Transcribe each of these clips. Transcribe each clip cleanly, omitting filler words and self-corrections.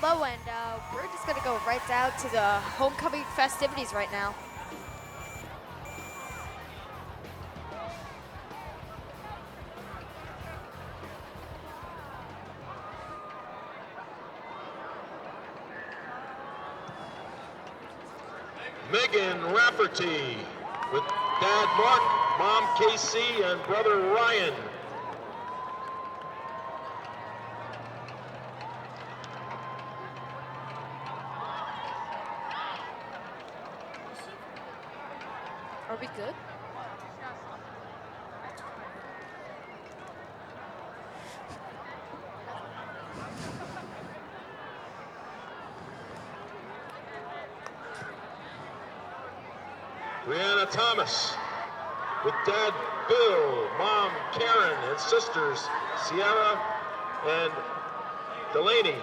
hello, and we're just gonna go right down to the homecoming festivities right now. Megan Rafferty with Dad Mark, Mom KC, and brother Ryan. Are we good? Brianna Thomas with Dad Bill, Mom Karen, and sisters Sierra and Delaney.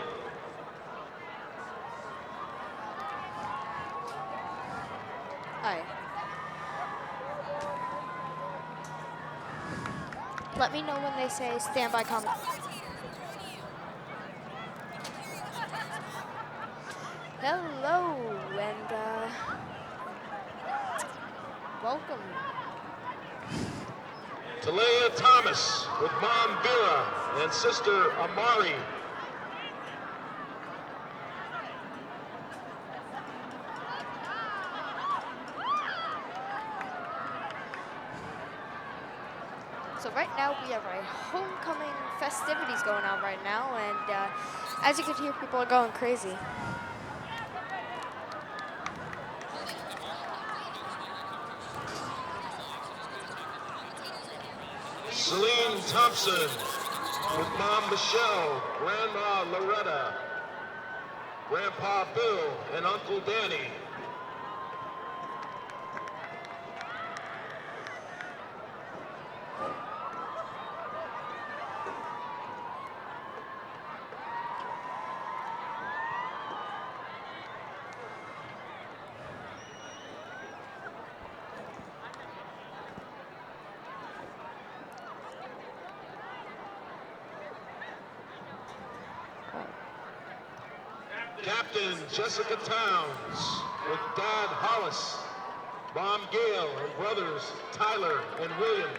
Hi. Let me know when they say standby comment. Hello, and welcome. Talea Thomas with Mom Vera and sister Amari. So right now we have our homecoming festivities going on right now, and as you can hear, people are going crazy. Celine Thompson with Mom Michelle, Grandma Loretta, Grandpa Bill, and Uncle Danny. Captain Jessica Towns with Dad Hollis, Mom Gail, and brothers Tyler and William.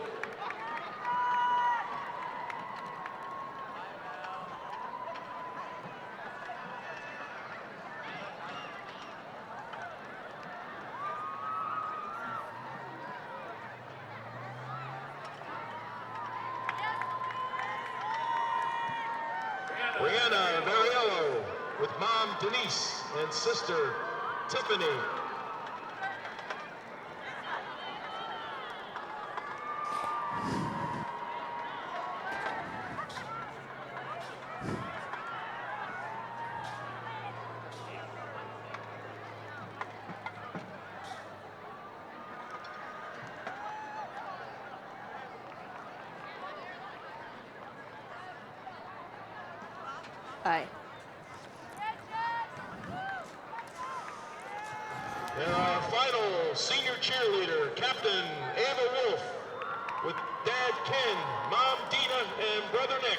Brianna Variello with Mom Denise and sister Tiffany. Hi. And our final senior cheerleader, Captain Ava Wolf with Dad Ken, Mom Dina, and brother Nick.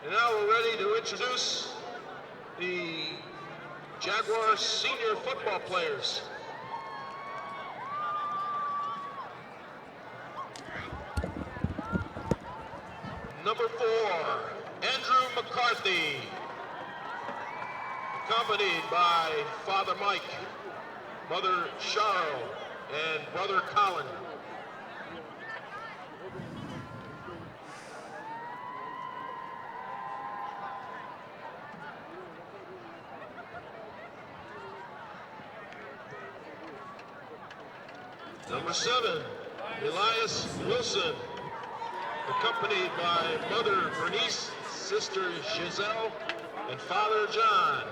And now we're ready to introduce the Jaguars senior football players. Number 4, Andrew McCarthy, accompanied by Father Mike, Mother Cheryl, and Brother Colin. Number 7, Elias Wilson, accompanied by Mother Bernice, Sister Giselle, and Father John.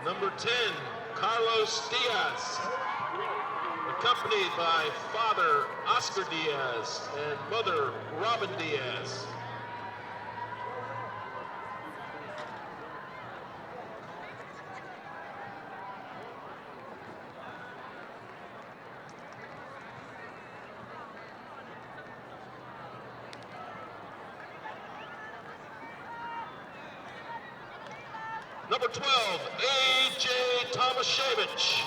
Number 10, Carlos Diaz, accompanied by Father Oscar Diaz and Mother Robin Diaz. Number 12, A.J. Tomaszewicz,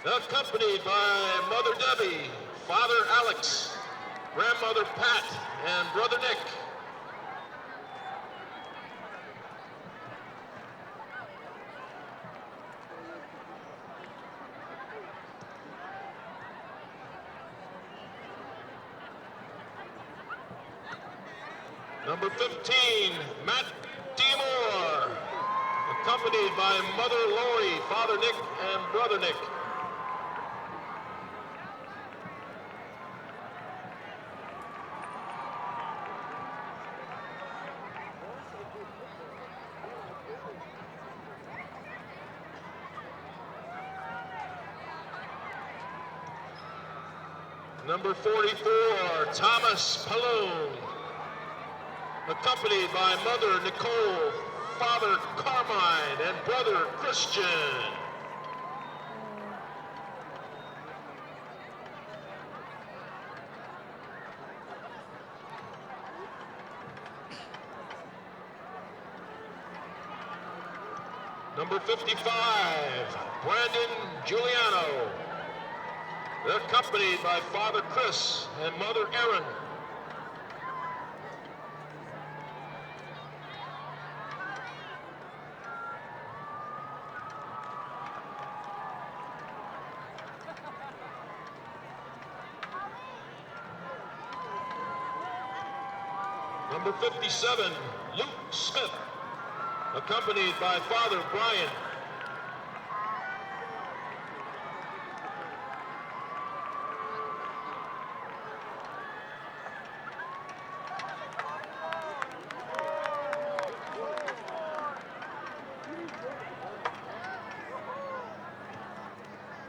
accompanied by Mother Debbie, Father Alex, Grandmother Pat, and Brother Nick. Number 15, Matt DeMore, accompanied by Mother Lori, Father Nick, and Brother Nick. Number 44, Thomas Pallone, accompanied by Mother Nicole, Father Carmine, and Brother Christian. Number 55, Brandon Giuliano, accompanied by Father Chris and Mother Erin. Number 57, Luke Smith, accompanied by Father Brian.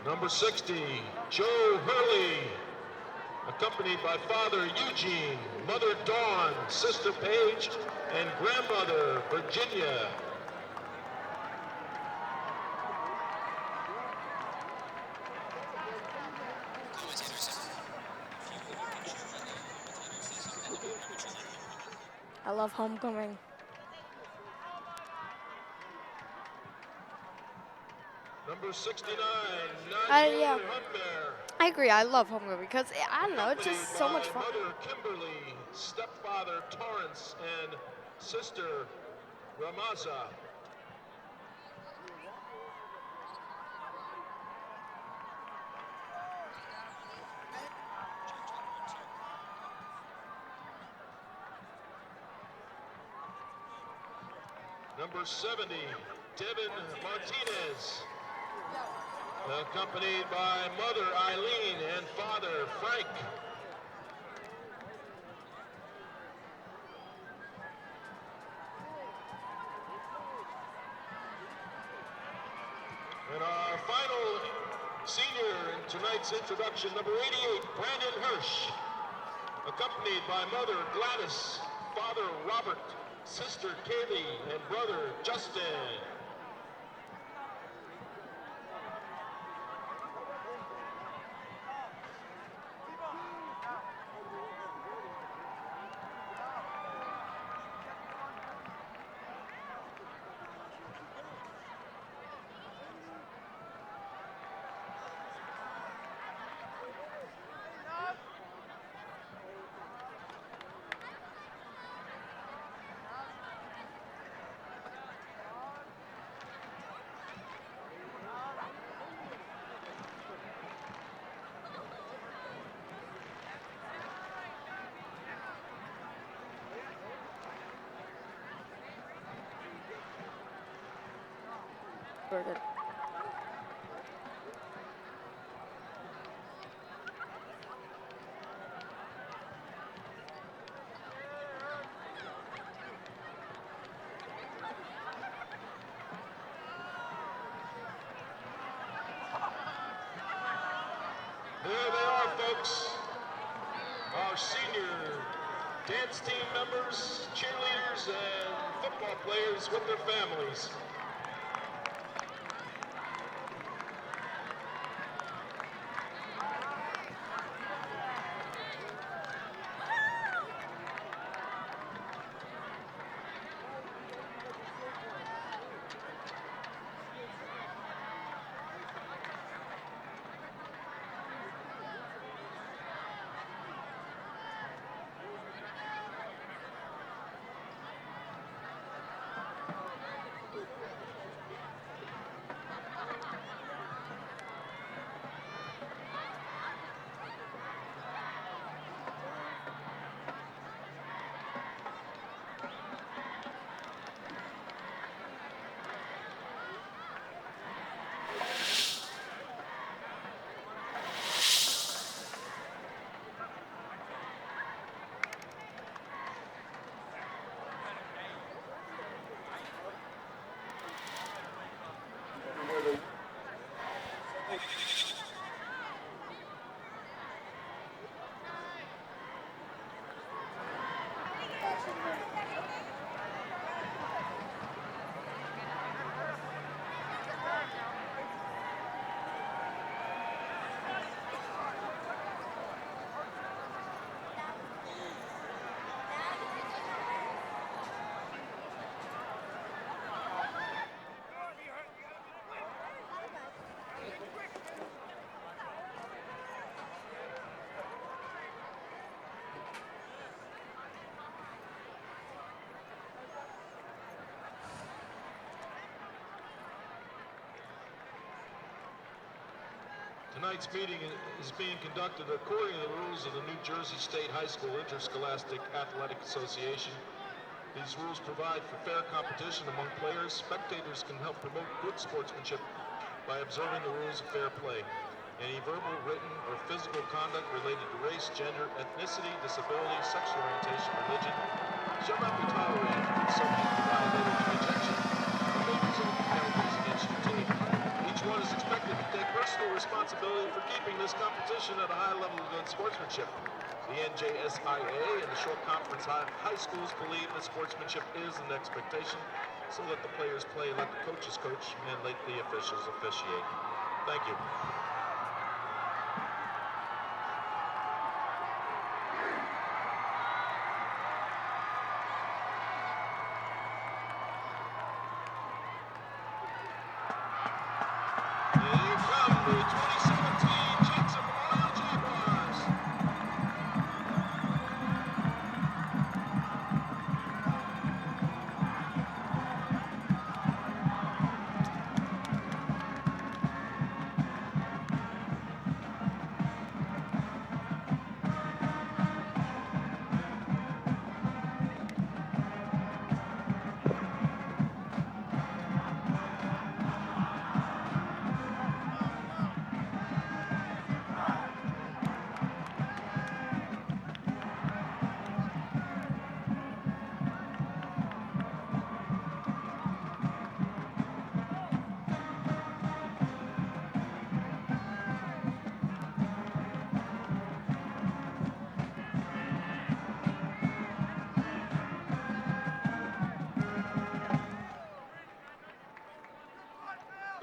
Number 60, Joe Hurley, accompanied by Father Eugene, Mother Dawn, Sister Paige, and Grandmother Virginia. I love homecoming. Number 69, Yeah. Hunter, I agree. I love homecoming because I don't know. It's accompanied just so much by fun. Mother Kimberly, Stepfather Torrance, and Sister Ramaza. Number 70, Devin Martinez, accompanied by Mother Eileen and Father Frank. And our final senior in tonight's introduction, number 88, Brandon Hirsch, accompanied by Mother Gladys, Father Robert, Sister Kaylee, and Brother Justin. converted. There they are, folks. Our senior dance team members, cheerleaders, and football players with their families. Tonight's meeting is being conducted according to the rules of the New Jersey State High School Interscholastic Athletic Association. These rules provide for fair competition among players. Spectators can help promote good sportsmanship by observing the rules of fair play. Any verbal, written, or physical conduct related to race, gender, ethnicity, disability, sexual orientation, religion shall not be tolerated and subject to violator's rejection or may result in penalties against your team. Each one is expected to take personal responsibility for keeping this competition at a high level of good sportsmanship. The NJSIA and the Short Conference high schools believe that sportsmanship is an expectation so that the players play, let the coaches coach, and let the officials officiate. Thank you. Here come the 2017 Jackson Memorial Jaguars.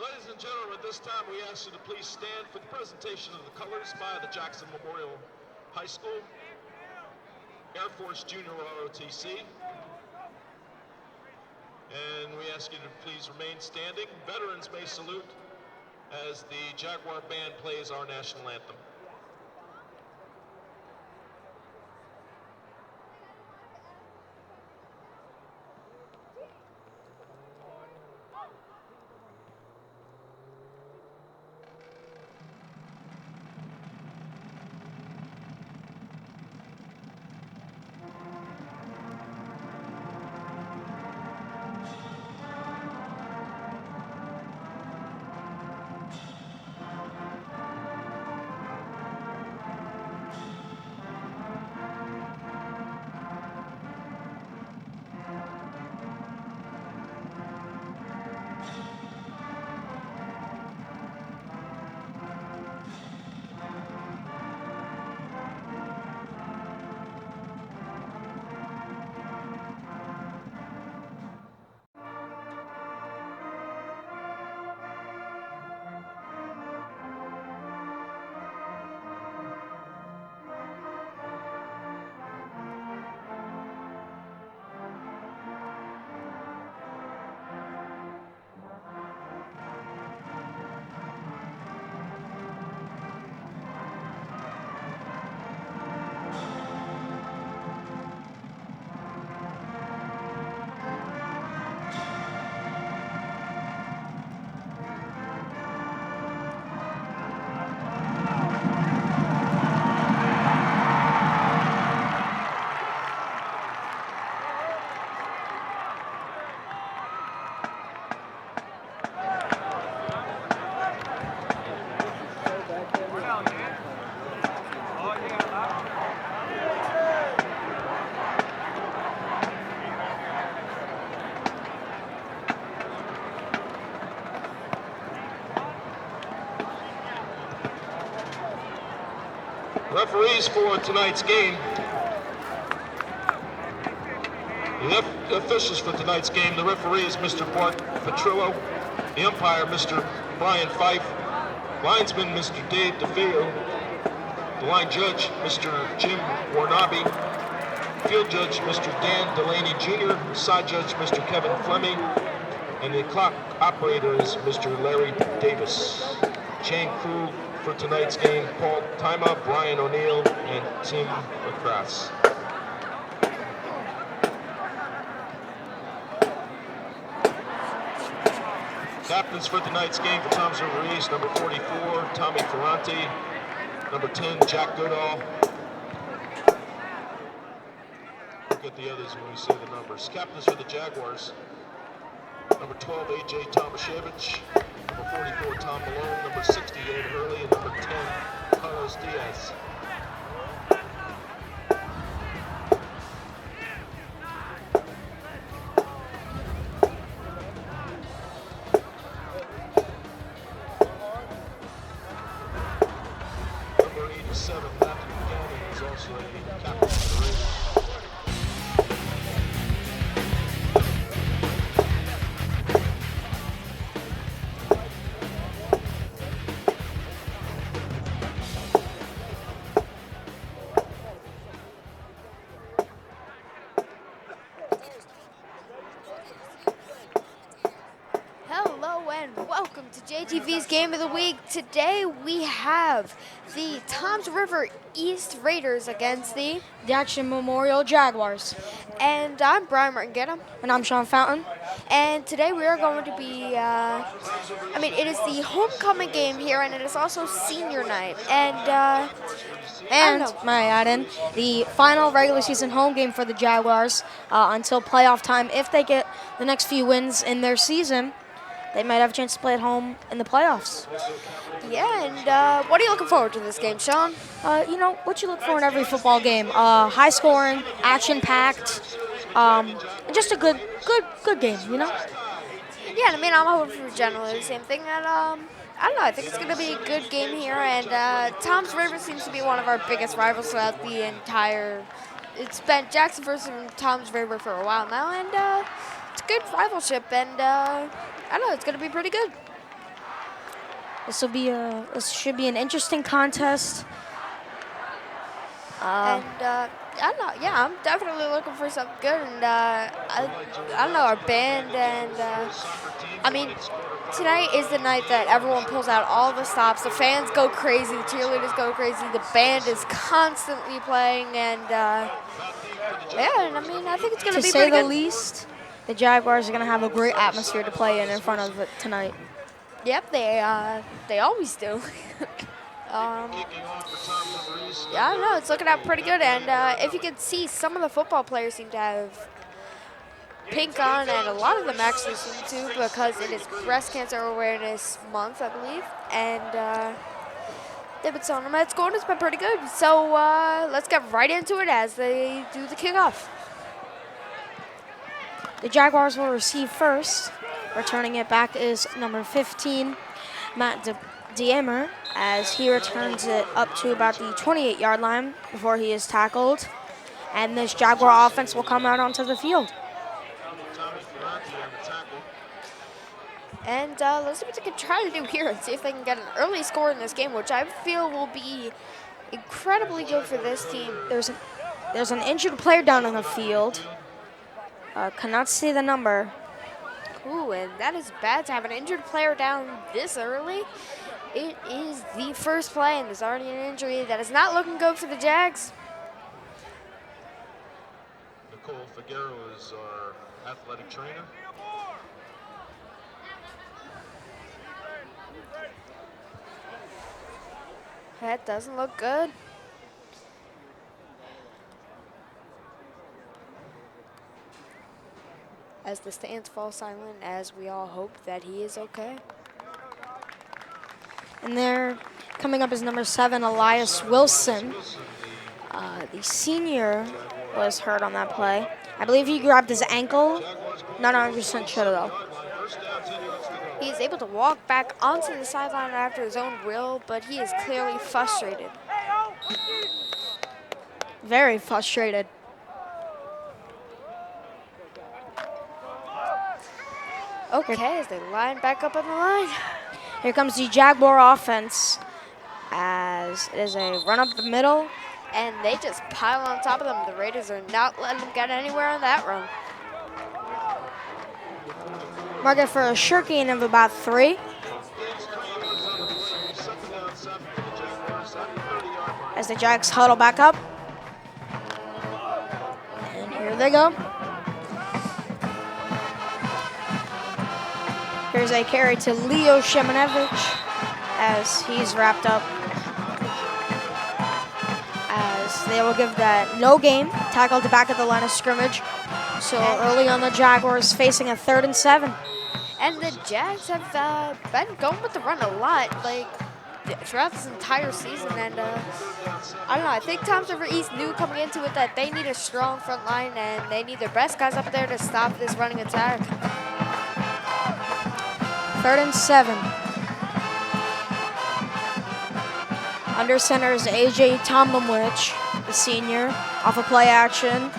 Ladies and gentlemen, at this time we ask you to please stand for the presentation of the colors by the Jackson Memorial High School, Air Force Junior ROTC. And we ask you to please remain standing. Veterans may salute as the Jaguar Band plays our national anthem. Referees for tonight's game. The officials for tonight's game, the referee is Mr. Bart Petrillo. The umpire, Mr. Brian Fife. Linesman, Mr. Dave DeFeo. The line judge, Mr. Jim Warnabe. Field judge, Mr. Dan Delaney Jr. Side judge, Mr. Kevin Fleming. And the clock operator is Mr. Larry Davis. Chain crew for tonight's game, Paul Tima, Brian O'Neill, and Tim McCrass. Captains for tonight's game for Tom's River East, number 44, Tommy Ferranti, number 10, Jack Goodall. We'll get the others when we see the numbers. Captains for the Jaguars, number 12, A.J. Tomaszewicz, number 44, Tom Malone, number 68, Hurley, and number 10, Carlos Diaz. Welcome to JTV's Game of the Week. Today we have the Toms River East Raiders against the Jackson Memorial Jaguars. And I'm Brian Martin-Gettem. And I'm Sean Fountain. And today we are going to be, it is the homecoming game here, and it is also senior night. And may I add in, the final regular season home game for the Jaguars until playoff time. If they get the next few wins in their season, they might have a chance to play at home in the playoffs. Yeah, and what are you looking forward to this game, Sean? What you look for in every football game. High scoring, action-packed, and just a good game, Yeah, I'm hoping for generally the same thing. And, I don't know, I think it's going to be a good game here. And Toms River seems to be one of our biggest rivals throughout the entire... It's been Jackson versus Toms River for a while now, and it's a good rivalship, and... I don't know, it's going to be pretty good. This should be an interesting contest. I don't know, yeah, I'm definitely looking for something good. And I don't know, our band and, tonight is the night that everyone pulls out all the stops. The fans go crazy, the cheerleaders go crazy, the band is constantly playing, and I think it's going to be pretty good. To say the least, the Jaguars are going to have a great atmosphere to play in front of it tonight. Yep, they always do. Yeah, I don't know, it's looking out pretty good. And if you can see, some of the football players seem to have pink on, and a lot of them actually seem to, because it is Breast Cancer Awareness Month, I believe. And they've been selling them at school, and it's been pretty good. So let's get right into it as they do the kickoff. The Jaguars will receive first. Returning it back is number 15, Matt Diemer, as he returns it up to about the 28-yard line before he is tackled. And this Jaguar offense will come out onto the field. And let's see what they can try to do here and see if they can get an early score in this game, which I feel will be incredibly good for this team. There's an injured player down on the field. Cannot see the number. Ooh, and that is bad to have an injured player down this early. It is the first play, and there's already an injury. That is not looking good for the Jags. Nicole Figueroa is our athletic trainer. That doesn't look good. As the stands fall silent, as we all hope that he is okay. And there, coming up is number 7, Elias Wilson. The senior was hurt on that play. I believe he grabbed his ankle. Not 100% sure though. He is able to walk back onto the sideline after his own will, but he is clearly frustrated. Very frustrated. Okay, as they line back up on the line. Here comes the Jaguar offense as it is a run up the middle. And they just pile on top of them. The Raiders are not letting them get anywhere on that run. Market for a short gain of about 3. As the Jags huddle back up. And here they go. Here's a carry to Leo Shemanevich as he's wrapped up. As they will give that no gain, tackled to back at the line of scrimmage. So early on, the Jaguars facing a 3rd and 7. And the Jags have been going with the run a lot, like throughout this entire season. And I don't know, I think Toms River East knew coming into it that they need a strong front line and they need their best guys up there to stop this running attack. 3rd and 7. Under center is AJ Tomlinwich, the senior, off a play action.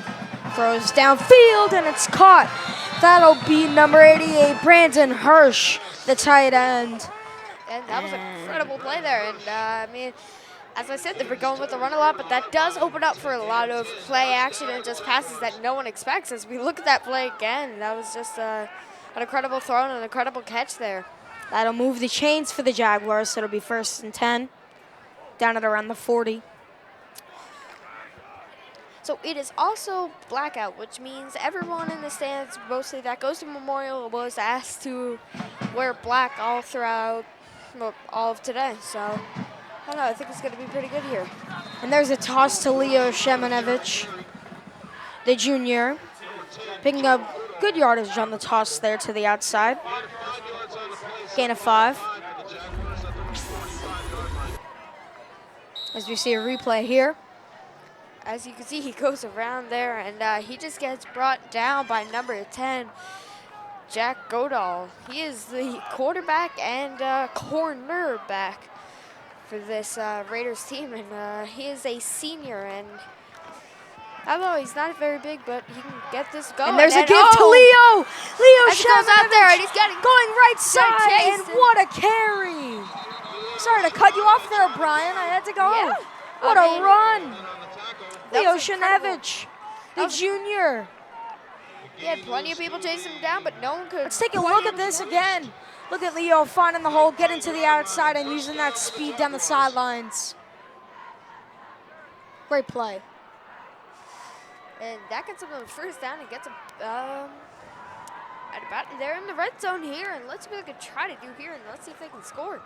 Throws downfield and it's caught. That'll be number 88, Brandon Hirsch, the tight end. And that was an incredible play there. And I mean, as I said, they've been going with the run a lot, but that does open up for a lot of play action and just passes that no one expects. As we look at that play again, that was just an incredible throw and an incredible catch there. That'll move the chains for the Jaguars, so it'll be 1st and 10, down at around the 40. So it is also blackout, which means everyone in the stands, mostly that goes to Memorial, was asked to wear black all throughout all of today. So I don't know, I think it's going to be pretty good here. And there's a toss to Leo Shemanevich, the junior, picking up good yardage on the toss there to the outside. Gain of 5. As we see a replay here. As you can see, he goes around there, and he just gets brought down by number 10, Jack Godall. He is the quarterback and cornerback for this Raiders team, and he is a senior. And although he's not very big, but he can get this going. And there's a give to Leo. Leo as he goes out there, and he's getting going right side, and what a carry. Sorry to cut you off there, Brian. I had to go. Yeah. What a run. Leo was incredible. Shemanevich, the junior. He had plenty of people chasing him down, but no one could. Let's take a look at this again. Look at Leo finding the hole, getting to the outside, and using that speed down the sidelines. Great play. And that gets him on the 1st down and gets him at about they're in the red zone here, and let's see what they can try to do here, and let's see if they can score.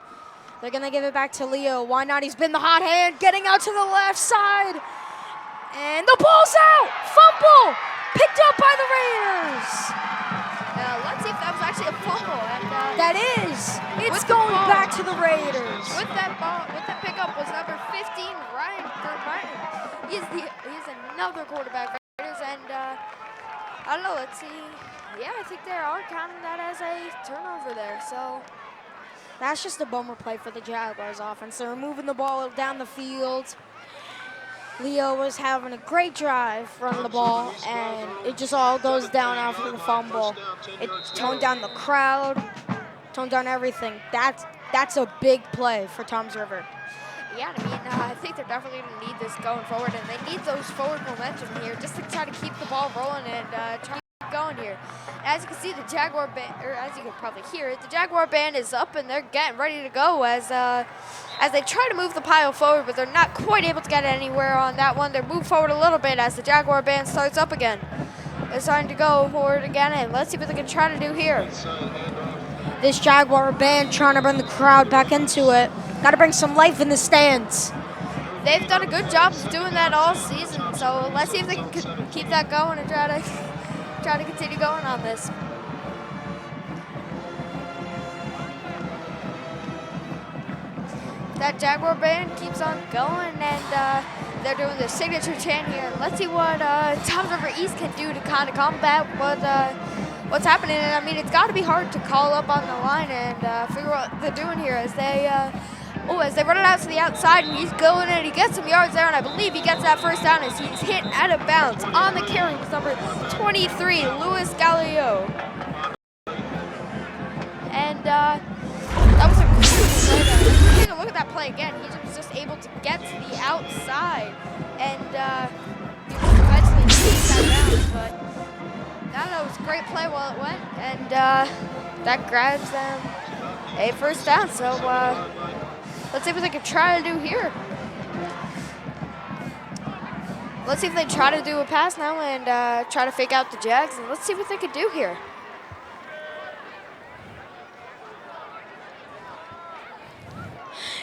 They're gonna give it back to Leo. Why not? He's been the hot hand, getting out to the left side. And the ball's out! Fumble! Picked up by the Raiders! Let's see if that was actually a fumble. And, that is! It's going back to the Raiders. With that pickup was number 15, Ryan Germain. He's another quarterback for the Raiders, and I don't know, let's see. Yeah, I think they are counting that as a turnover there, so. That's just a bummer play for the Jaguars offense. They're moving the ball down the field. Leo was having a great drive running the ball, and it just all goes down after the fumble. It toned down the crowd, toned down everything. That's a big play for Toms River. Yeah, I mean, I think they're definitely going to need this going forward, and they need those forward momentum here just to try to keep the ball rolling and try to keep going here. As you can see, the Jaguar band, or as you can probably hear it, the Jaguar band is up and they're getting ready to go as they try to move the pile forward, but they're not quite able to get anywhere on that one. They're moved forward a little bit as the Jaguar band starts up again. They're starting to go forward again, and let's see what they can try to do here. This Jaguar band trying to bring the crowd back into it. Got to bring some life in the stands. They've done a good job of doing that all season, so let's see if they can keep that going and try to continue going on this. That Jaguar band keeps on going, and they're doing the signature chant here. Let's see what Toms River East can do to kind of combat what's happening. And I mean, it's got to be hard to call up on the line and figure out what they're doing here as they Oh, as they run it out to the outside, and he's going and he gets some yards there, and I believe he gets that first down as he's hit out of bounds. On the carry was number 23, Luis Gallio. And that was a crucial play there. Take a look at that play again. He was just able to get to the outside, and he eventually chased that down, but I don't know, it was a great play while it went, and that grabs them a first down. So let's see what they can try to do here. Let's see if they try to do a pass now and try to fake out the Jags, and let's see what they can do here.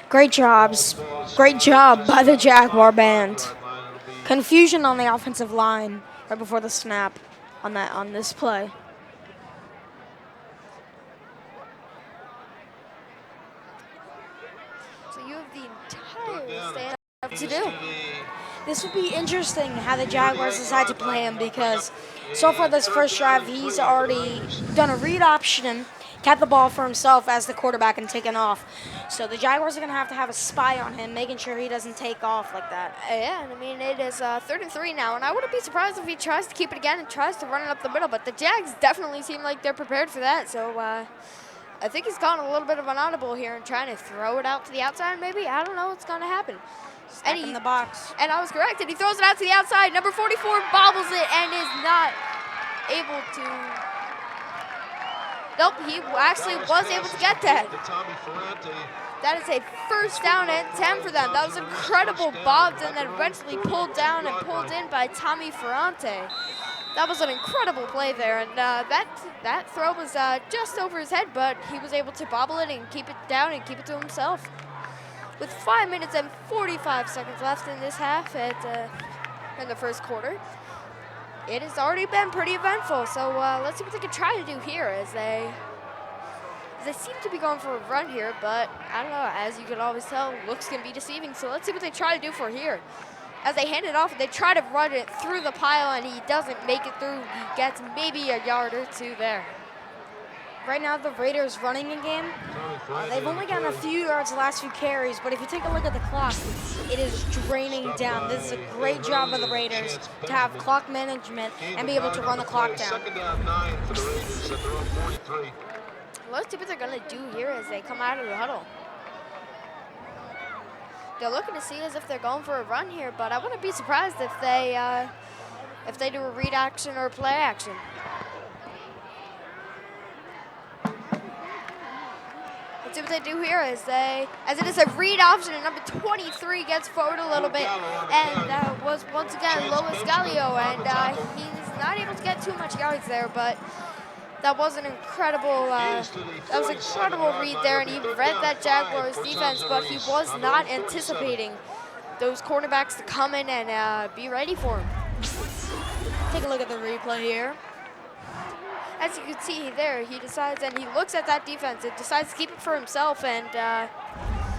Great jobs. Great job by the Jaguar band. Confusion on the offensive line right before the snap on this play. So you have the entire stand up to do. This would be interesting how the Jaguars decide to play him because so far this first drive, he's already done a read option, kept the ball for himself as the quarterback and taken off. So the Jaguars are going to have a spy on him, making sure he doesn't take off like that. Yeah, and I mean, it is 3rd and 3 now, and I wouldn't be surprised if he tries to keep it again and tries to run it up the middle, but the Jags definitely seem like they're prepared for that. So I think he's gone a little bit of an audible here and trying to throw it out to the outside maybe. I don't know what's going to happen. And in the box. And I was correct, and he throws it out to the outside. Number 44 bobbles it and is not able to. Nope, he actually was able to get that. That is a first down and 10 for them. That was incredible, bobbed and then eventually pulled down and pulled in by Tommy Ferrante. That was an incredible play there, and that throw was just over his head, but he was able to bobble it and keep it down and keep it to himself. With 5 minutes and 45 seconds left in this half in the first quarter, it has already been pretty eventful. So let's see what they can try to do here as they seem to be going for a run here, but I don't know, as you can always tell, looks can be deceiving. So let's see what they try to do for here. As they hand it off, they try to run it through the pile, and he doesn't make it through. He gets maybe a yard or two there. Right now, the Raiders running a game. They've only gotten a few yards the last few carries, but if you take a look at the clock, it is draining down. This is a great job of the Raiders to have clock management and be able to run the clock down. Let's see what they're going to do here as they come out of the huddle. They're looking to see as if they're going for a run here, but I wouldn't be surprised if they do a read action or a play action. Let's see what they do here as it is a read option, and number 23 gets forward a little bit, and that was once again Luis Gallio, and he's not able to get too much yards there, but that was an incredible read there, and he read that Jaguars defense, but he was not anticipating those cornerbacks to come in and be ready for him. Take a look at the replay here. As you can see there, he decides, and he looks at that defense and decides to keep it for himself, and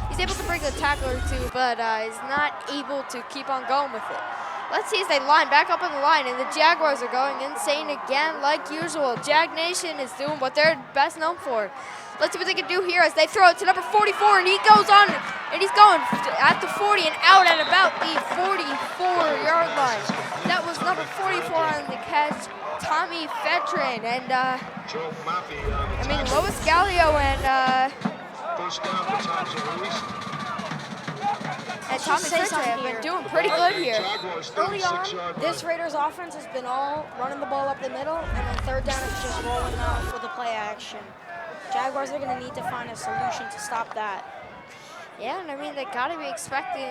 he's able to bring a tackle or two, but is not able to keep on going with it. Let's see as they line back up on the line, and the Jaguars are going insane again like usual. Jag Nation is doing what they're best known for. Let's see what they can do here as they throw it to number 44, and he goes on, and he's going at the 40 and out at about the 44-yard line. That was number 44 on the catch, Tommy Fetrin, and Luis Gallio and Tommy Fetrin have been doing pretty good here. Early on, this Raiders offense has been all running the ball up the middle, and then third down is just rolling out with the play action. Jaguars are going to need to find a solution to stop that. Yeah, and I mean they got to be expecting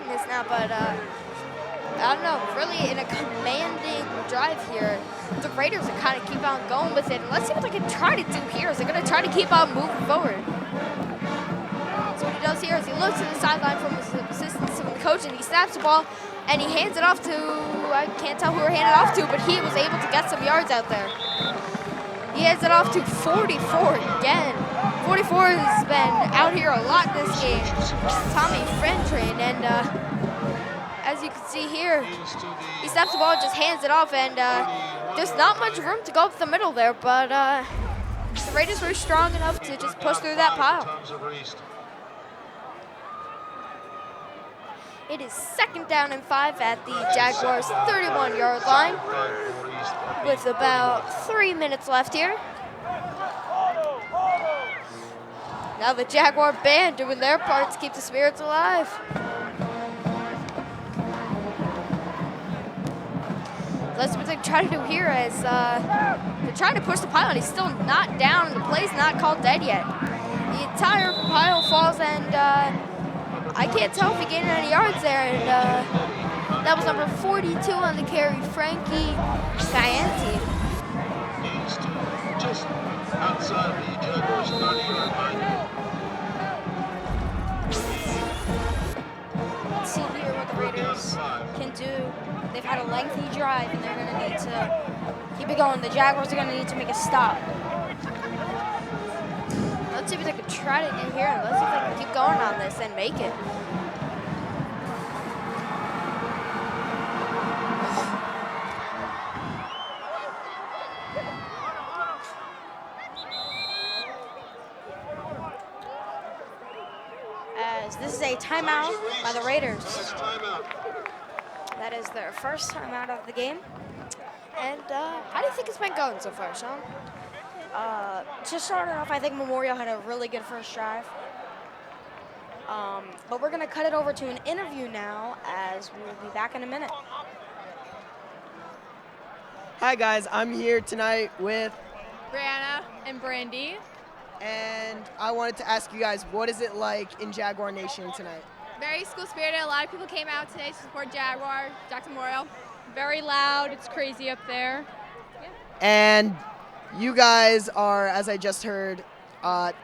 this now, but I don't know, really in a commanding drive here, the Raiders are kind of keep on going with it, and let's see what they can try to do here. Is they're going to try to keep on moving forward. So what he does here is he looks to the sideline from his assistants from the coach, and he snaps the ball, and he hands it off to, I can't tell who he handed it off to, but he was able to get some yards out there. He hands it off to 44 again. 44 has been out here a lot this game. Tommy Frentrain, and as you can see here, he snaps the ball, just hands it off, and there's not much room to go up the middle there, but the Raiders were strong enough to just push through that pile. It is 2nd down and 5 at the Jaguars' 31-yard line with about 3 minutes left here. Now the Jaguar band doing their part to keep the spirits alive. That's what they're trying to do here as they're trying to push the pile, and he's still not down, and the play's not called dead yet. The entire pile falls, and I can't tell if he gained any yards there, and that was number 42 on the carry, Frankie Scianti. He's just outside the Jaguars' 30-yard line. Let's see here what the Raiders can do. They've had a lengthy drive, and they're going to need to keep it going. The Jaguars are going to need to make a stop. Let's see what they can try to do here, and let's see if they can keep going on this and make it. As this is a timeout by the Raiders. Timeout. That is their first timeout of the game. And how do you think it's been going so far, Sean? To start it off, I think Memorial had a really good first drive. But we're going to cut it over to an interview now, as we will be back in a minute. Hi guys, I'm here tonight with, Brianna and Brandy. and I wanted to ask you guys, what is it like in Jaguar Nation tonight? Very school spirited. A lot of people came out today to support Jaguar, Jackson Memorial. Very loud. It's crazy up there. And you guys are, as I just heard,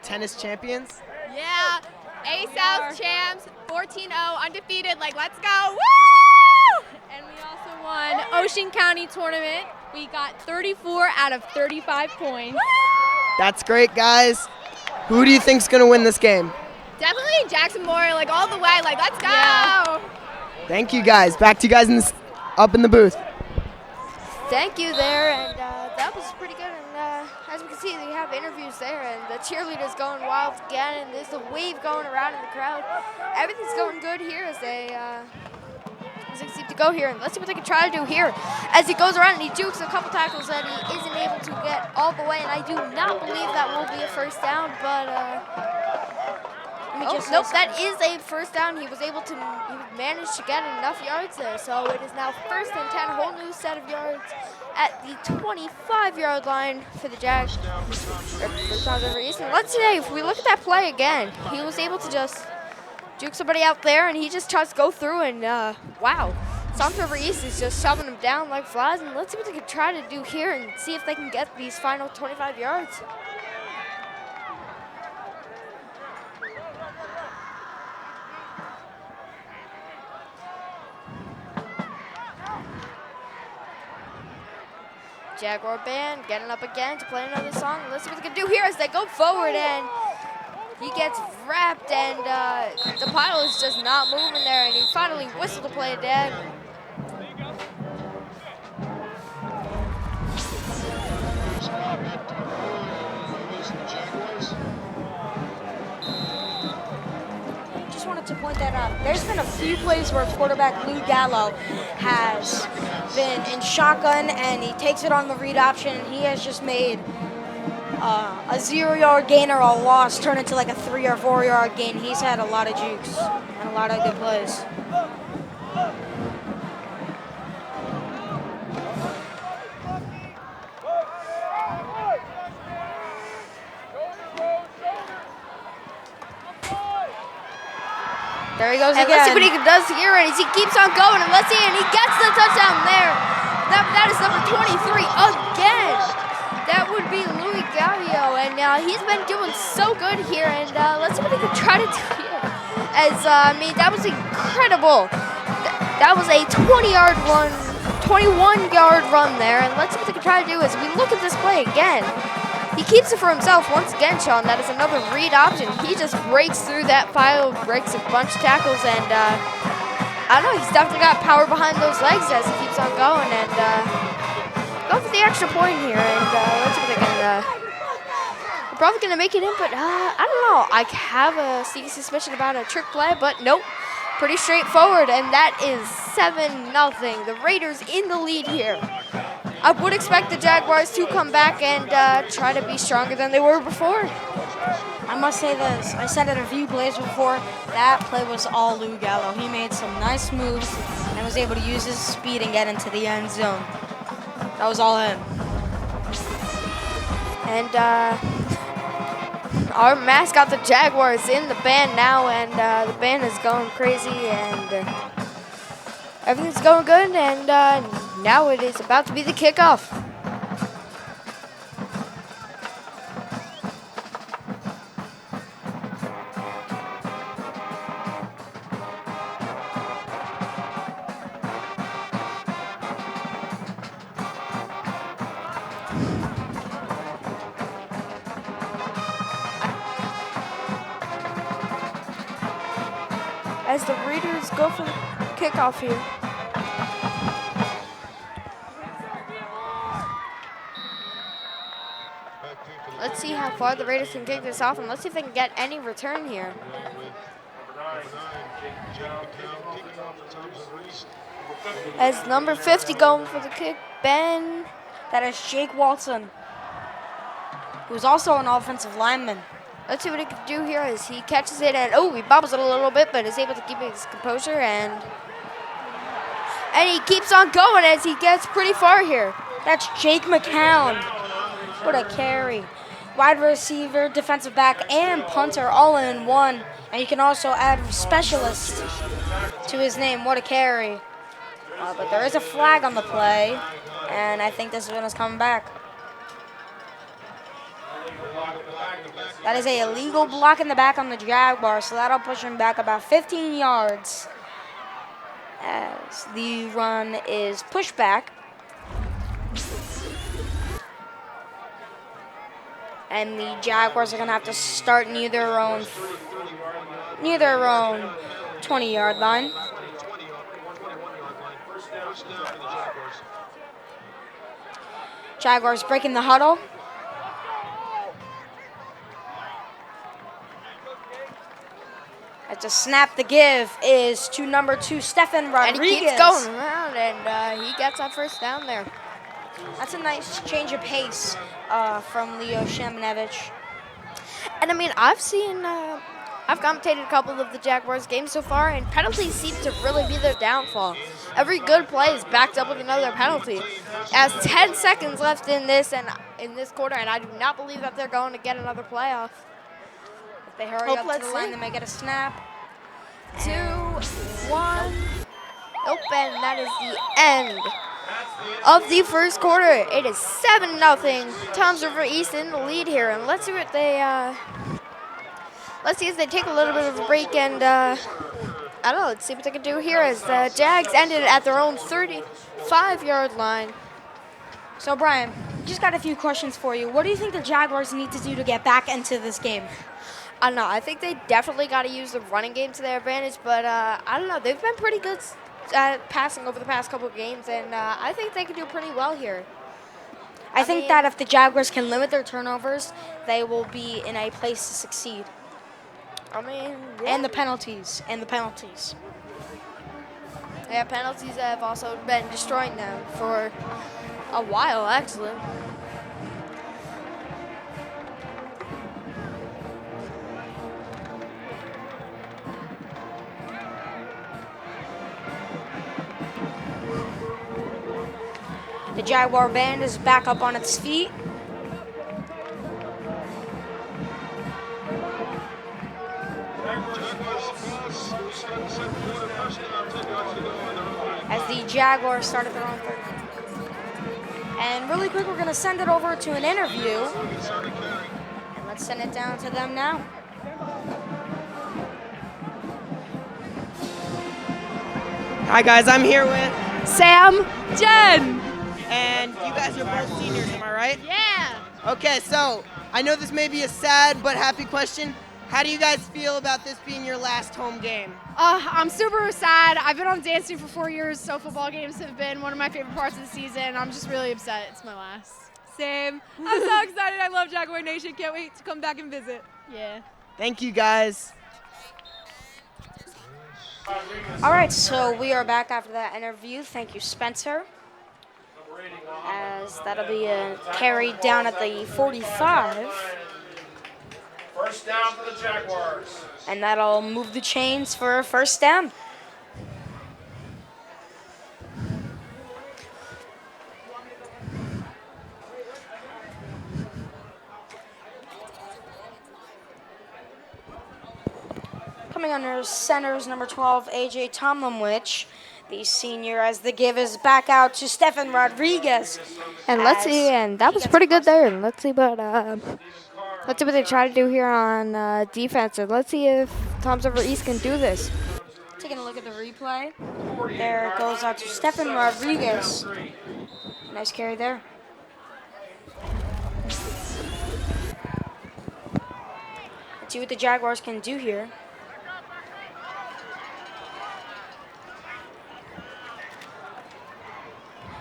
tennis champions. Yeah. A South champs, 14-0, undefeated. Like, let's go. Woo! And we also won Ocean County tournament. We got 34 out of 35 points. That's great, guys. Who do you think's gonna win this game? Definitely Jackson Memorial, like all the way. Like, let's go. Yeah. Thank you guys. Back to you guys up in the booth. Thank you there, and that was pretty good. And as we can see, they have interviews there, and the cheerleaders going wild again, and there's a wave going around in the crowd. Everything's going good here as they seem to go here, and let's see what they can try to do here. As he goes around and he jukes a couple tackles that he isn't able to get all the way, and I do not believe that will be a first down, but nope, that is a first down. He managed to get enough yards there, so it is now 1st and 10, a whole new set of yards at the 25-yard line for the Jags. Let's say, if we look at that play again, he was able to just juke somebody out there, and he just tries to go through, and wow. South River East is just shoving them down like flies, and let's see what they can try to do here and see if they can get these final 25 yards. Jaguar band getting up again to play another song. Let's see what they can do here as they go forward, and he gets wrapped, and the pile is just not moving there, and he finally whistled to play it dead. Just wanted to point that out. There's been a few plays where quarterback Lou Gallo has been in shotgun, and he takes it on the read option. He has just made a 0-yard gain or a loss turn into like a 3 or 4-yard gain. He's had a lot of jukes and a lot of good plays. There he goes And again. Let's see what he again. does here, and he keeps on going, and let's see, and he gets the touchdown there. That is number 23 again. That would be Louis Gavio, and he's been doing so good here, and let's see what he can try to do here. As, that was incredible. That was a 20-yard run, 21-yard run there, and let's see what they can try to do as we look at this play again. He keeps it for himself once again, Sean. That is another read option. He just breaks through that pile, breaks a bunch of tackles, and I don't know, he's definitely got power behind those legs as he keeps on going, and go for the extra point here, and let's see if they can, they're probably going to make it in, but I don't know. I have a sneaky suspicion about a trick play, but nope. pretty straightforward, and that is 7-0. The Raiders in the lead here. I would expect the Jaguars to come back and try to be stronger than they were before. I must say this. I said it a few plays before. That play was all Lou Gallo. He made some nice moves and was able to use his speed and get into the end zone. That was all him. And our mascot, the Jaguars, in the band now, and the band is going crazy, and everything's going good, and now it is about to be the kickoff. As the Raiders go for the kickoff here. Let's see how far the Raiders can kick this off, and let's see if they can get any return here. As number 50 going for the kick, Ben. That is Jake Walton, who's also an offensive lineman. Let's see what he can do here as he catches it, and he bobbles it a little bit, but is able to keep his composure, and he keeps on going as he gets pretty far here. That's Jake McCown. What a carry. Wide receiver, defensive back, and punter all in one. And you can also add specialist to his name. What a carry. But there is a flag on the play, and I think this one is coming back. That is a illegal block in the back on the Jaguars, so that'll push him back about 15 yards as the run is pushed back. And the Jaguars are going to have to start near their own 20-yard line. Jaguars breaking the huddle. At the snap, the give is to number 2, Stephen Rodriguez. And he keeps going around, and he gets that first down there. That's a nice change of pace from Leo Shemanevich. And I mean, I've commentated a couple of the Jaguars games so far, and penalties seem to really be their downfall. Every good play is backed up with another penalty. As 10 seconds left in this quarter, and I do not believe that they're going to get another playoff. If they hurry up to the line, they may get a snap. 2, 1. Nope, and that is the end of the first quarter. It is 7-0. Toms River East in the lead here, and let's see what they let's see if they take a little bit of a break, and I don't know, let's see what they can do here as the Jags ended at their own 35-yard line. So Brian, just got a few questions for you. What do you think the Jaguars need to do to get back into this game? I don't know. I think they definitely got to use the running game to their advantage, but I don't know. They've been pretty good at passing over the past couple of games, and I think they can do pretty well here. I think that if the Jaguars can limit their turnovers, they will be in a place to succeed. I mean, yeah. And the penalties. Yeah, penalties have also been destroying them for a while, actually. The Jaguar band is back up on its feet. As the Jaguars started their own third. And really quick, we're going to send it over to an interview. And let's send it down to them now. Hi guys, I'm here with Sam, Jen. and you guys are both seniors, am I right? Yeah. Okay, so I know this may be a sad but happy question. How do you guys feel about this being your last home game? I'm super sad. I've been on dance team for 4 years, so football games have been one of my favorite parts of the season. I'm just really upset it's my last. Same. I'm so excited. I love Jaguar Nation. Can't wait to come back and visit. Yeah. Thank you guys. All right, so we are back after that interview. Thank you, Spencer. As that'll be a carry down at the 45. First down for the Jaguars. And that'll move the chains for a first down. Coming under center is number 12, A.J. Tomlinwich, the senior, as the give is back out to Stefan Rodriguez. And let's see, and that was pretty good there. And let's see what they try to do here on defense. And let's see if Tom's River East can do this. Taking a look at the replay. There it goes out to Stefan Rodriguez. Nice carry there. Let's see what the Jaguars can do here.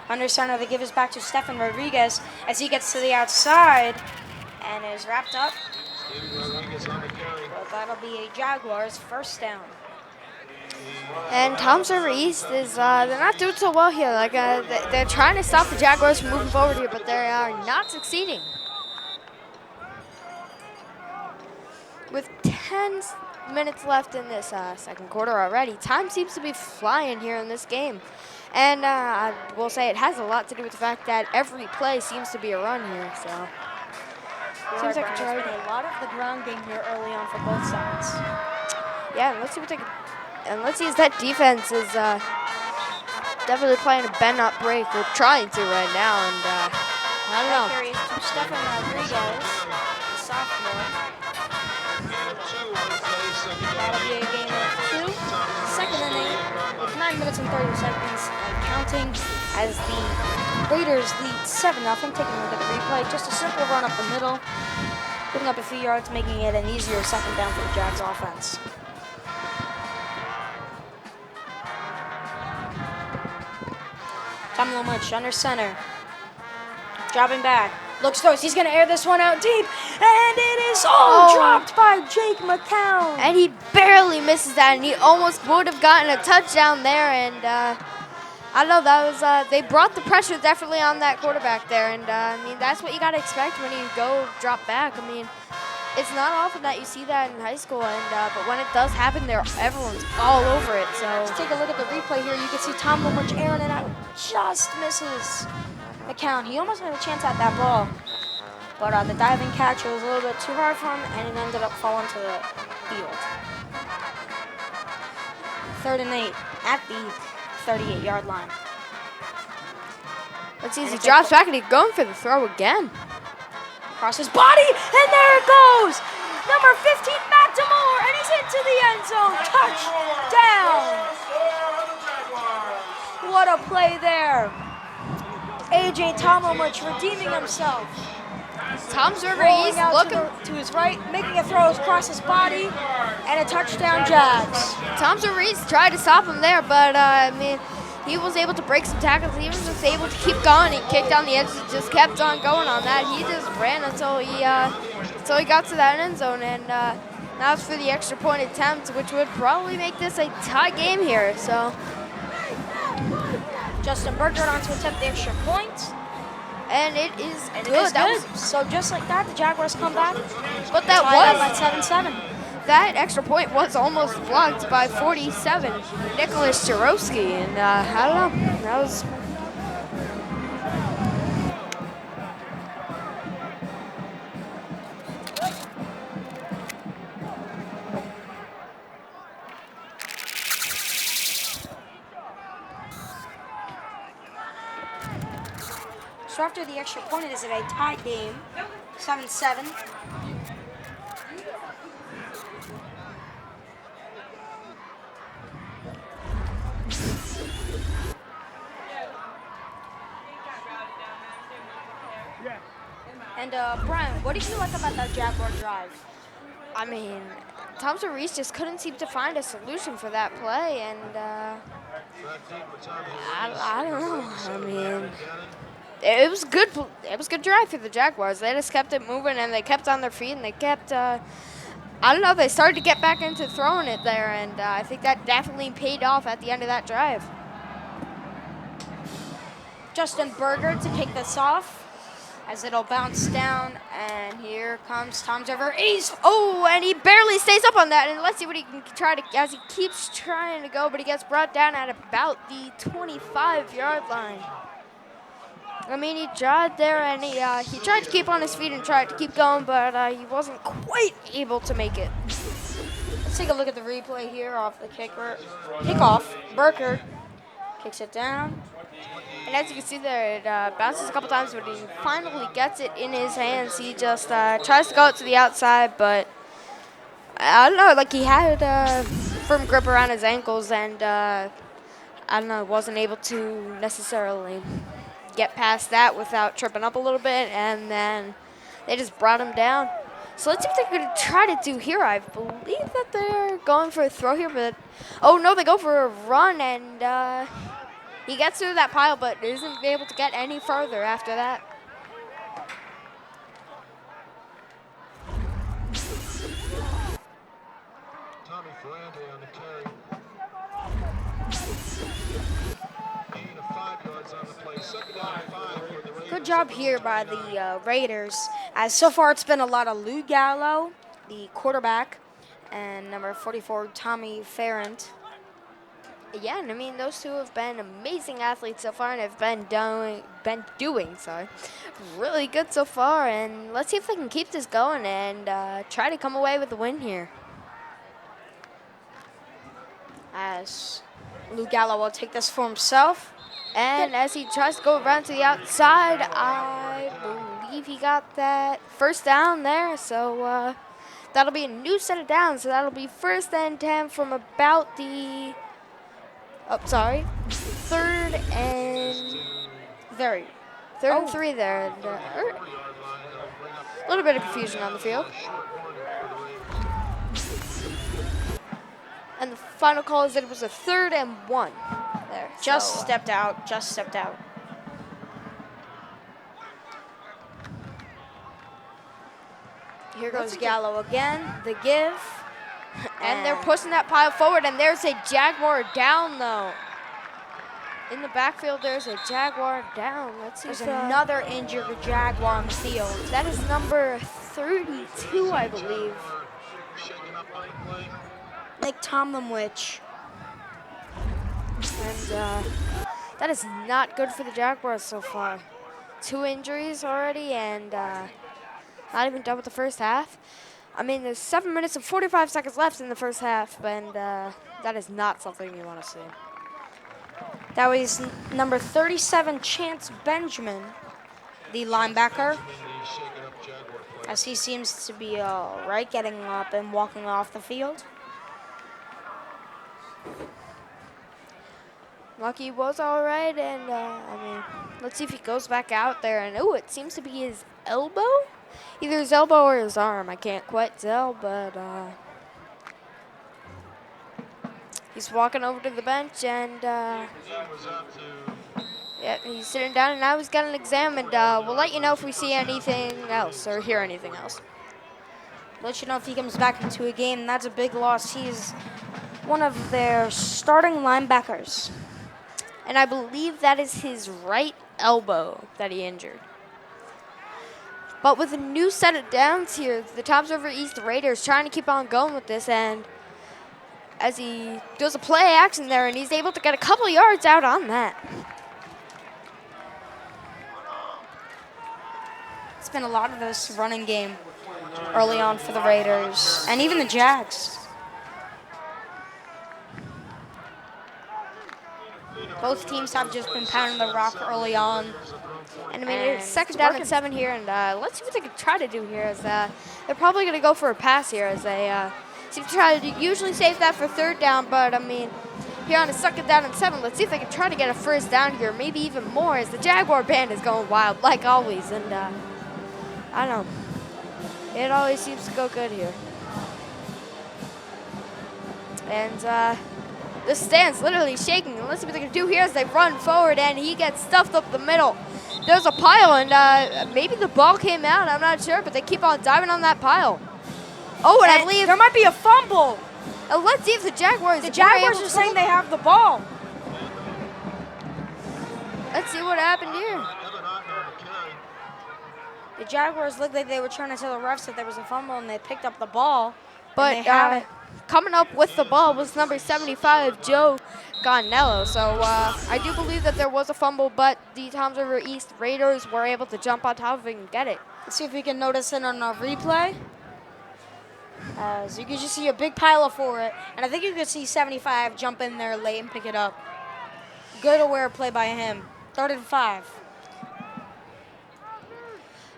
Under center, the give is back to Stefan Rodriguez as he gets to the outside and is wrapped up. Well, that'll be a Jaguars first down. And Tom's River East is they're not doing so well here. Like they're trying to stop the Jaguars from moving forward here, but they are not succeeding. With 10 minutes left in this second quarter already, time seems to be flying here in this game. And I will say it has a lot to do with the fact that every play seems to be a run here. So seems like a lot of the ground game here early on for both sides. Yeah, and let's see what they and let's see if that defense is definitely playing a bend not break or trying to right now. And I don't know. Carry to Stefan Rodriguez, the sophomore. That'll be a game of 2. Second and 8 with 9 minutes and 30 seconds and counting as the Raiders lead 7-0. Taking a look at the replay, just a simple run up the middle, putting up a few yards, making it an easier second down for the Jags offense. Tomlinwich under center, dropping back. Looks close. He's going to air this one out deep. And it is dropped by Jake McCown. And he barely misses that. And he almost would have gotten a touchdown there. And I don't know. That was they brought the pressure definitely on that quarterback there. And, I mean, that's what you got to expect when you go drop back. I mean, it's not often that you see that in high school. And but when it does happen, everyone's all over it. So let's take a look at the replay here. You can see Tomlinwich airing it out. Just misses McCown. He almost had a chance at that ball, but the diving catch was a little bit too hard for him, and it ended up falling to the field. 3rd and 8 at the 38-yard line. let's see as he drops back and he's going for the throw again. Across his body, and there it goes! Number 15, Matt DeMore, and he's into the end zone. Touchdown! What a play there. A.J. Tomlinwich redeeming himself. Tom's River Rolling East out looking to his right, making a throw across his body, and a touchdown Jags. Tom's River East tried to stop him there, but I mean, he was able to break some tackles. He was just able to keep going. He kicked down the edge, just kept on going on that. He just ran until he got to that end zone, and now it's for the extra point attempt, which would probably make this a tie game here. So Justin Burkhardt on to attempt the extra point. And it is And good. it is good. So just like that, the Jaguars come back. But that was was at 7-7. that extra point was almost blocked by 47, Nicholas Jarowski, and I don't know. That was. So after the extra point, it is a tie game, 7-7. And Brian, what did you like about that Jaguar drive? I mean, Thompson Reese just couldn't seem to find a solution for that play, and I don't know. I mean, it was good. It was good drive for the Jaguars. They just kept it moving, and they kept on their feet, and they kept I don't know, they started to get back into throwing it there, and I think that definitely paid off at the end of that drive. Justin Berger to pick this off as it'll bounce down, and here comes Tom's over East. Oh, and he barely stays up on that, and let's see what he can try to, as he keeps trying to go, but he gets brought down at about the 25-yard line. I mean, he tried there, and he tried to keep on his feet and tried to keep going, but he wasn't quite able to make it. Let's take a look at the replay here off the kickoff. Berger kicks it down. And as you can see there, it bounces a couple times, but he finally gets it in his hands. He just tries to go to the outside, but I don't know, like he had firm grip around his ankles, and I don't know, wasn't able to necessarily get past that without tripping up a little bit, and then they just brought him down. So let's see what they're going to try to do here. I believe that they're going for a throw here, but oh no, they go for a run, and he gets through that pile, but isn't able to get any further after that. Tommy Ferrante on the carry. Gain of 5 yards on the play. 2nd down and 5 for the Raiders. Good job here by the Raiders, as so far it's been a lot of Lou Gallo, the quarterback, and number 44, Tommy Ferrant. Yeah, and I mean, those two have been amazing athletes so far, and have been doing really good so far. And let's see if they can keep this going and try to come away with the win here. As Lou Gallo will take this for himself. And as he tries to go around to the outside, I believe he got that first down there. So that'll be a new set of downs. So that'll be 1st and 10 from about the... Oh, sorry. 3rd and... Very. 3rd and 3 there. And, a little bit of confusion on the field. And the final call is that it was a 3rd and 1 there. Just stepped out. Here goes Gallo again. The give. And they're pushing that pile forward, and there's a Jaguar down, though. In the backfield, there's a Jaguar down. Let's see. There's another injured Jaguar on the field. That is number 32, I believe. Nick Tomlinwich. And that is not good for the Jaguars so far. 2 injuries already, and not even done with the first half. I mean, there's 7 minutes and 45 seconds left in the first half, and that is not something you want to see. That was number 37, Chance Benjamin, the linebacker, as he seems to be all right, getting up and walking off the field. Lucky was all right, and I mean, let's see if he goes back out there. And oh, it seems to be his elbow, either his elbow or his arm. I can't quite tell, but he's walking over to the bench, and yeah, he's sitting down, and now he's getting examined. We'll let you know if we see anything else or hear anything else. Let you know if he comes back into a game. That's a big loss. He's one of their starting linebackers. And I believe that is his right elbow that he injured. But with a new set of downs here, the Toms River East Raiders trying to keep on going with this, and as he does a play action there, and he's able to get a couple yards out on that. It's been a lot of this running game early on for the Raiders, and even the Jags. Both teams have just been pounding the rock early on. And I mean, it's 2nd down and 7 here, and let's see what they can try to do here. As they're probably going to go for a pass here, as they seem to try to usually save that for 3rd down. But I mean, here on a 2nd down and 7, let's see if they can try to get a 1st down here, maybe even more, as the Jaguar band is going wild like always. And I don't know, it always seems to go good here. And the stand's literally shaking. And let's see what they can do here as they run forward, and he gets stuffed up the middle. There's a pile, and maybe the ball came out. I'm not sure, but they keep on diving on that pile. Oh, and I And believe, there might be a fumble. let's see if the Jaguars The were Jaguars able are to- saying they have the ball. Let's see what happened here. Evan Otten on the carry. The Jaguars looked like they were trying to tell the refs that there was a fumble, and they picked up the ball. But and they had it. coming up with the ball was number 75, Joe Gonello. So I do believe that there was a fumble, but the Toms River East Raiders were able to jump on top of it and get it. Let's see if we can notice it on a replay. As you can just see a big pile of for it, and I think you could see 75 jump in there late and pick it up. Good aware play by him. 3rd and 5.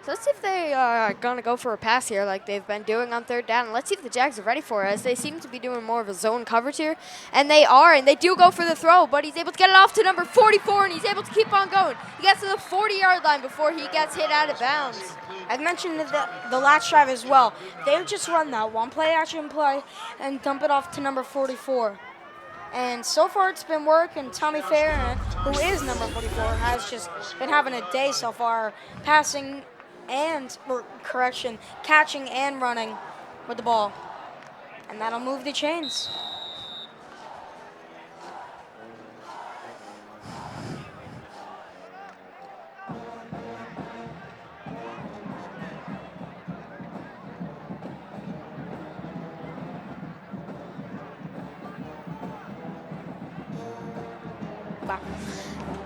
So let's see if they are going to go for a pass here like they've been doing on 3rd down. Let's see if the Jags are ready for it, as they seem to be doing more of a zone coverage here. And they are, and they do go for the throw, but he's able to get it off to number 44, and he's able to keep on going. He gets to the 40-yard line before he gets hit out of bounds. I mentioned the last drive as well. They've just run that one play action play and dump it off to number 44. And so far it's been working. Tommy Farron, who is number 44, has just been having a day so far, passing and, catching and running with the ball. And that'll move the chains.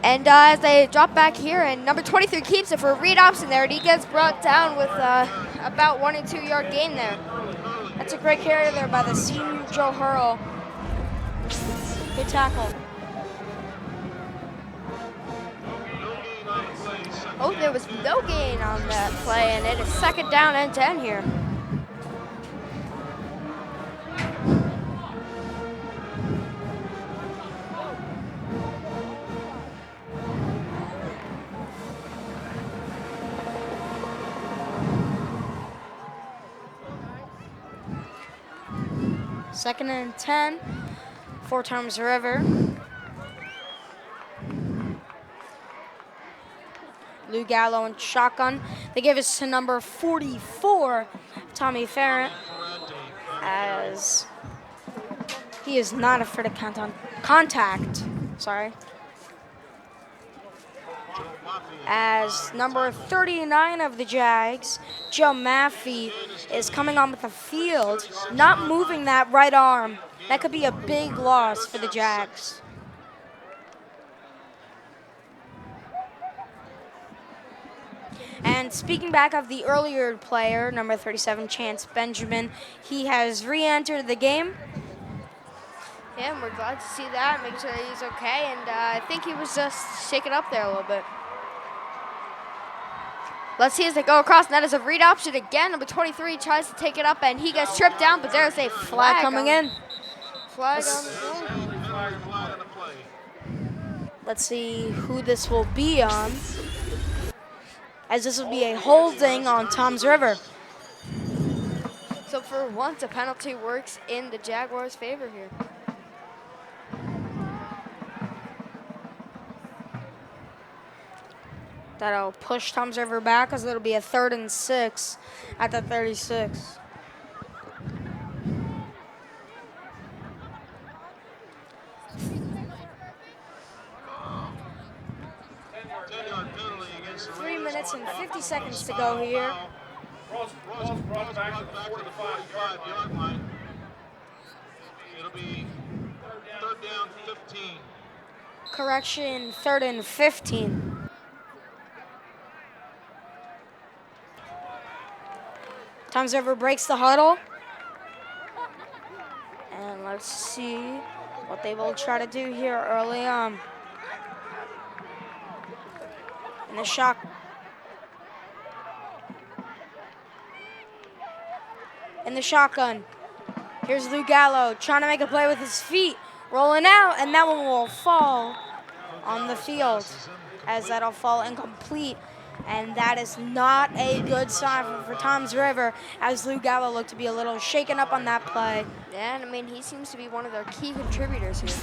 And as they drop back here, and number 23 keeps it for a read option there, and he gets brought down with about 1 and 2 yard gain there. That's a great carry there by the senior Joe Hurl. Good tackle. Oh, there was no gain on that play, and it is 2nd down and 10 here. Second and 10, 4 Toms River. Lou Gallo and shotgun. They give us to number 44, Tommy Farron, as he is not afraid of contact. Sorry. As number 39 of the Jags, Joe Maffey, is coming on with the field, not moving that right arm. That could be a big loss for the Jags. And speaking back of the earlier player, number 37, Chance Benjamin, he has re-entered the game. Yeah, and we're glad to see that, making sure that he's okay, and I think he was just shaken up there a little bit. Let's see as they go across, and that is a read option again. Number 23 tries to take it up, and he gets tripped down, but there's a flag coming in. Flag on the field. Let's see who this will be on, as this will be a holding on Toms River. So for once, a penalty works in the Jaguars' favor here. That'll push Toms River back, as it'll be a 3rd and 6 at the 36. Three minutes and 50 seconds to go here. Brought back to the 45-yard line. It'll be 3rd down, 15. Correction, 3rd and 15. Toms River breaks the huddle. And let's see what they will try to do here early on. In the shotgun. Here's Lou Gallo trying to make a play with his feet. Rolling out, and that one will fall on the field, as that'll fall incomplete. And that is not a good sign for Toms River, as Lou Gallo looked to be a little shaken up on that play. Yeah, and I mean, he seems to be one of their key contributors here.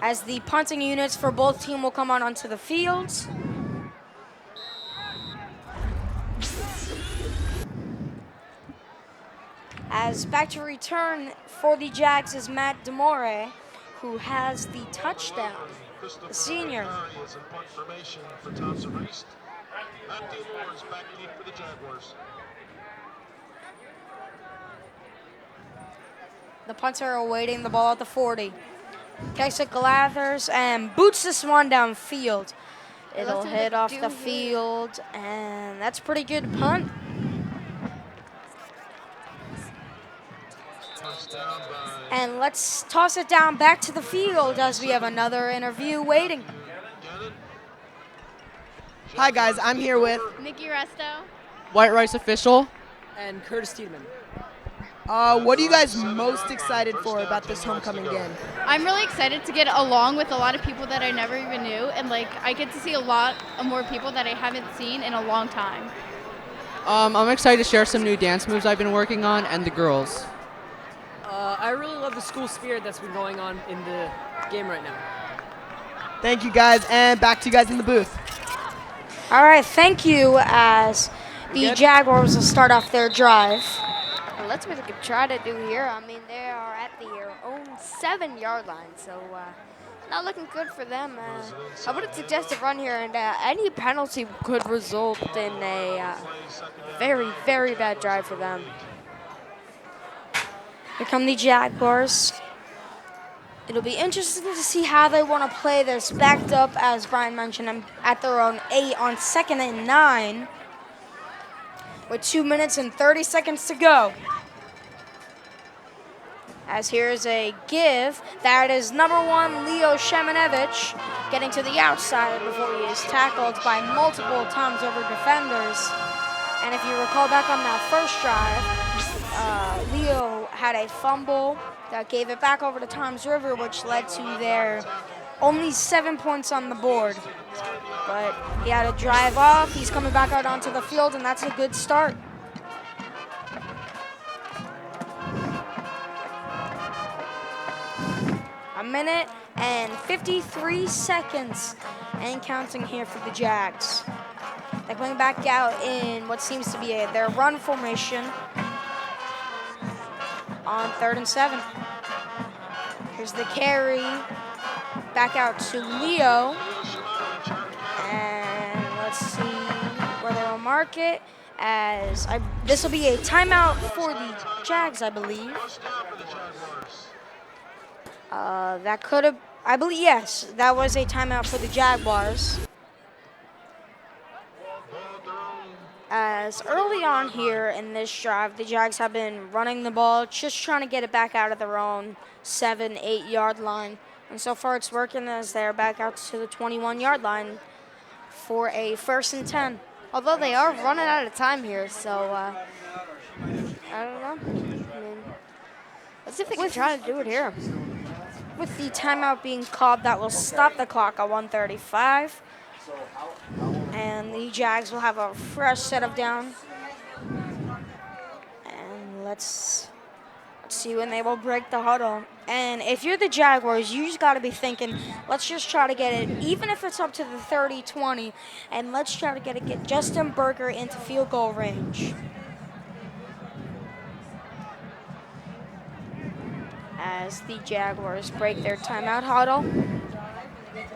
As the punting units for both teams will come on onto the fields. As back to return for the Jags is Matt Demore, who has the touchdown. The senior. TRE is in punt formation for Thompson East. Matthew Moore is back deep for the Jaguars. The punter awaiting the ball at the 40. Kicks it, gathers, and boots this one downfield. It'll Looks like hit they off do the here. field, and that's a pretty good punt. First down by And let's toss it down back to the field as we have another interview waiting. Gannon. Hi guys, I'm here with. Nikki Resto. White Rice Official. And Curtis Tiedemann. What are you guys most excited for about this homecoming game? I'm really excited to get along with a lot of people that I never even knew, and like I get to see a lot of more people that I haven't seen in a long time. I'm excited to share some new dance moves I've been working on and the girls. I really love the school spirit that's been going on in the game right now. Thank you guys, and back to you guys in the booth. All right, thank you as the Jaguars will start off their drive. Well, let's see what they can try to do here. I mean, they are at their own 7-yard line, so not looking good for them. I wouldn't suggest a run here, and any penalty could result in a very, very bad drive for them. Here come the Jaguars. It'll be interesting to see how they want to play this. Backed up, as Brian mentioned, at their own 8 on 2nd and 9. With 2 minutes and 30 seconds to go. As here's a give. That is number 1, Leo Shemanevich, getting to the outside before he is tackled by multiple times over defenders. And if you recall back on that first drive, Leo had a fumble that gave it back over to Toms River, which led to their only 7 points on the board. But he had to drive off. He's coming back out onto the field, and that's a good start. A minute and 53 seconds and counting here for the Jags. They're coming back out in what seems to be their run formation on 3rd and 7. Here's the carry back out to Leo. And let's see where they'll mark it. As this will be a timeout for the Jags, I believe. First down for the Jaguars. That could have, I believe, yes, that was a timeout for the Jaguars. As early on here in this drive, the Jags have been running the ball, just trying to get it back out of their own 7-8 yard line. And so far it's working as they're back out to the 21-yard line for a 1st and 10. Although they are running out of time here, so I don't know. I mean, let's see if they can try to do it here. With the timeout being called, that will stop the clock at 1:35. And the Jags will have a fresh set of down. And let's see when they will break the huddle. And if you're the Jaguars, you just got to be thinking, let's just try to get it, even if it's up to the 30-20, and let's try to get Justin Berger into field goal range. As the Jaguars break their timeout huddle.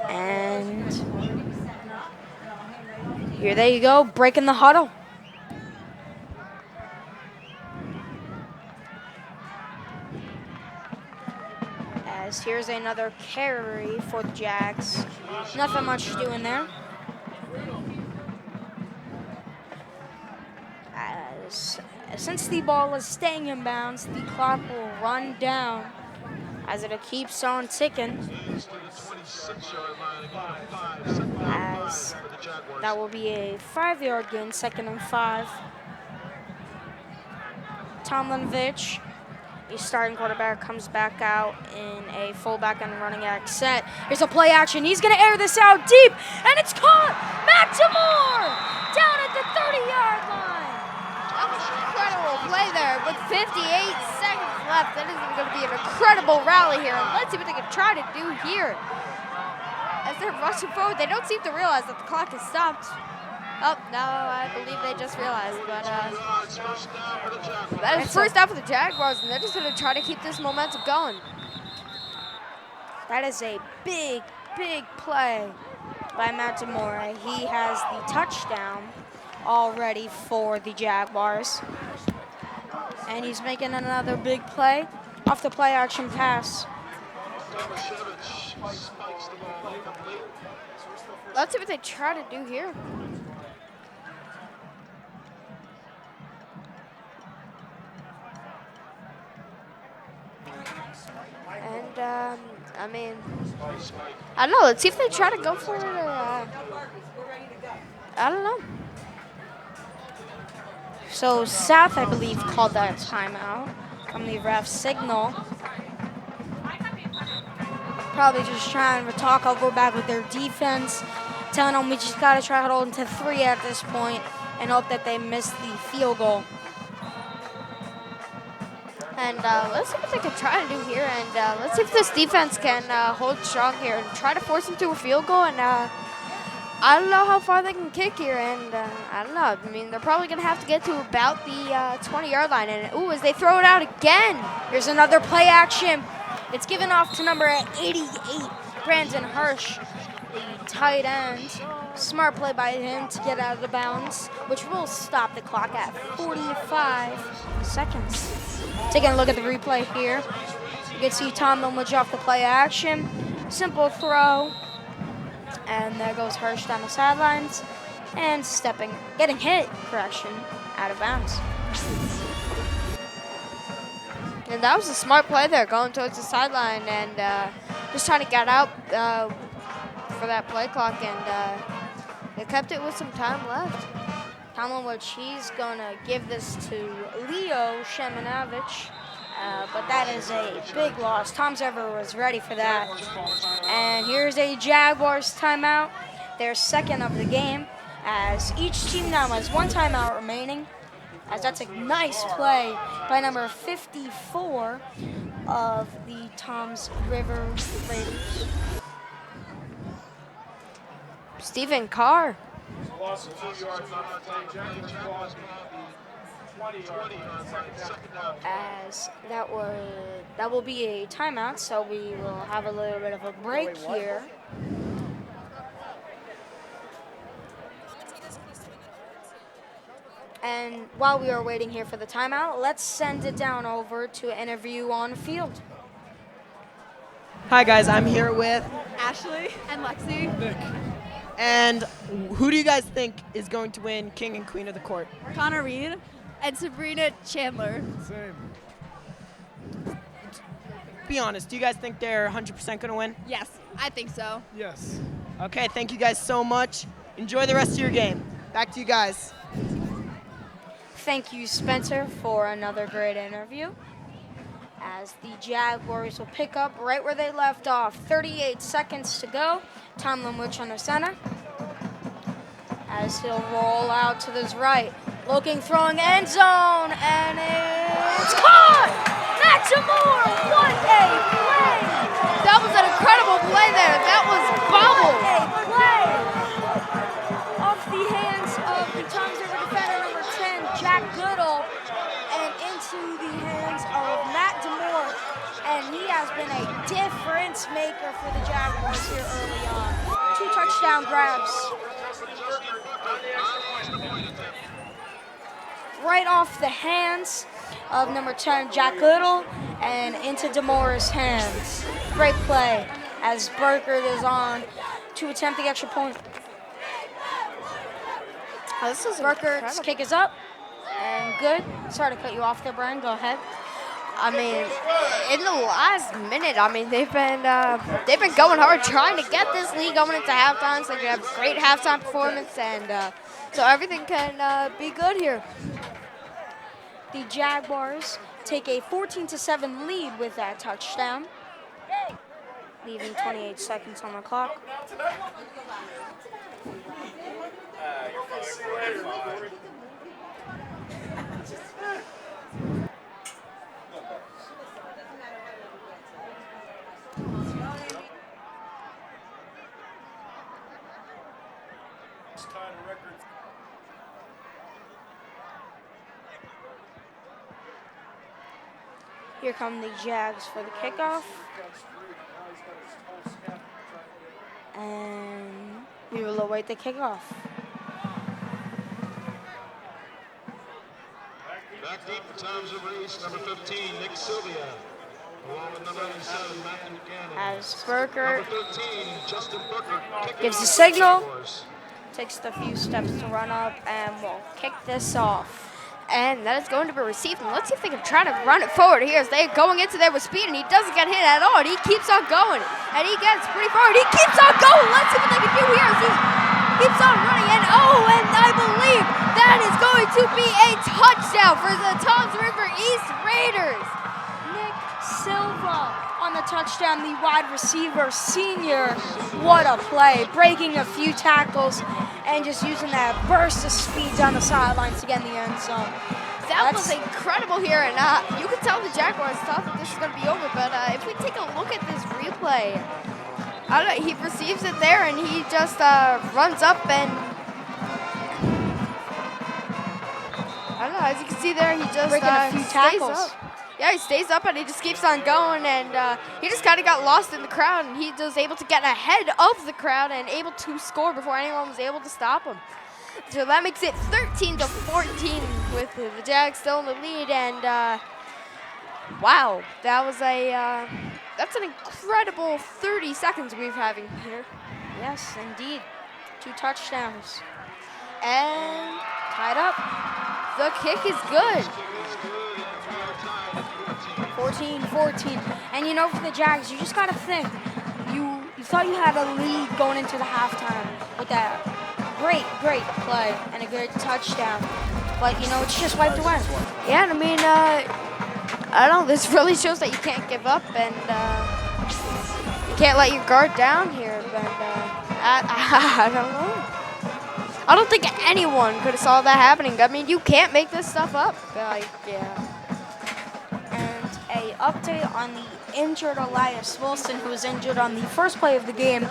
And here they go, breaking the huddle. As here's another carry for the Jags. Nothing much doing there. Since the ball is staying in bounds, the clock will run down as it keeps on ticking. As that will be a 5-yard gain, 2nd and 5. Tomlinovich, the starting quarterback, comes back out in a fullback and running back set. Here's a play action. He's going to air this out deep, and it's caught. Matt Demore down at the 30-yard line. That was an incredible play there with 58 seconds left. That is going to be an incredible rally here. And let's see what they can try to do here. As they're rushing forward, they don't seem to realize that the clock has stopped. Oh, no, I believe they just realized, but First down for the Jaguars. that is first down for the Jaguars, and they're just going to try to keep this momentum going. That is a big, big play by Matt Demore. He has the touchdown already for the Jaguars. And he's making another big play off the play action pass. Tomaszewicz spikes the ball incomplete. Let's see what they try to do here. And, I mean, I don't know. Let's see if they try to go for it or, I don't know. So South, I believe, called that timeout from the ref signal. Probably just trying to talk over back with their defense, telling them we just got to try to hold them to 3 at this point and hope that they miss the field goal. And let's see what they can try to do here. And let's see if this defense can hold strong here and try to force them to a field goal. And I don't know how far they can kick here. And I don't know. I mean, they're probably going to have to get to about the 20-yard line. And, ooh, as they throw it out again. Here's another play action. It's given off to number 88, Brandon Hirsch, the tight end. Smart play by him to get out of the bounds, which will stop the clock at 45 seconds. Taking a look at the replay here. You can see Tom Milledge off the play action. Simple throw. And there goes Hirsch down the sidelines. And getting hit, out of bounds. And that was a smart play there, going towards the sideline and just trying to get out for that play clock. And they kept it with some time left. Tomlin, which he's going to give this to Leo Shemenovich, but that is a big loss. Tom Zever was ready for that. And here's a Jaguars timeout, their second of the game, as each team now has one timeout remaining, as that's a nice play by number 54 of the Toms River Raiders. Stephen Carr. Loss of 2 yards on the play. Jaguars ball is on the 20-yard line. As that will be a timeout, so we will have a little bit of a break here. And while we are waiting here for the timeout, let's send it down over to an interview on field. Hi guys, I'm here with, Ashley and Lexi. and who do you guys think is going to win King and Queen of the Court? Connor Reed and Sabrina Chandler. Be honest, do you guys think they're 100% going to win? Yes, I think so. Yes. Okay, thank you guys so much. Enjoy the rest of your game. Back to you guys. Thank you, Spencer, for another great interview. As the Jaguars will pick up right where they left off. 38 seconds to go. Tom Limwich under center. As he'll roll out to his right. Looking, throwing end zone, and it's caught! Matt Demore, what a play! That was an incredible play there. That was bobbled. What a play! Off the hands of the Toms River defender number 10, Jack Goodall, and into the hands of Matt Demore. And he has been a difference maker for the Jaguars here early on. 2 touchdown grabs. Right off the hands of number 10, Jack Goodall, and into Demore's hands. Great play as Burkert is on to attempt the extra point. Oh, this is Burkert's kick is up and good. Sorry to cut you off there, Brian. Go ahead. I mean, in the last minute, I mean, they've been going hard trying to get this league going into halftime, so they can have a great halftime performance, and so everything can be good here. The Jaguars take a 14-7 lead with that touchdown, leaving 28 seconds on the clock. Here come the Jags for the kickoff. And we will await the kickoff. Back deep for times of race, number 15, Nick Sylvia. Along with number 97, Matthew Gannon. As Burker Number 13, Justin Burker. gives the signal, takes the few steps to run up, and will kick this off. And that is going to be received. And let's see if they can try to run it forward here as they're going into there with speed. And he doesn't get hit at all. And he keeps on going. And he gets pretty far. And he keeps on going. Let's see what they can do here as he keeps on running. And and I believe that is going to be a touchdown for the Toms River East Raiders. Nick Silva on the touchdown, the wide receiver senior. What a play, breaking a few tackles and just using that burst of speed down the sidelines to get in the end zone. That was incredible here, and you can tell the Jaguars thought that this was going to be over, but if we take a look at this replay, I don't know, he receives it there, and he just runs up and, I don't know, as you can see there, he just breaking a few tackles. stays up. Yeah, he stays up and he just keeps on going, and he just kind of got lost in the crowd, and he was able to get ahead of the crowd and able to score before anyone was able to stop him. So that makes it 13-14 with the Jags still in the lead, and wow, that was that's an incredible 30 seconds we're having here. Yes, indeed. 2 touchdowns. And Tied up. the kick is good. 14-14. And you know, for the Jags, you just got to think. You thought you had a lead going into the halftime with that great play and a good touchdown. But, you know, it's just wiped away. Yeah, and I mean, I don't know, this really shows that you can't give up and you can't let your guard down here. But I don't know. I don't think anyone could have saw that happening. I mean, you can't make this stuff up. Like, yeah. A update on the injured Elias Wilson, who was injured on the first play of the game.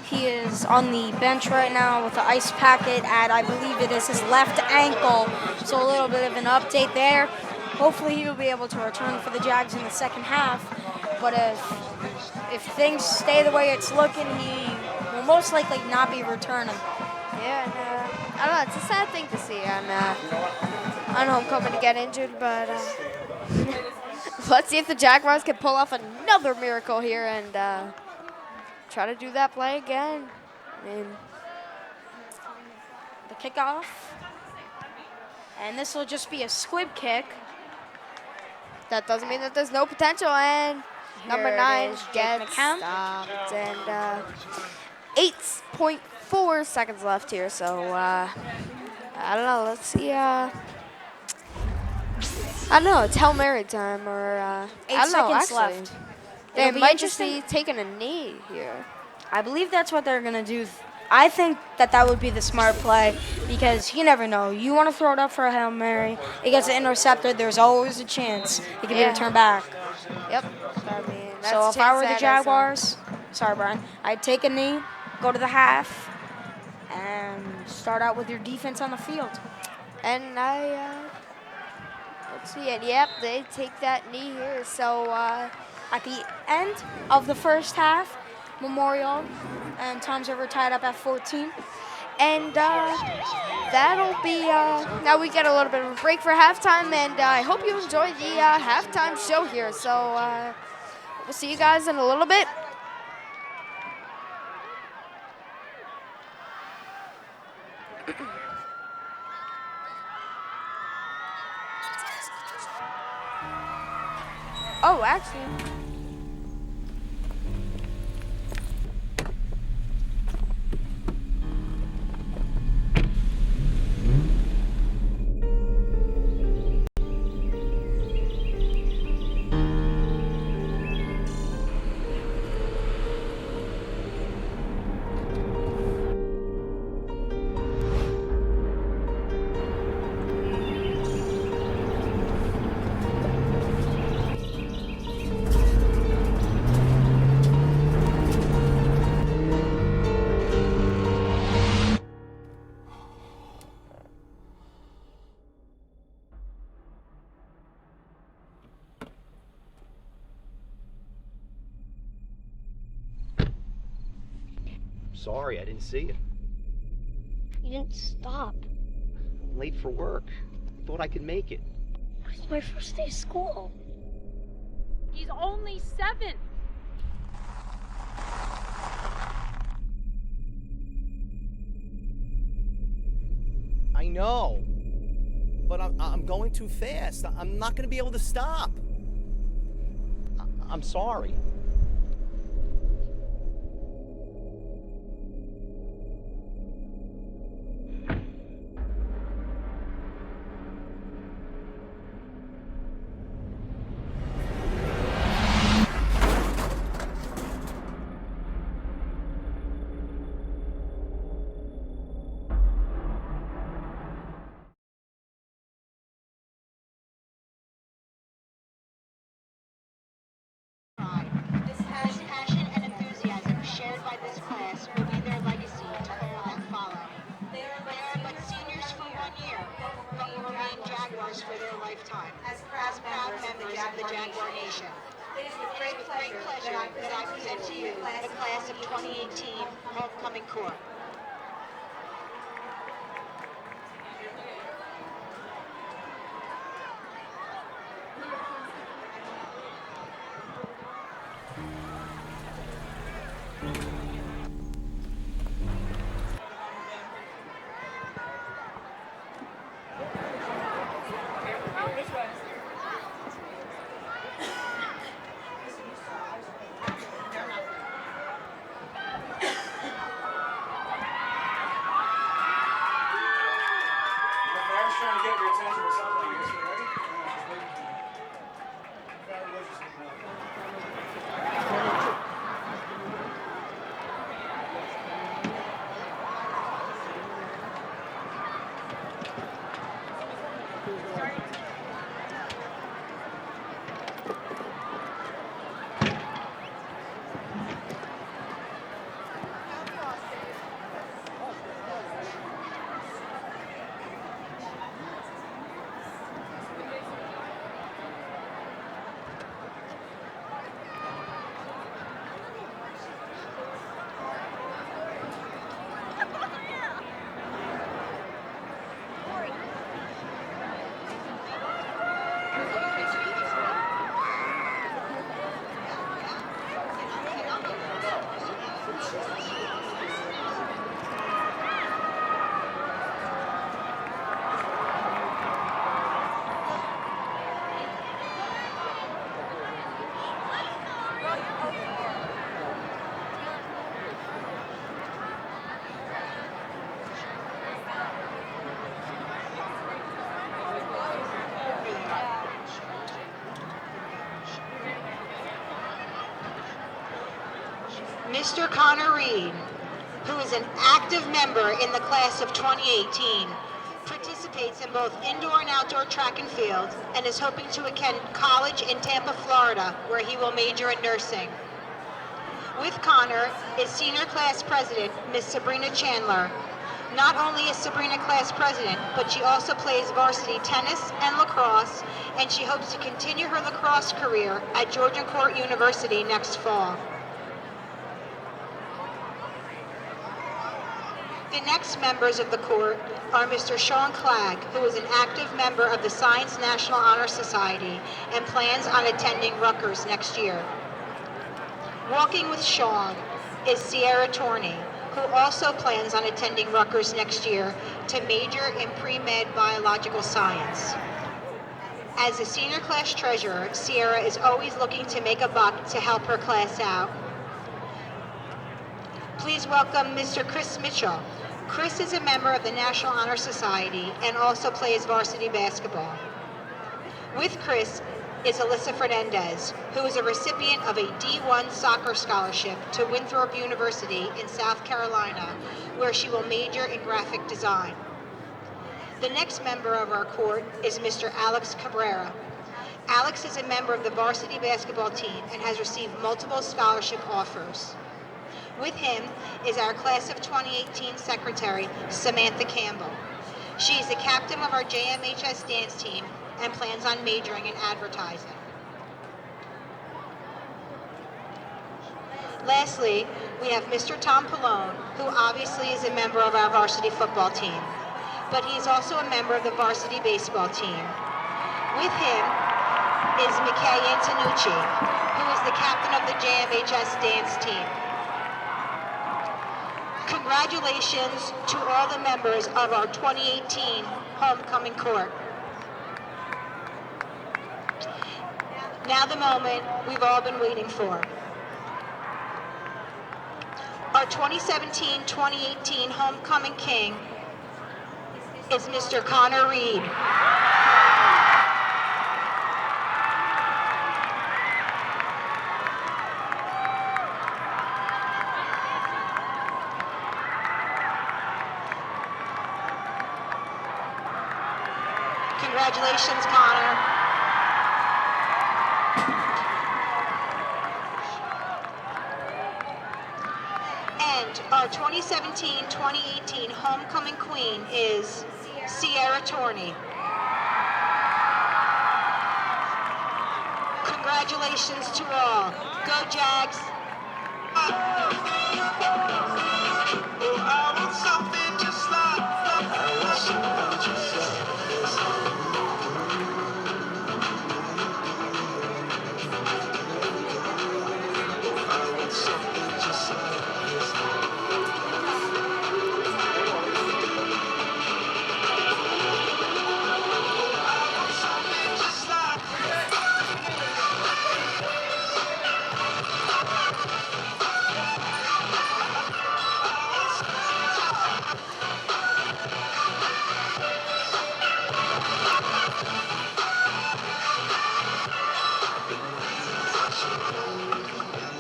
He is on the bench right now with an ice packet at, I believe it is his left ankle. So a little bit of an update there. Hopefully he will be able to return for the Jags in the second half. But if things stay the way it's looking, he will most likely not be returning. Yeah, and I don't know, it's a sad thing to see on homecoming to get injured, but let's see if the Jaguars can pull off another miracle here and try to do that play again. I mean, the kickoff. And this will just be a squib kick. That doesn't mean that there's no potential, and number 9 gets McCown. stopped, and 8.4 seconds left here, so I don't know, let's see, I don't know, it's Hail Mary time, or 8 I don't know, seconds actually. left. They It'll be might just interesting. be taking a knee here. I believe that's what they're going to do. I think that would be the smart play because you never know. You want to throw it up for a Hail Mary. It gets intercepted. There's always a chance it can be returned back. Yep. I mean, that's So a if I were chance the that Jaguars, sorry, Brian, I'd take a knee, go to the half, and start out with your defense on the field. and let's see, and yep, they take that knee here, so At the end of the first half, Memorial and Toms River tied up at 14. and that'll be, now we get a little bit of a break for halftime, and I hope you enjoy the halftime show here. So we'll see you guys in a little bit. Oh, actually. sorry, I didn't see you. You didn't stop. I'm late for work. Thought I could make it. It's my first day of school. He's only 7. I know, but I'm going too fast. I'm not going to be able to stop. I'm sorry. This passion and enthusiasm shared by this class will be their legacy to all that follow. They are but seniors for 1 year, but will remain Jaguars for their lifetime, as proud members of the Jaguar Nation. It is with great pleasure that I present to you the class of 2018 Homecoming Corps. Trying to get your attention or something. You guys ready? She's waiting for you. Congratulations. Mr. Connor Reed, who is an active member in the class of 2018, participates in both indoor and outdoor track and field, and is hoping to attend college in Tampa, Florida, where he will major in nursing. With Connor is senior class president, Miss Sabrina Chandler. Not only is Sabrina class president, but she also plays varsity tennis and lacrosse, and she hopes to continue her lacrosse career at Georgian Court University next fall. The next members of the court are Mr. Sean Clagg, who is an active member of the Science National Honor Society and plans on attending Rutgers next year. Walking with Sean is Sierra Torney, who also plans on attending Rutgers next year to major in pre-med biological science. As a senior class treasurer, Sierra is always looking to make a buck to help her class out. Please welcome Mr. Chris Mitchell. Chris is a member of the National Honor Society and also plays varsity basketball. With Chris is Alyssa Fernandez, who is a recipient of a D1 soccer scholarship to Winthrop University in South Carolina, where she will major in graphic design. The next member of our court is Mr. Alex Cabrera. Alex is a member of the varsity basketball team and has received multiple scholarship offers. With him is our class of 2018 secretary, Samantha Campbell. She is the captain of our JMHS dance team and plans on majoring in advertising. Lastly, we have Mr. Tom Pallone, who obviously is a member of our varsity football team, but he is also a member of the varsity baseball team. With him is McKay Antonucci, who is the captain of the JMHS dance team. Congratulations to all the members of our 2018 homecoming court. Now the moment we've all been waiting for. Our 2017-2018 homecoming king is Mr. Connor Reed. Congratulations, Connor. And our 2017-2018 homecoming queen is Sierra Torney. Congratulations to all. Go Jags.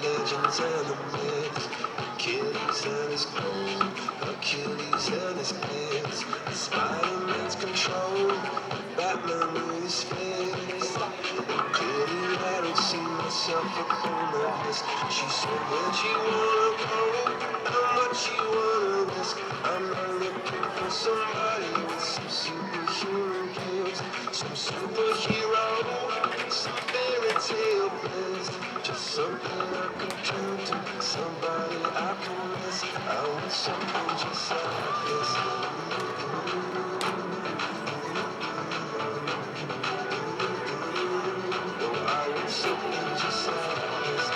Legends and the myths, Achilles and his gold, Achilles and his hands, Spider-Man's control, Batman with his fist. Clearly I don't see myself upon that list. She said, where'd you wanna go? How much you wanna risk? I'm not looking for somebody with some superhuman gifts, some superhero, some fairy tale bliss. Just something I can turn to, somebody I can miss. I want something just like this. Oh, I want something just like this.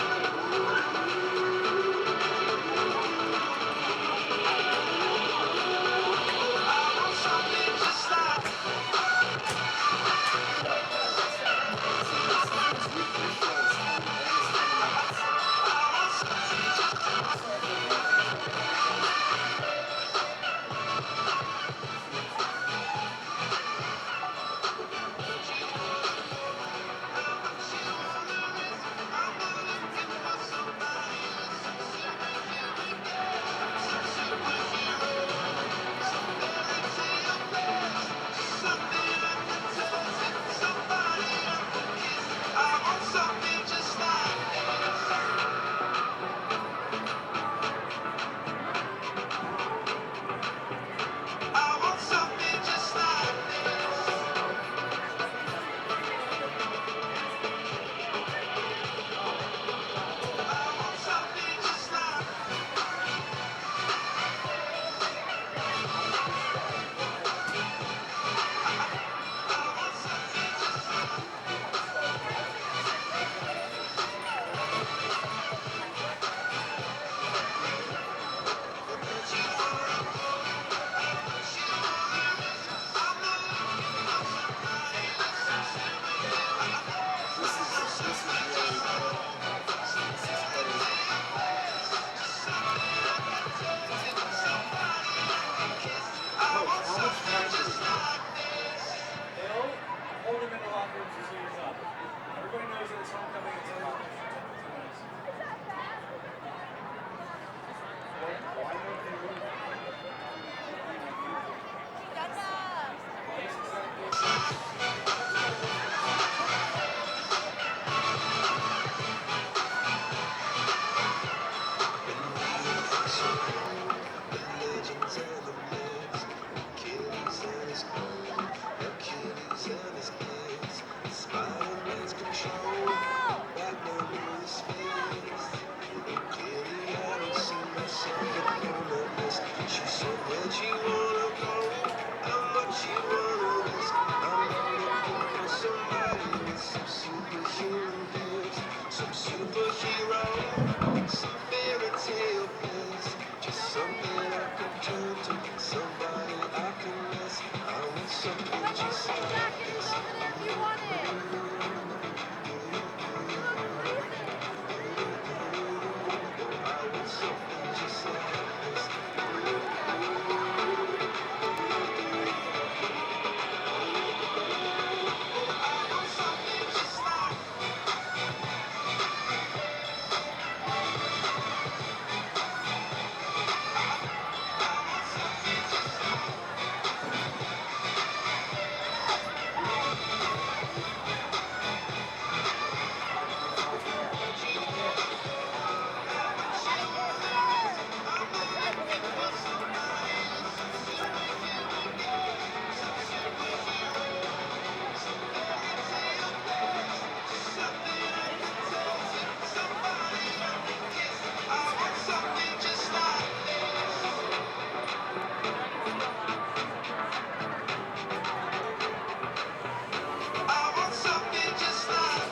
Spider-Man's control, Batman something I can turn to, somebody I can miss. I want something just like this. I want something just like this.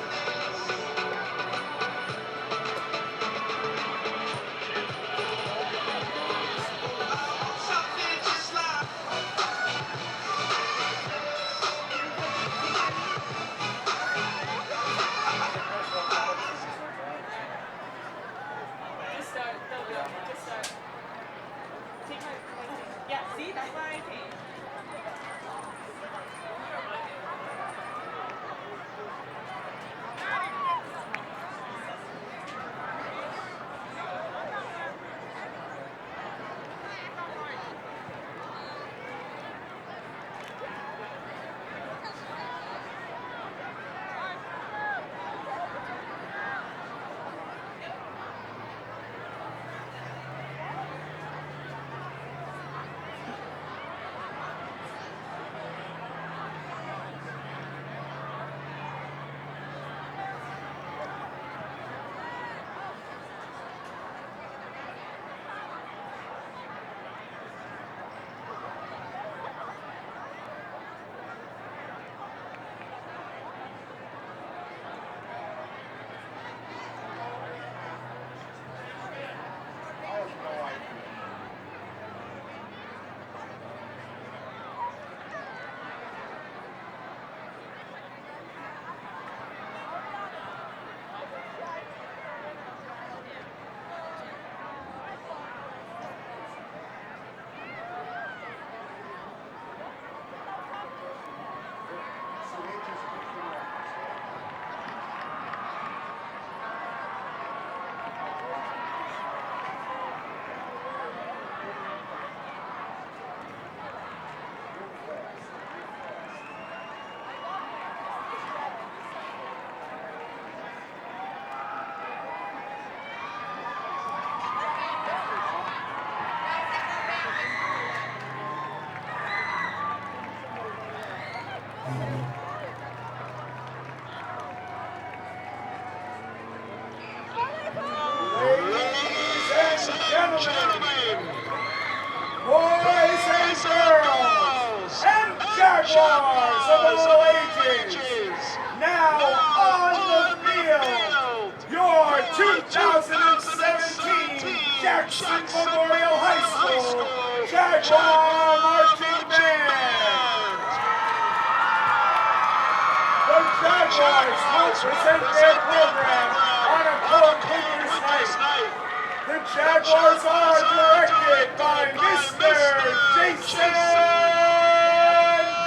Gentlemen, boys and girls, and Jaguars of all ages, now on the field, your 2017 Jackson Memorial High School Jaguar Marching Band. The Jaguars will present their program on a cold winter's night. The Jaguars are directed by Mr. Jason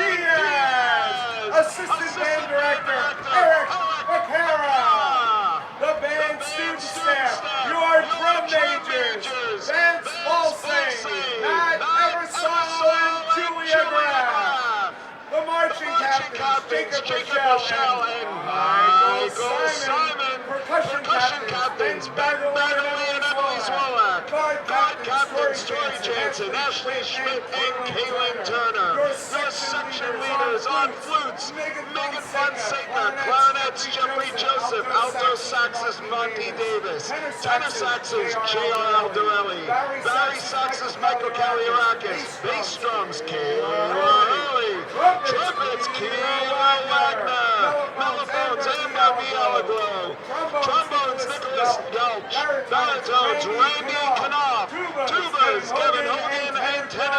Diaz, Assistant Band Director Eric Vaquera, the band student staff, your drum majors, Vance Balsing, Matt Eversole, and Julia Graff, the marching captains, Jacob Rochelle and Michael Simon, percussion captains, Ben Bagley and Emily Swalak, guard captains, Tori Jansen, Ashley Schmidt, and Kaylin Turner, your section leaders on flutes, Megan Fonseca, clarinets, Jeffrey Joseph, alto saxes, Monty Davis, tenor saxes, J.R. Aldarelli, Barry saxes, Michael Kaliarakis, bass drums, Kayla Hurley, trumpets, Keila Wagner, mellophones, Emma Villalaglo, trombones, Nicholas Gulch, baritones, Randy Knopf, tubas,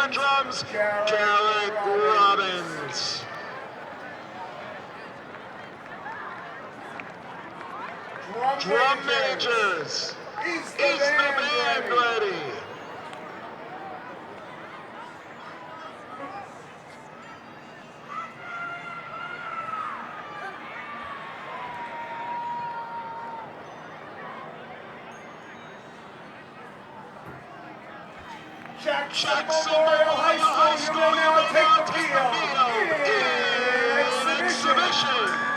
snare drums, Jarek Robbins. Drum majors, is the band ready? Jackson Memorial High School, you may now take the field in exhibition.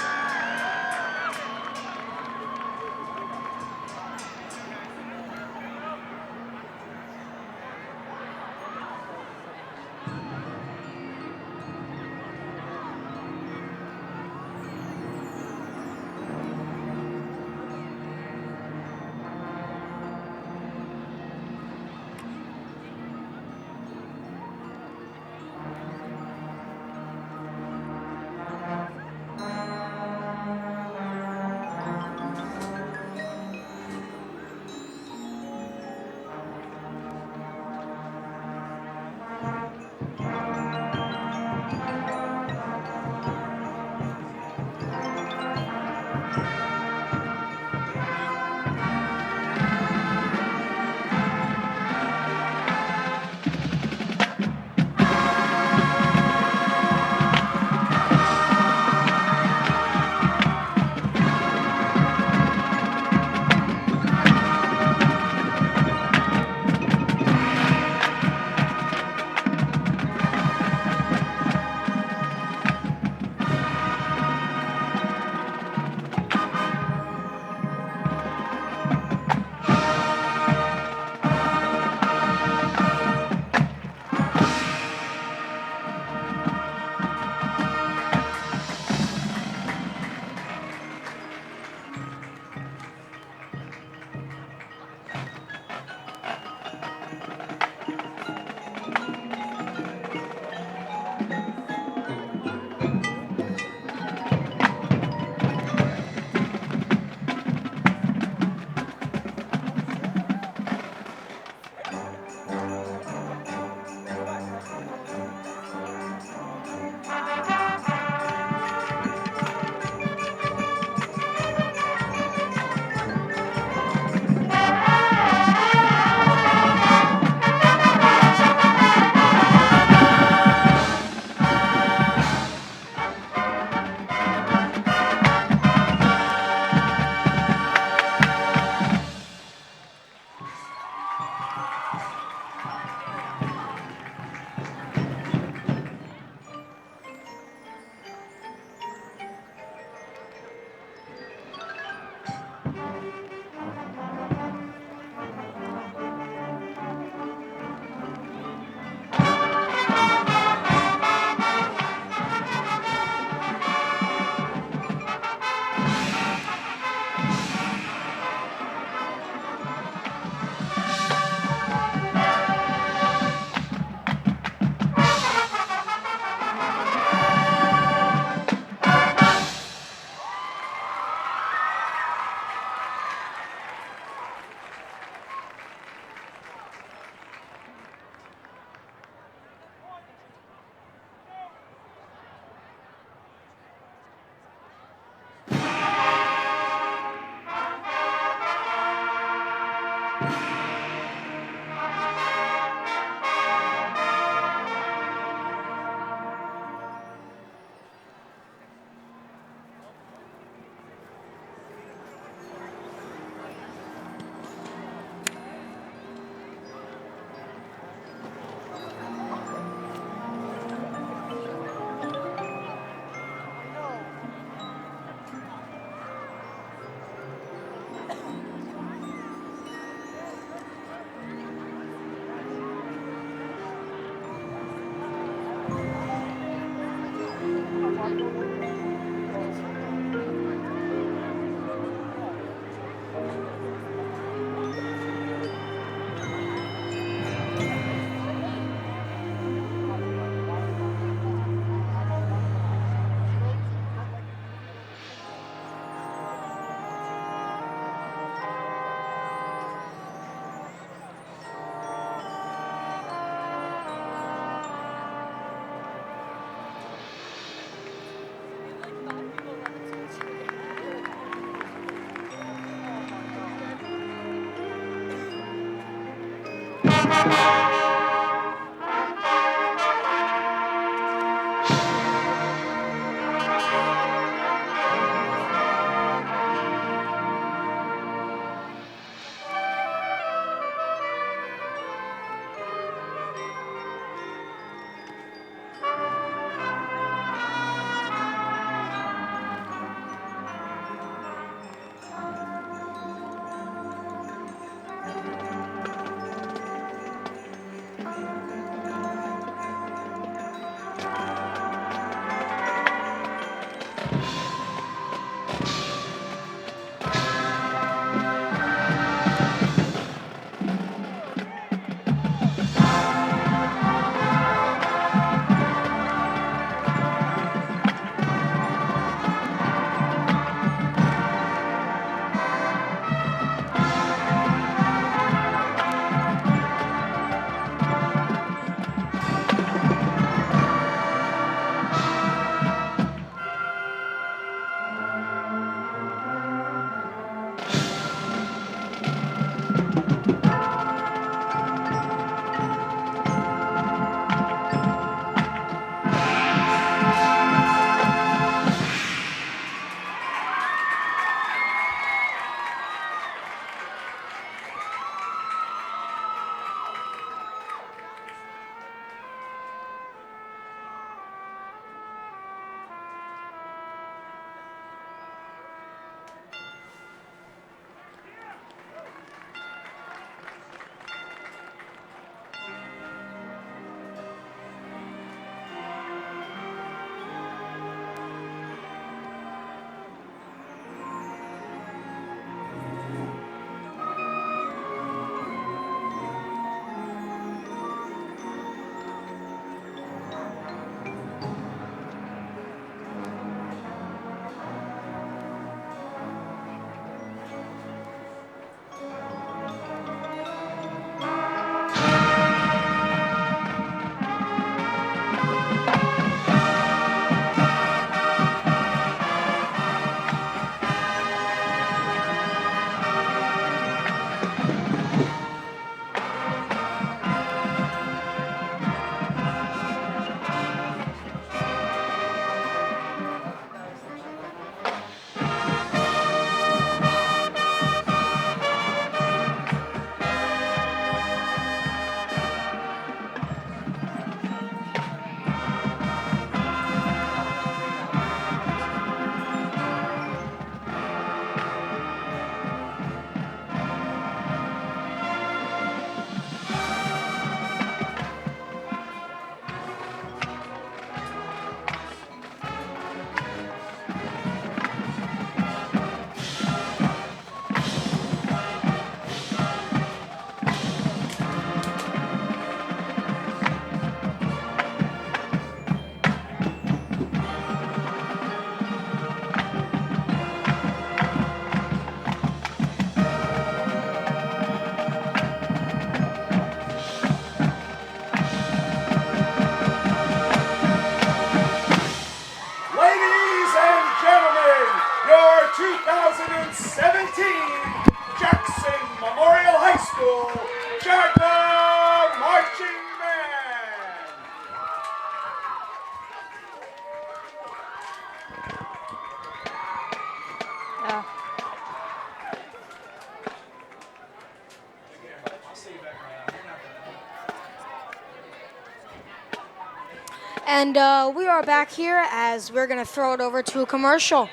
And we are back here as we're going to throw it over to a commercial.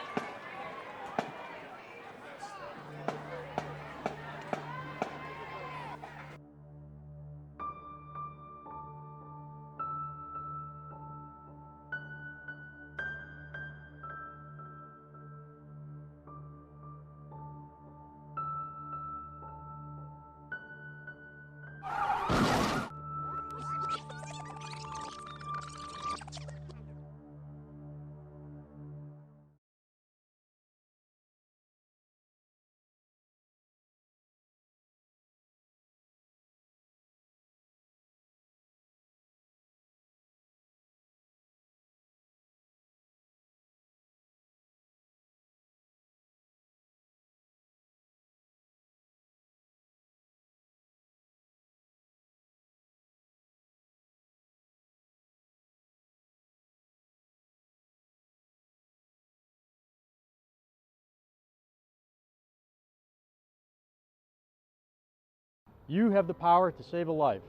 You have the power to save a life.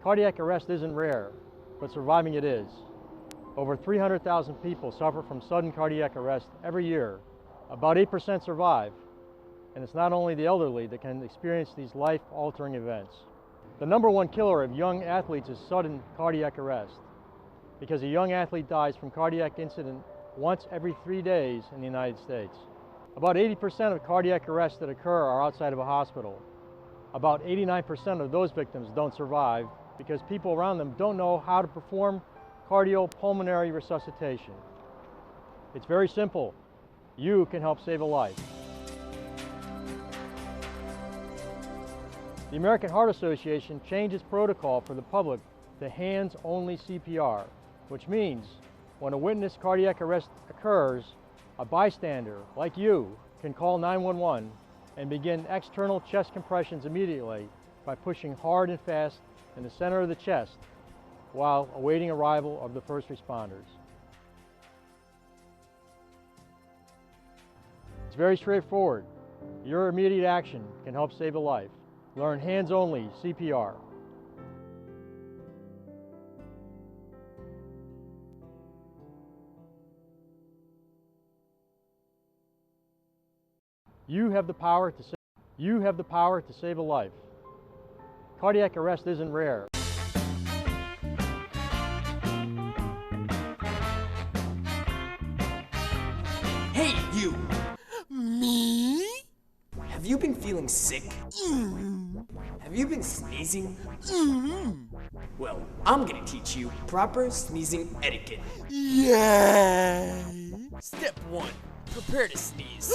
Cardiac arrest isn't rare, but surviving it is. Over 300,000 people suffer from sudden cardiac arrest every year. About 8% survive, and it's not only the elderly that can experience these life-altering events. The #1 killer of young athletes is sudden cardiac arrest, because a young athlete dies from cardiac incident once every 3 days in the United States. About 80% of cardiac arrests that occur are outside of a hospital. About 89% of those victims don't survive because people around them don't know how to perform cardiopulmonary resuscitation. It's very simple. You can help save a life. The American Heart Association changed its protocol for the public to hands-only CPR, which means when a witness cardiac arrest occurs, a bystander, like you, can call 911 and begin external chest compressions immediately by pushing hard and fast in the center of the chest while awaiting arrival of the first responders. It's very straightforward. Your immediate action can help save a life. Learn hands-only CPR. You have the power to save a life. Cardiac arrest isn't rare. Hey, you! Me? Have you been feeling sick? Have you been sneezing? Well, I'm gonna teach you proper sneezing etiquette. Yay! Step 1, prepare to sneeze.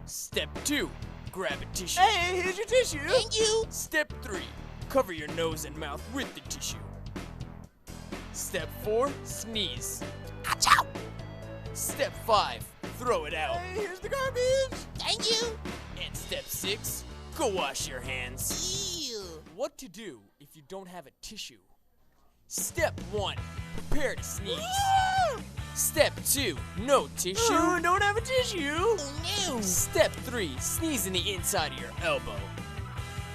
Step 2, grab a tissue. Hey, here's your tissue. Thank you. Step 3, cover your nose and mouth with the tissue. Step 4, sneeze. Achoo! Step 5, throw it out. Hey, here's the garbage. Thank you. And step 6, go wash your hands. Ew. What to do if you don't have a tissue? Step 1, prepare to sneeze. Step 2, no tissue. Oh, don't have a tissue. Oh, no. Step 3, sneeze in the inside of your elbow.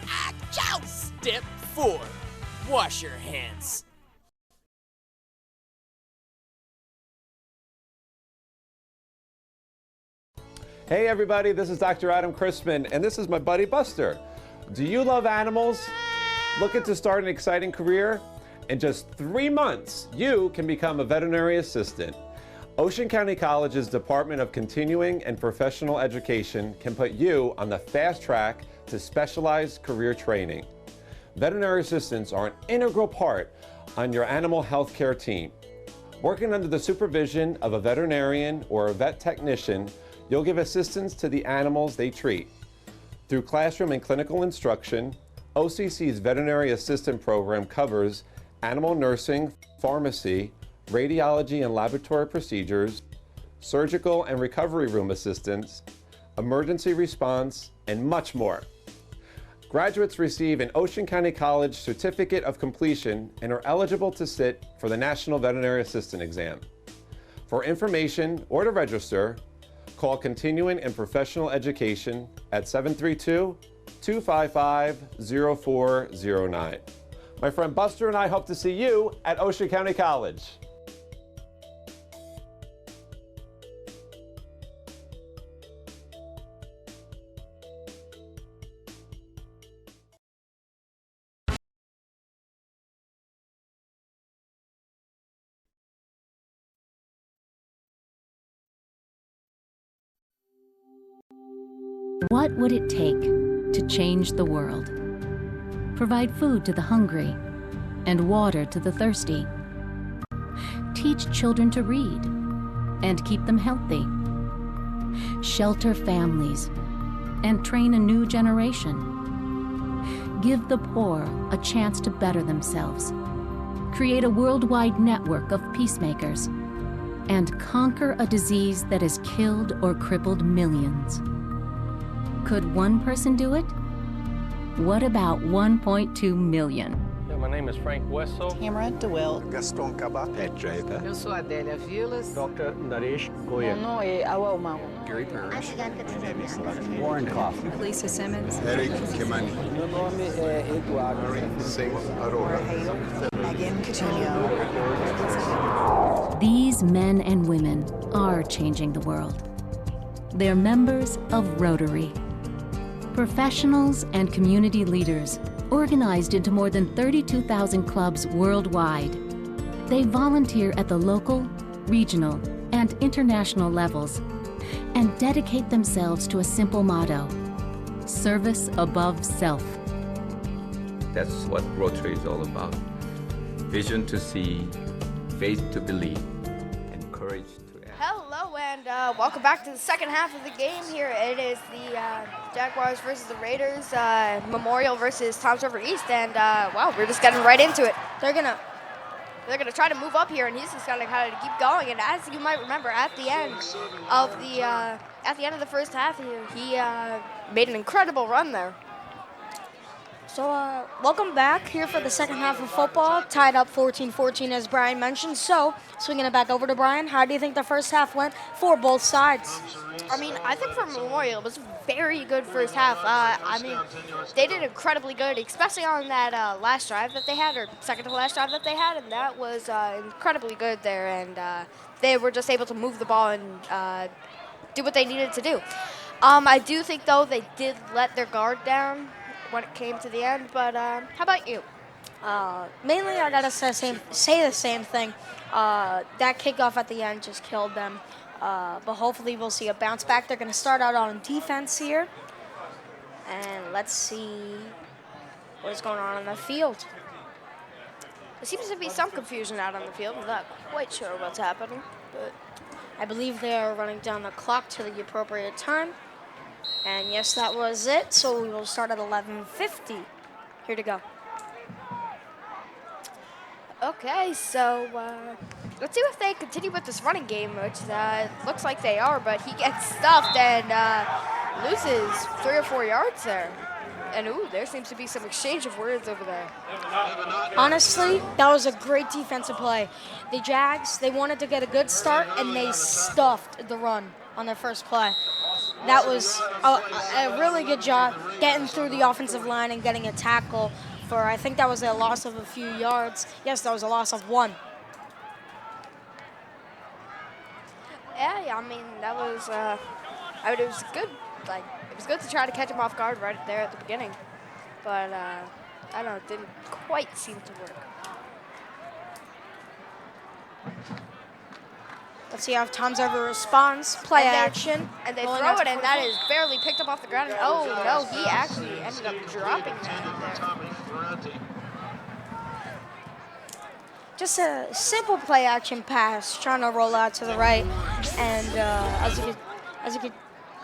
Achoo! Step 4, wash your hands. Hey everybody, this is Dr. Adam Christman, and this is my buddy Buster. Do you love animals? Looking to start an exciting career? In just 3 months, you can become a veterinary assistant. Ocean County College's Department of Continuing and Professional Education can put you on the fast track to specialized career training. Veterinary assistants are an integral part on your animal health care team. Working under the supervision of a veterinarian or a vet technician, you'll give assistance to the animals they treat. Through classroom and clinical instruction, OCC's Veterinary Assistant Program covers animal nursing, pharmacy, radiology and laboratory procedures, surgical and recovery room assistance, emergency response, and much more. Graduates receive an Ocean County College Certificate of Completion and are eligible to sit for the National Veterinary Assistant Exam. For information or to register, call Continuing and Professional Education at 732-255-0409. My friend Buster and I hope to see you at Ocean County College. What would it take to change the world? Provide food to the hungry and water to the thirsty. Teach children to read and keep them healthy. Shelter families and train a new generation. Give the poor a chance to better themselves. Create a worldwide network of peacemakers and conquer a disease that has killed or crippled millions. Could one person do it? What about 1.2 million? Yeah, my name is Frank Wesso. Tamara DeWitt. Gaston Cabot. Ed Draper. Eu sou Adélia Vilas. Dr. Naresh Goyal. Meu nome é Awal Mau. Gary Parrish. Warren Coffin. Lisa Simmons. Eric Kimani. Meu nome é Eduardo Singh Arora. Megan Coutinho. These men and women are changing the world. They're members of Rotary. Professionals and community leaders organized into more than 32,000 clubs worldwide. They volunteer at the local, regional, and international levels and dedicate themselves to a simple motto: service above self. That's what Rotary is all about. Vision to see, faith to believe, and courage to act. Hello and welcome back to the second half of the game here. It is the Jaguars versus the Raiders, Memorial versus Toms River East, and wow, we're just getting right into it. They're gonna try to move up here, and he's just gonna kind of keep going. And as you might remember, at the end of the first half here, he made an incredible run there. So, welcome back here for the second half of football. Tied up 14-14 as Brian mentioned. So, swinging it back over to Brian, how do you think the first half went for both sides? I mean, I think for Memorial, it was a very good first half. I mean, they did incredibly good, especially on that last drive that they had, or second to last drive that they had, and that was incredibly good there. And they were just able to move the ball and do what they needed to do. I do think, though, they did let their guard down when it came to the end, but how about you? Mainly, I gotta say the same thing. That kickoff at the end just killed them. But hopefully we'll see a bounce back. They're gonna start out on defense here. And let's see what's going on the field. There seems to be some confusion out on the field. I'm not quite sure what's happening, but I believe they are running down the clock to the appropriate time. And yes, that was it. So we will start at 11:50. Here to go. Okay, so let's see if they continue with this running game, which looks like they are, but he gets stuffed and loses 3 or 4 yards there. And ooh, there seems to be some exchange of words over there. Honestly, that was a great defensive play. The Jags, they wanted to get a good start, and they stuffed the run on their first play. That was a really good job getting through the offensive line and getting a tackle for, I think that was a loss of a few yards. Yes, that was a loss of 1. Yeah, I mean, that was, it was good. Like, it was good to try to catch him off guard right there at the beginning. But, I don't know, it didn't quite seem to work. Let's see how Toms River responds. Play action. And they throw it, and that is barely picked up off the ground. Oh, no, he actually ended up dropping that there. Just a simple play action pass, trying to roll out to the right. And as you could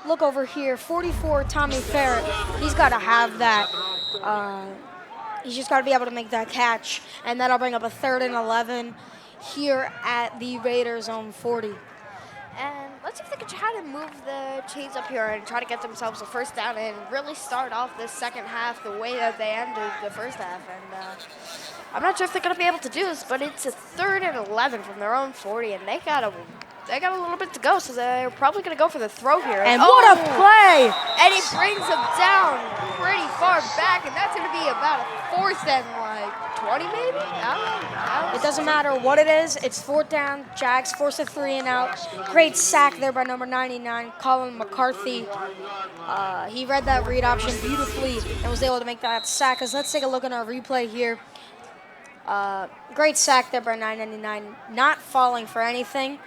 look over here, 44 Tommy Farrett, he's got to have that. He's just got to be able to make that catch. And that'll bring up a 3rd and 11 here at the Raiders' own 40. And let's see if they can try to move the chains up here and try to get themselves a first down and really start off this second half the way that they ended the first half. And I'm not sure if they're going to be able to do this, but it's a 3rd and 11 from their own 40, and they got a little bit to go, so they're probably going to go for the throw here. And what a play! And he brings him down pretty far back, and that's going to be about a 4th and 20 20 maybe? I don't know. It doesn't matter what it is. It's 4th down. Jags force a 3 and out. Great sack there by number 99, Colin McCarthy. He read that read option beautifully and was able to make that sack. Let's take a look at our replay here. Great sack there by 999, not falling for anything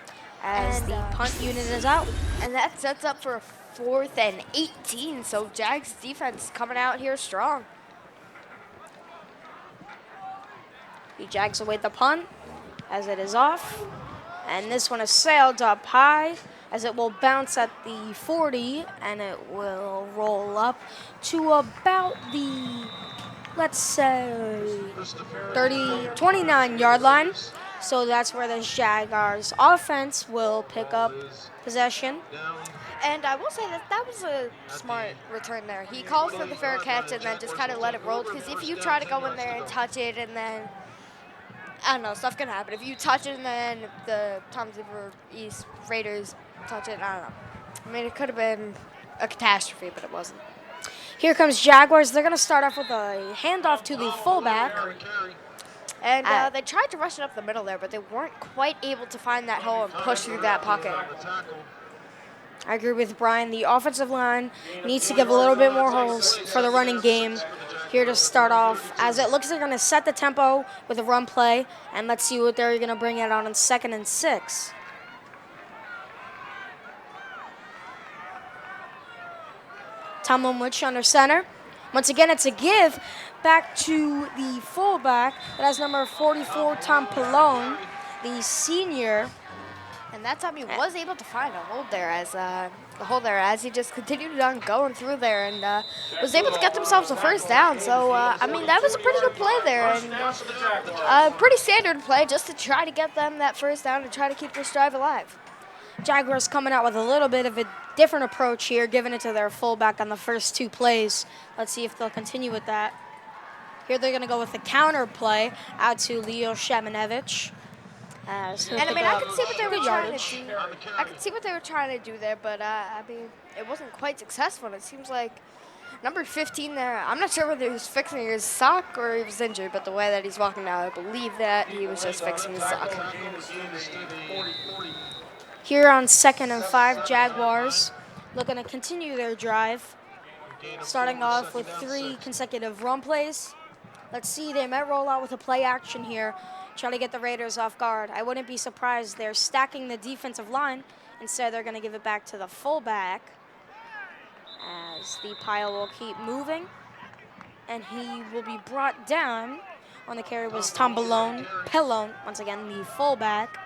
as the punt unit is out. And that sets up for a 4th and 18. So Jags defense coming out here strong. The Jags await the punt as it is off. And this one is sailed up high as it will bounce at the 40 and it will roll up to about the, let's say, 29-yard line. So that's where the Jaguars offense will pick up possession. And I will say that was a smart return there. He called for the fair catch and then just kind of let it roll. Because if you try to go in there and touch it and then, I don't know, stuff can happen. If you touch it and then the Tom Zipper East Raiders touch it, I don't know. I mean, it could have been a catastrophe, but it wasn't. Here comes Jaguars. They're going to start off with a handoff to the fullback. And they tried to rush it up the middle there, but they weren't quite able to find that hole and push through that pocket. I agree with Brian. The offensive line needs to give a little bit more holes for the running game here to start off, as it looks like they're going to set the tempo with a run play, and let's see what they're going to bring it on 2nd and 6. Tomlinwich under center. Once again, it's a give back to the fullback. That has number 44, Tom Pallone, the senior. And that time he was able to find a hold there as he just continued on going through there and was able to get themselves a 1st down. So, I mean, that was a pretty good play there and pretty standard play just to try to get them that 1st down and try to keep this drive alive. Jaguars coming out with a little bit of a different approach here, giving it to their fullback on the first 2 plays. Let's see if they'll continue with that. Here they're going to go with the counter play out to Leo Shemanevich. And I mean, I could see what they were trying to do. I could see what they were trying to do there, but I mean, it wasn't quite successful. And it seems like number 15 there, I'm not sure whether he was fixing his sock or he was injured, but the way that he's walking now, I believe that he was just fixing his sock. Here on 2nd and 5, Jaguars looking to continue their drive, starting off with 3 consecutive run plays. Let's see, they might roll out with a play action here, try to get the Raiders off guard. I wouldn't be surprised they're stacking the defensive line. Instead, they're going to give it back to the fullback as the pile will keep moving. And he will be brought down. On the carry was Tom Pallone, once again, the fullback.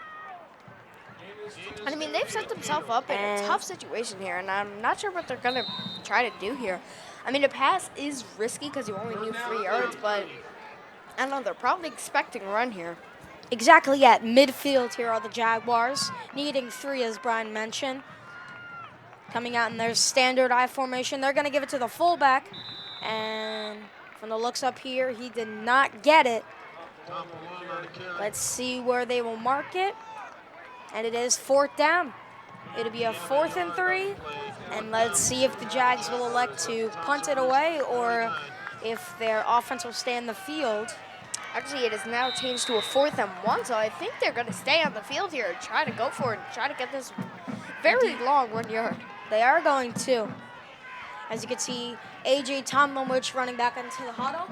And I mean, they've set themselves up in a tough situation here, and I'm not sure what they're going to try to do here. I mean, the pass is risky because you only need 3 yards, but I don't know, they're probably expecting a run here. Exactly at midfield here are the Jaguars, needing 3 as Brian mentioned. Coming out in their standard I formation, they're going to give it to the fullback, and from the looks up here, he did not get it. Let's see where they will mark it. And it is 4th down. It'll be a 4th and 3. And let's see if the Jags will elect to punt it away or if their offense will stay in the field. Actually, it has now changed to a 4th and 1, so I think they're going to stay on the field here and try to go for it and try to get this very long 1 yard. They are going to. As you can see, A.J. Tomlinwich running back into the huddle.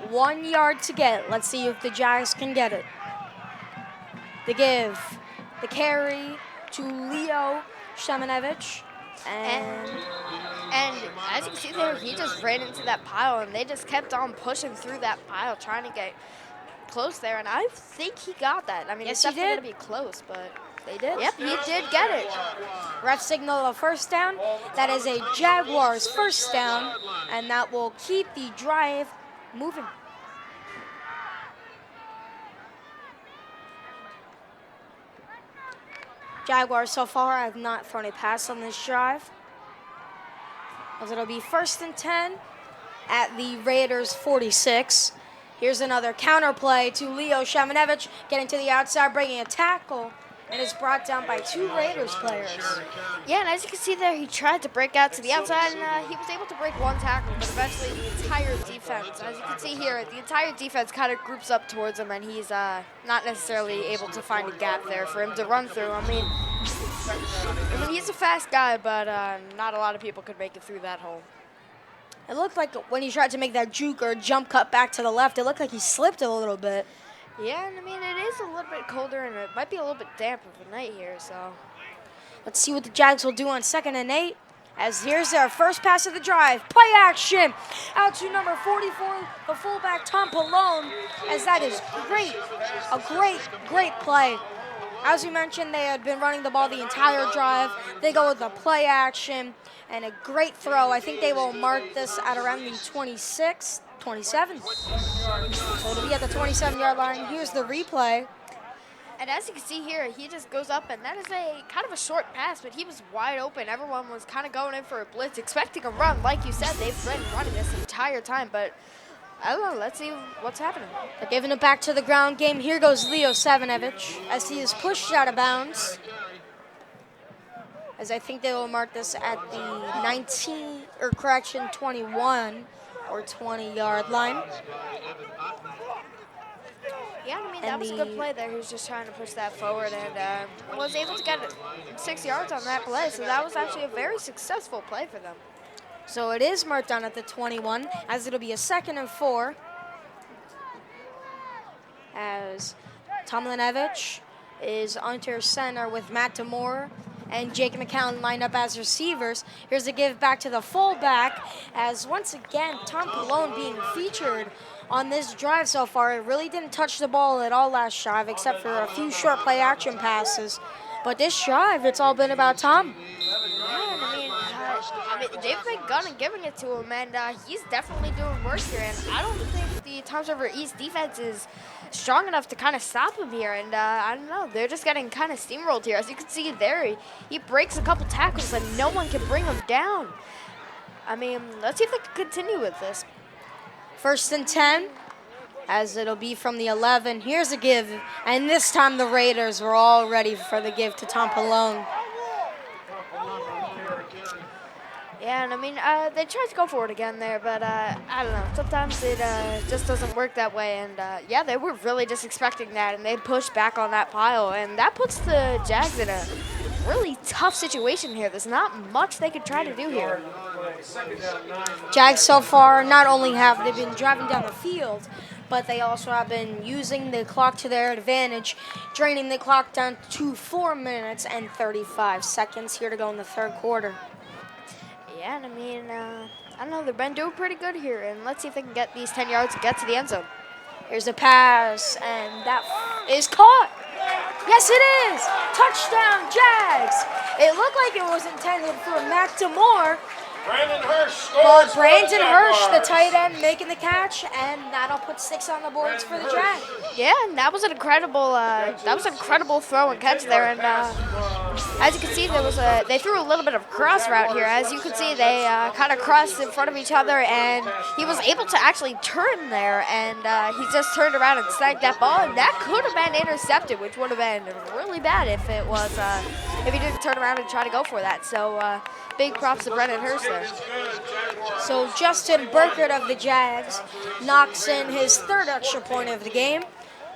1 yard to get. Let's see if the Jags can get it. The give, the carry to Leo Shemanevich. And as you can see there, he just ran into that pile, and they just kept on pushing through that pile, trying to get close there. And I think he got that. I mean, yes, it's definitely going to be close, but they did. Yep, he did get it. Ref signal a 1st down. That is a Jaguars 1st down, and that will keep the drive moving. Jaguars so far have not thrown a pass on this drive, as it'll be 1st and 10 at the Raiders 46. Here's another counter play to Leo Shemanevich, getting to the outside, bringing a tackle, and is brought down by 2 Raiders players. Yeah, and as you can see there, he tried to break out to the outside, and he was able to break 1 tackle, but eventually the entire defense, as you can see here, the entire defense kind of groups up towards him, and he's not necessarily able to find a gap there for him to run through. I mean, he's a fast guy, but not a lot of people could make it through that hole. It looked like when he tried to make that juke or jump cut back to the left, it looked like he slipped a little bit. Yeah, and I mean, it is a little bit colder, and it might be a little bit damp of a night here, so. Let's see what the Jags will do on 2nd and 8. As here's their first pass of the drive. Play action out to number 44, the fullback, Tom Pallone, as that is great. A great play. As we mentioned, they had been running the ball the entire drive. They go with the play action and a great throw. I think they will mark this at around the 26, 27. So it'll be at the 27-yard line. Here's the replay. And as you can see here, he just goes up, and that is a kind of a short pass, but he was wide open. Everyone was kind of going in for a blitz, expecting a run. Like you said, they've been running this entire time, but I don't know. Let's see what's happening. They're giving it back to the ground game. Here goes Leo Savinovich as he is pushed out of bounds. As I think they will mark this at the 21 or 20-yard line. Yeah, I mean, that was a good play there. He was just trying to push that forward and was able to get 6 yards on that play. So that was actually a very successful play for them. So it is marked down at the 21, as it'll be a 2nd and 4. As Tomlinevich is under center with Matt Demore and Jake McCown lined up as receivers. Here's a give back to the fullback, as once again, Tom Pallone being featured on this drive so far. It really didn't touch the ball at all last drive, except for a few short play action passes. But this drive, it's all been about Tom. I mean, they've been giving it to him, and he's definitely doing work here. And I don't think the Toms River East defense is strong enough to kind of stop him here. And I don't know, they're just getting kind of steamrolled here. As you can see there, he breaks a couple tackles, and no one can bring him down. I mean, let's see if they can continue with this. 1st and 10, as it'll be from the 11. Here's a give, and this time the Raiders were all ready for the give to Tom Pallone. Yeah, and I mean, they tried to go for it again there, but I don't know. Sometimes it just doesn't work that way. And yeah, they were really just expecting that, and they pushed back on that pile. And that puts the Jags in a really tough situation here. There's not much they could try to do here. Jags so far, not only have they been driving down the field, but they also have been using the clock to their advantage, draining the clock down to 4 minutes and 35 seconds here to go in the 3rd quarter. Yeah, and I mean, I don't know, they've been doing pretty good here, and let's see if they can get these 10 yards and get to the end zone. Here's a pass, and that is caught. Yes, it is. Touchdown, Jags. It looked like it was intended for Matt Demore. Brandon Hirsch scores. But Brandon Hirsch, the tight end, making the catch, and that'll put 6 on the boards for the Jags. Yeah, and that was an incredible throw and catch there. And as you can see, they threw a little bit of cross route here. As you can see, they kind of crossed in front of each other, and he was able to actually turn there, and he just turned around and snagged that ball, and that could have been intercepted, which would have been really bad if it was if he didn't turn around and try to go for that. So big props to Brandon Hirsch there. So Justin Burkert of the Jags knocks in his 3rd extra point of the game,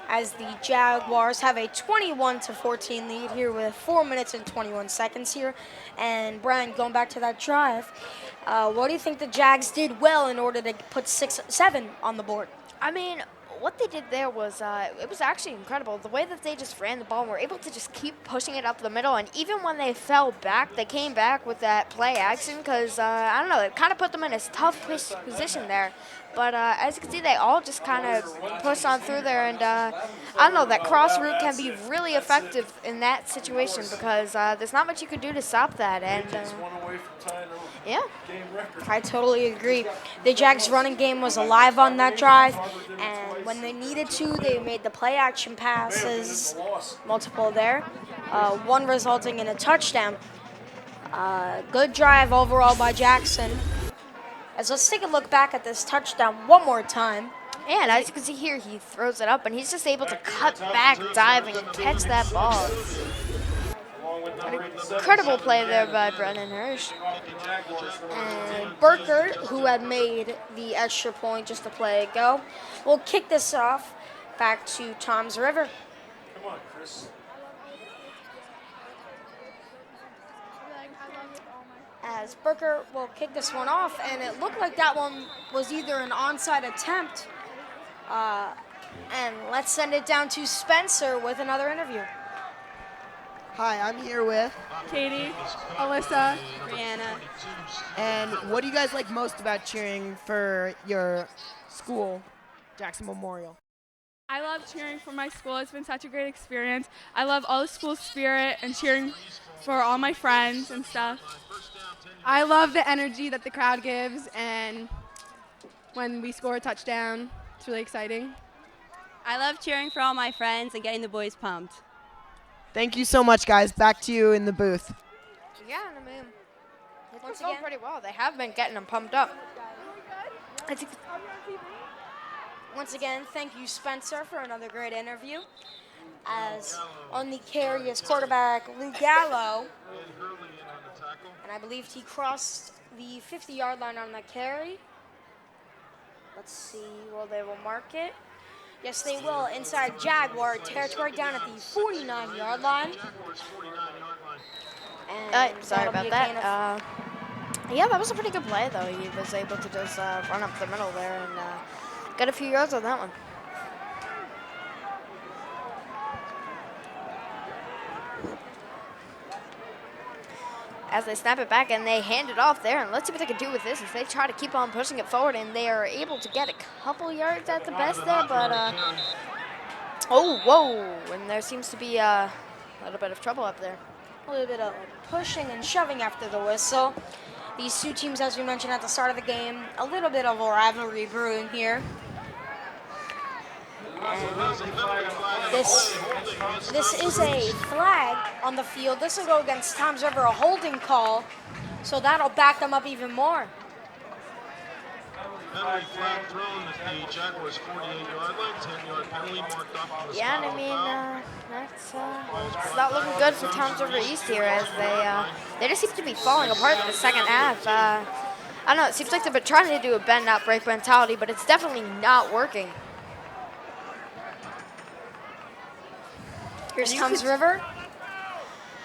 as the Jaguars have a 21-14 lead here with 4 minutes and 21 seconds here. And Brian, going back to that drive, what do you think the Jags did well in order to put 7 on the board? I mean, what they did there was, it was actually incredible. The way that they just ran the ball and were able to just keep pushing it up the middle. And even when they fell back, they came back with that play action because, I don't know, it kind of put them in a tough position there. But as you can see, they all just kind of pushed on through there. And I don't know, that cross route can be really effective in that situation because there's not much you could do to stop that. And yeah, I totally agree. The Jags' running game was alive on that drive, and when they needed to, they made the play action passes, multiple there, one resulting in a touchdown. Good drive overall by Jackson. As let's take a look back at this touchdown one more time. And as you can see here, he throws it up, and he's just able to cut back, diving, and catch that ball. An incredible play there by Brendan Hirsch. And Burkert, who had made the extra point just to play it go, will kick this off back to Toms River. Come on, Chris. As Burkert will kick this one off, and it looked like that one was either an onside attempt. And let's send it down to Spencer with another interview. Hi, I'm here with Katie, Alyssa, Brianna. And what do you guys like most about cheering for your school, Jackson Memorial? I love cheering for my school. It's been such a great experience. I love all the school spirit and cheering for all my friends and stuff. I love the energy that the crowd gives, and when we score a touchdown, it's really exciting. I love cheering for all my friends and getting the boys pumped. Thank you so much, guys. Back to you in the booth. Yeah, I mean, it's going pretty well. They have been getting them pumped up. Once again, thank you, Spencer, for another great interview. As on the carry is quarterback Lou Gallo. And I believe he crossed the 50-yard line on the carry. Let's see, well, they will mark it. Yes, they will. Inside Jaguar territory down at the 49-yard line. Sorry about that. Yeah, that was a pretty good play, though. He was able to just run up the middle there and get a few yards on that one. As they snap it back and they hand it off there, and let's see what they can do with this as they try to keep on pushing it forward, and they are able to get a couple yards at the best there, but oh, whoa, and there seems to be a little bit of trouble up there. A little bit of pushing and shoving after the whistle. These two teams, as we mentioned at the start of the game, a little bit of a rivalry brewing here. This is a flag on the field. This will go against Toms River, a holding call, so that'll back them up even more. Penalty flag thrown at the Jaguars' 48-yard line, 10-yard penalty marked off on the Yeah, and I mean, it's not looking good for Toms River East here as they just seem to be falling apart in the second half. I don't know, it seems like they've been trying to do a bend, not break mentality, but it's definitely not working. Here's Toms River.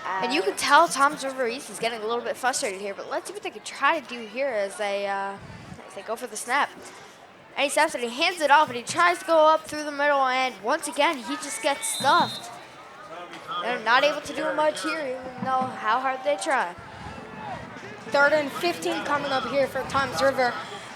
And you can tell Toms River East is getting a little bit frustrated here, but let's see what they can try to do here as they go for the snap. And he snaps it, he hands it off, and he tries to go up through the middle, and once again, he just gets stuffed. They're not able to do much here, even though how hard they try. 3rd and 15 coming up here for Toms River,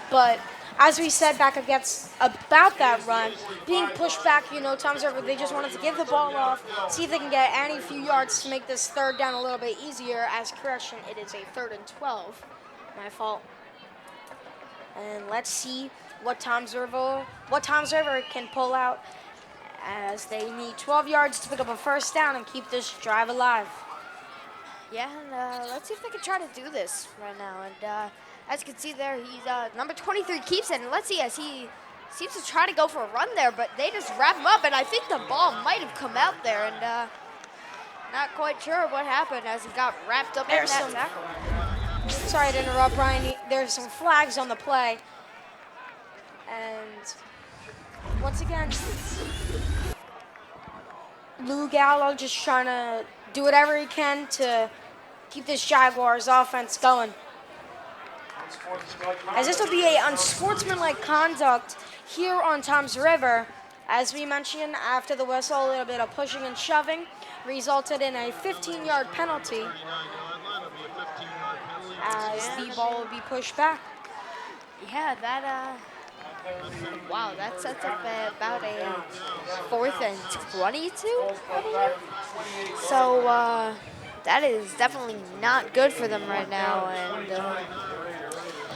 but as we said back against about that run, being pushed back, you know, Toms River, they just wanted to give the ball off, see if they can get any few yards to make this 3rd down a little bit easier. As correction, it is a 3rd and 12. My fault. And let's see what Toms River can pull out, as they need 12 yards to pick up a 1st down and keep this drive alive. Yeah, and let's see if they can try to do this right now. And as you can see there, he's number 23 keeps it, and let's see as he seems to try to go for a run there, but they just wrap him up, and I think the ball might have come out there, and not quite sure what happened as he got wrapped up in that tackle. Sorry to interrupt, Brian. There's some flags on the play, and once again, Lou Gallo just trying to do whatever he can to keep this Jaguars offense going. As this will be a unsportsmanlike conduct here on Toms River. As we mentioned, after the whistle, a little bit of pushing and shoving resulted in a 15-yard penalty as the ball will be pushed back. Yeah, that, wow, that sets up about a 4th and 22, I believe. So, that is definitely not good for them right now, and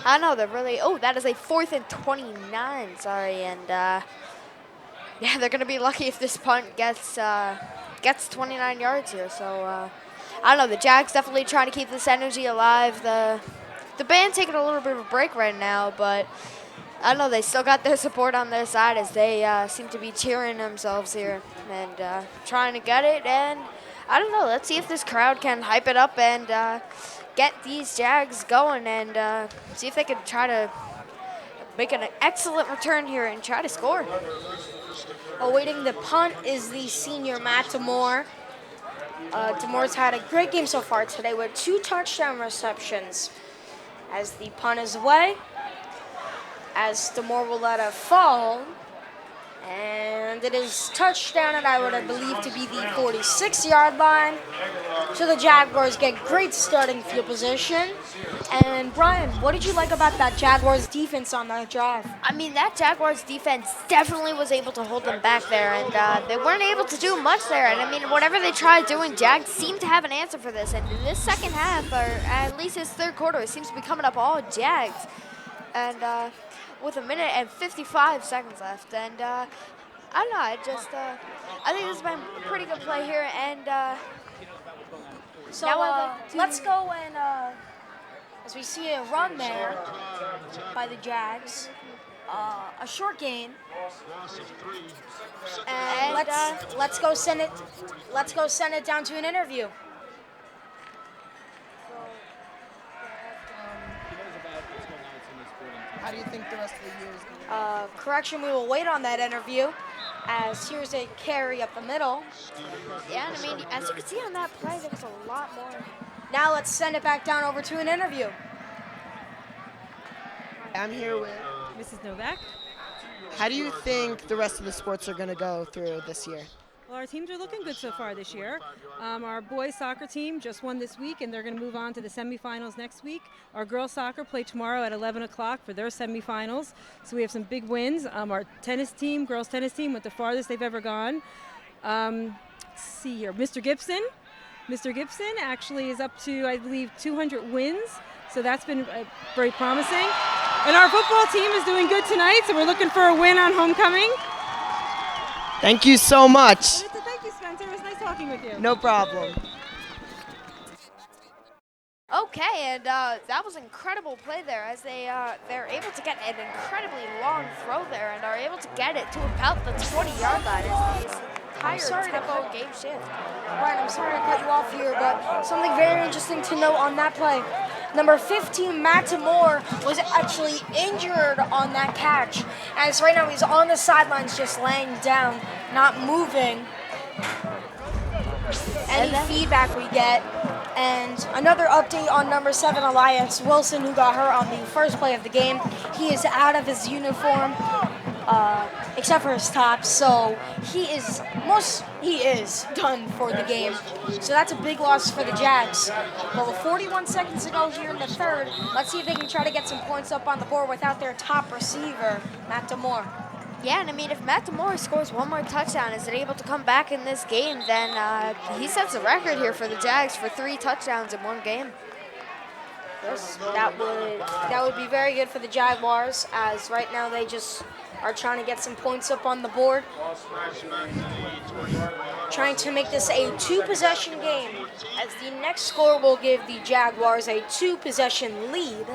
I don't know, they're really, that is a 4th and 29, sorry, and yeah, they're gonna be lucky if this punt gets 29 yards here, so I don't know, the Jags definitely trying to keep this energy alive. The band taking a little bit of a break right now, but I know they still got their support on their side as they seem to be cheering themselves here and trying to get it. And I don't know. Let's see if this crowd can hype it up and get these Jags going and see if they can try to make an excellent return here and try to score. Awaiting the punt is the senior Matt Demore. Demore's had a great game so far today with 2 touchdown receptions. As the punt is away, as Demore will let it fall, and it is touchdown, and I would believe to be the 46-yard line. So the Jaguars get great starting field position. And Brian, what did you like about that Jaguars defense on that drive? I mean, that Jaguars defense definitely was able to hold them back there, and they weren't able to do much there. And I mean, whatever they tried doing, Jags seemed to have an answer for this. And in this second half, or at least this third quarter, it seems to be coming up all Jags. And with 1 minute and 55 seconds left, and I don't know, I think this has been a pretty good play here. And So now I'd like to let's go and, as we see a run there by the Jags, a short gain, and let's go send it down to an interview. How do you think the rest of the year is going to go? Correction, we will wait on that interview, as here's a carry up the middle. Yeah, and I mean, as you can see on that play, there was a lot more. Now let's send it back down over to an interview. I'm here with Mrs. Novak. How do you think the rest of the sports are going to go through this year? Well, our teams are looking good so far this year. Our boys soccer team just won this week, and they're going to move on to the semifinals next week. Our girls soccer play tomorrow at 11 o'clock for their semifinals. So we have some big wins. Our tennis team, girls tennis team, went the farthest they've ever gone. Let's see here, Mr. Gibson actually is up to, I believe, 200 wins. So that's been very promising. And our football team is doing good tonight, so we're looking for a win on homecoming. Thank you so much. Thank you, Spencer. It was nice talking with you. No problem. Okay, and that was an incredible play there as they're able to get an incredibly long throw there and are able to get it to about the 20-yard line as this entire tempo game shift. Brian, I'm sorry to cut you off here, but something very interesting to note on that play. Number 15, Matt Demore, was actually injured on that catch. As right now he's on the sidelines just laying down, not moving. Any feedback we get. And another update on number 7, Elias Wilson, who got hurt on the first play of the game. He is out of his uniform, except for his top, so he is done for the game. So that's a big loss for the Jags. But with 41 seconds to go here in the third, let's see if they can try to get some points up on the board without their top receiver, Matt Demore. Yeah, and I mean, if Matt Demore scores one more touchdown, is able to come back in this game, then he sets the record here for the Jags for 3 touchdowns in one game. Yes, that would be very good for the Jaguars, as right now they just are trying to get some points up on the board. Trying to make this a 2-possession game, as the next score will give the Jaguars a 2-possession lead.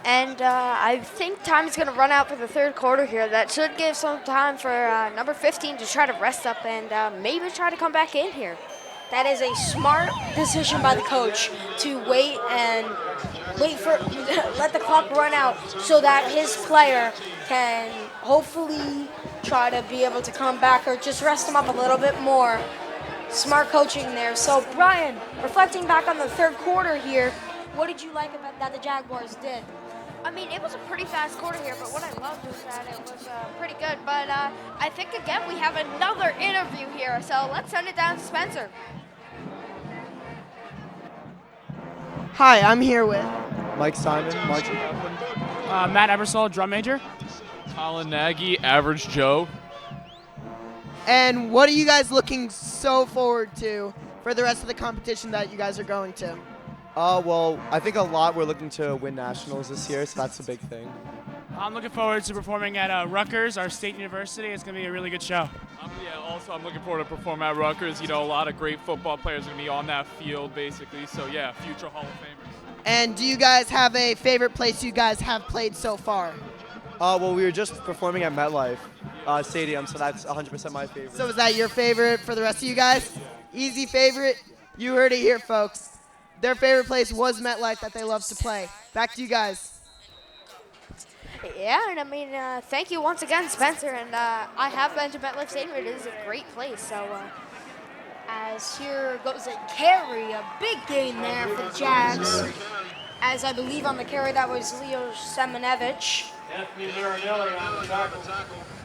And I think time is going to run out for the third quarter here. That should give some time for number 15 to try to rest up and maybe try to come back in here. That is a smart decision by the coach to wait for let the clock run out so that his player can hopefully try to be able to come back or just rest him up a little bit more. Smart coaching there. So Brian, reflecting back on the third quarter here, what did you like about that the Jaguars did? I mean, it was a pretty fast quarter here, but what I loved was that it was pretty good. But I think, again, we have another interview here, so let's send it down to Spencer. Hi, I'm here with Mike Simon, marching. Matt Ebersol, drum major. Colin Nagy, average Joe. And what are you guys looking so forward to for the rest of the competition that you guys are going to? Well, I think a lot we're looking to win nationals this year, so that's a big thing. I'm looking forward to performing at Rutgers, our state university. It's going to be a really good show. Also, I'm looking forward to perform at Rutgers. You know, a lot of great football players are going to be on that field, basically. So, yeah, future Hall of Famers. And do you guys have a favorite place you guys have played so far? Well, we were just performing at MetLife Stadium, so that's 100% my favorite. So is that your favorite for the rest of you guys? Easy favorite? You heard it here, folks. Their favorite place was MetLife that they love to play. Back to you guys. Yeah, and I mean, thank you once again, Spencer. And I have been to MetLife Stadium. It is a great place. So, As here goes a carry, a big gain there for the Jags. As I believe on the carry, that was Leo Semenevich.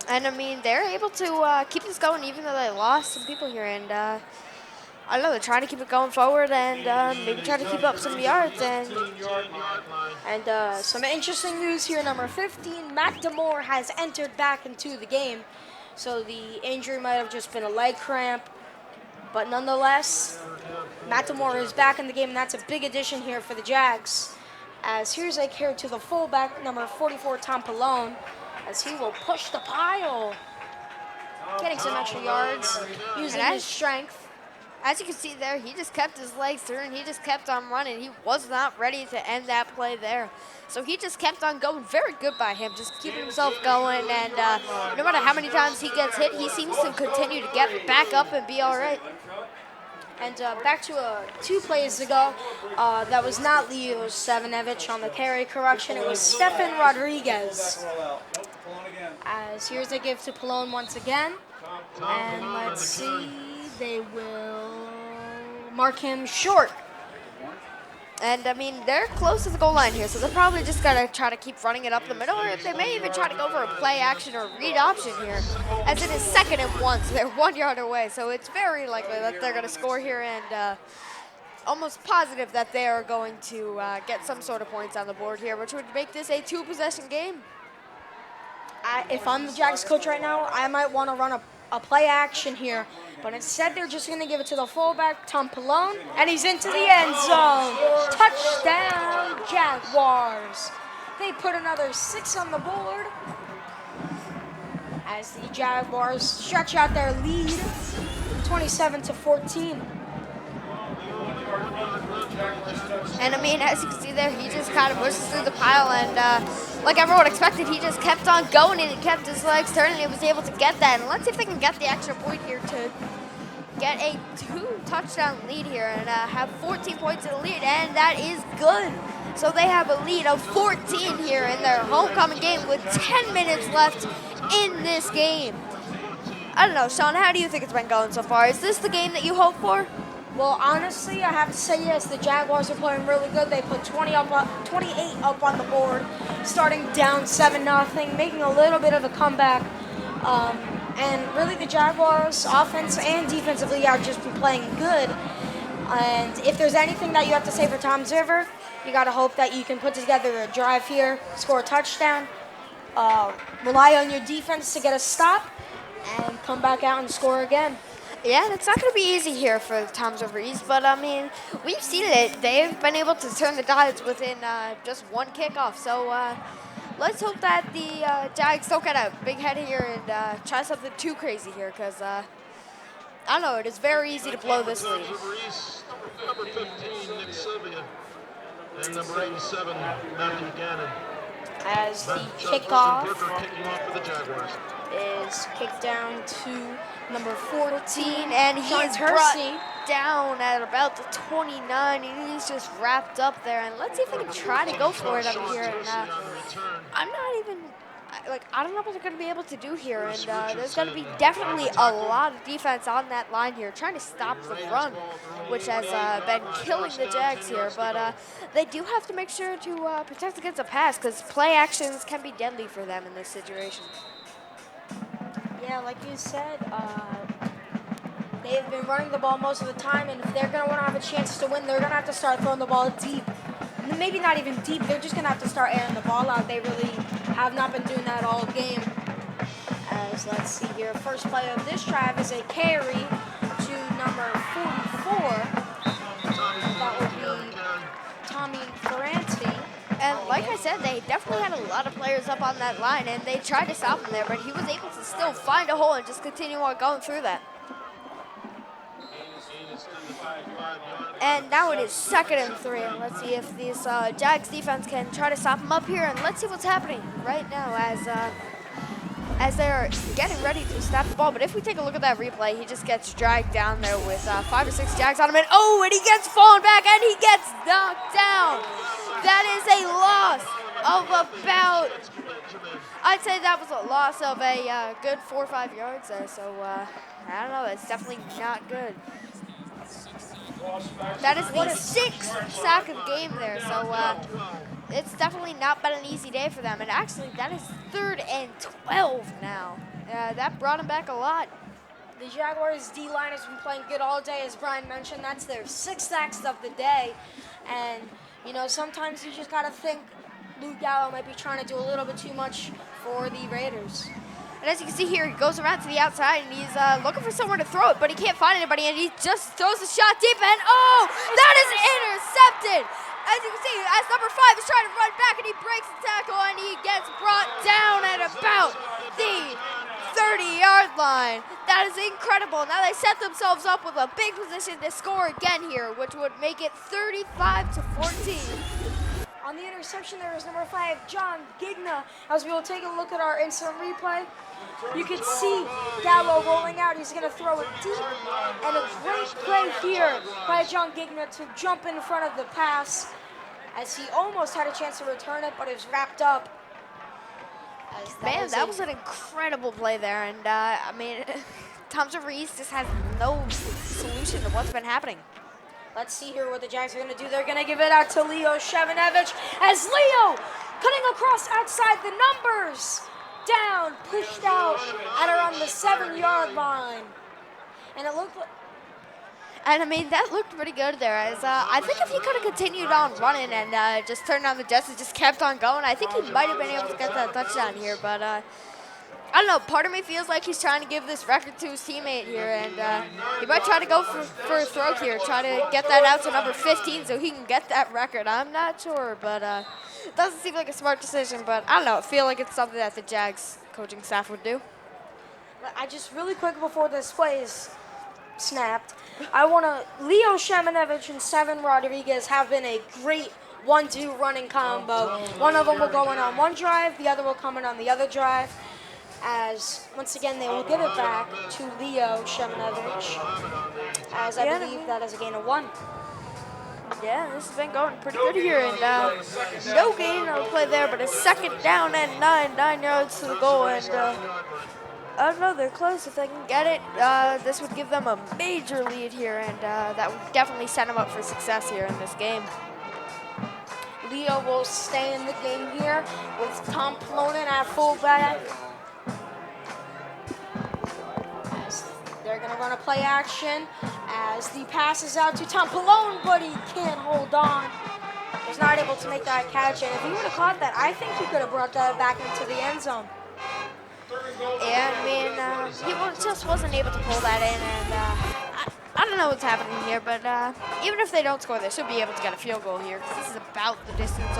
and I mean, they're able to keep this going even though they lost some people here. And I don't know, they're trying to keep it going forward and maybe try to keep up some yards. And some interesting news here, number 15, Matt Demore has entered back into the game. So the injury might have just been a leg cramp. But nonetheless, Matt Demore is back in the game, and that's a big addition here for the Jags. As here's a carry to the fullback, number 44, Tom Pallone, as he will push the pile. Getting some extra yards, using his strength. As you can see there, he just kept his legs through and he just kept on running. He was not ready to end that play there. So he just kept on going. Very good by him, just keeping himself going. And no matter how many times he gets hit, he seems to continue to get back up and be all right. And back to 2 plays ago, that was not Leo Semenevich on the carry correction. It was Stefan Rodriguez. As here's a give to Pallone once again. And let's see, they will mark him short. And I mean, they're close to the goal line here, so they're probably just gonna try to keep running it up the middle, or if they may even try to go for a play action or read option here, as it is 2nd and 1, so they're 1 yard away. So it's very likely that they're gonna score here, and almost positive that they are going to get some sort of points on the board here, which would make this a 2-possession game. If I'm the Jags coach right now, I might want to run a play action here. But instead, they're just going to give it to the fullback, Tom Pallone, and he's into the end zone. Touchdown, Jaguars. They put another 6 on the board as the Jaguars stretch out their lead, 27-14. And I mean, as you can see there, he just kind of pushes through the pile, and like everyone expected, he just kept on going and he kept his legs turning and was able to get that. And let's see if they can get the extra point here to get a 2-touchdown lead here and have 14 points in the lead, and that is good. So they have a lead of 14 here in their homecoming game with 10 minutes left in this game. I don't know, Sean, how do you think it's been going so far? Is this the game that you hope for? Well, honestly, I have to say yes. The Jaguars are playing really good. They put 28 up on the board, starting down 7-0, making a little bit of a comeback. And really, the Jaguars, offense and defensively, have just been playing good. And if there's anything that you have to say for Tom Zivver, you got to hope that you can put together a drive here, score a touchdown, rely on your defense to get a stop, and come back out and score again. Yeah, and it's not going to be easy here for the Tom Zivver, but I mean, we've seen it. They've been able to turn the tides within just 1 kickoff. So let's hope that the Jags don't get a big head here and try something too crazy here, because I don't know, it is very easy to blow this lead. Number 15, Nick Sylvia, and number 87, Matthew Gannon. As the kickoff kicking off for the Jaguars. is kicked down to number 14, and he Sean is Hersey. brought down at about the 29, and he's just wrapped up there. And let's see if we can try to go for it up here. And I'm not even, I don't know what they're going to be able to do here. And there's going to be definitely a lot of defense on that line here, trying to stop the run, which has been killing the Jags here. But they do have to make sure to protect against a pass, because play actions can be deadly for them in this situation. Yeah, like you said, they've been running the ball most of the time, and if they're going to want to have a chance to win, they're going to have to start throwing the ball deep. Maybe not even deep, they're just going to have to start airing the ball out. They really have not been doing that all game. As, let's see here, first play of this drive is a carry to number 44. That would be Tommy Ferranti. And like I said, they definitely had a lot of players up on that line, and they tried to stop him there, but he was able to still find a hole and just continue on going through that. And now it is 2nd and 3. And let's see if these Jags defense can try to stop them up here. And let's see what's happening right now as they're getting ready to snap the ball. But if we take a look at that replay, he just gets dragged down there with 5 or 6 Jags on him. And and he gets fallen back and he gets knocked down. That is a loss of about, I'd say that was a loss of a good 4 or 5 yards there. So I don't know, it's definitely not good. That is the 6th sack of game there, so it's definitely not been an easy day for them. And actually, that is 3rd and 12 now. That brought them back a lot. The Jaguars' D-line has been playing good all day, as Brian mentioned. That's their 6th sacks of the day. And, you know, sometimes you just got to think Luke Gallo might be trying to do a little bit too much for the Raiders. And as you can see here, he goes around to the outside, and he's looking for somewhere to throw it, but he can't find anybody, and he just throws a shot deep, and that is intercepted! As you can see, as number 5 is trying to run back, and he breaks the tackle, and he gets brought down at about the 30-yard line. That is incredible. Now they set themselves up with a big position to score again here, which would make it 35-14. On the interception, there is number 5, John Gigna. As we will take a look at our instant replay, you can see Gallo rolling out. He's going to throw it deep, and a great play here by John Gigna to jump in front of the pass, as he almost had a chance to return it, but it was wrapped up. Man, that was an incredible play there, and I mean, Tom Reese just has no solution to what's been happening. Let's see here what the Jags are going to do. They're going to give it out to Leo Shevanevich as Leo cutting across outside the numbers. Down, pushed out at around the 7-yard line. And it looked like... And I mean, that looked pretty good there. As I think if he could have continued on running and just turned on the jets and just kept on going, I think he might have been able to get that touchdown here. But I don't know, part of me feels like he's trying to give this record to his teammate here, and he might try to go for a throw here, try to get that out to number 15 so he can get that record. I'm not sure, but it doesn't seem like a smart decision, but I don't know, I feel like it's something that the Jags coaching staff would do. I just really quick before this play is snapped, I want to, Leo Shevanevich and Seven Rodriguez have been a great 1-2 running combo. One of them will go in on one drive, the other will come in on the other drive. As once again they will give it back to Leo Shevanevich, as I believe that is a gain of 1. Yeah, this has been going pretty good here, and no gain on the play there, but a 2nd down and 9 yards to the goal, and I don't know, they're close if they can get it. This would give them a major lead here, and that would definitely set them up for success here in this game. Leo will stay in the game here with Tom Plonin at fullback. They're going to run a play action as the pass is out to Tom Pallone, but he can't hold on. He's not able to make that catch, and if he would have caught that, I think he could have brought that back into the end zone. Yeah, I mean, he just wasn't able to pull that in, and I don't know what's happening here, but even if they don't score, they should be able to get a field goal here, because this is about the distance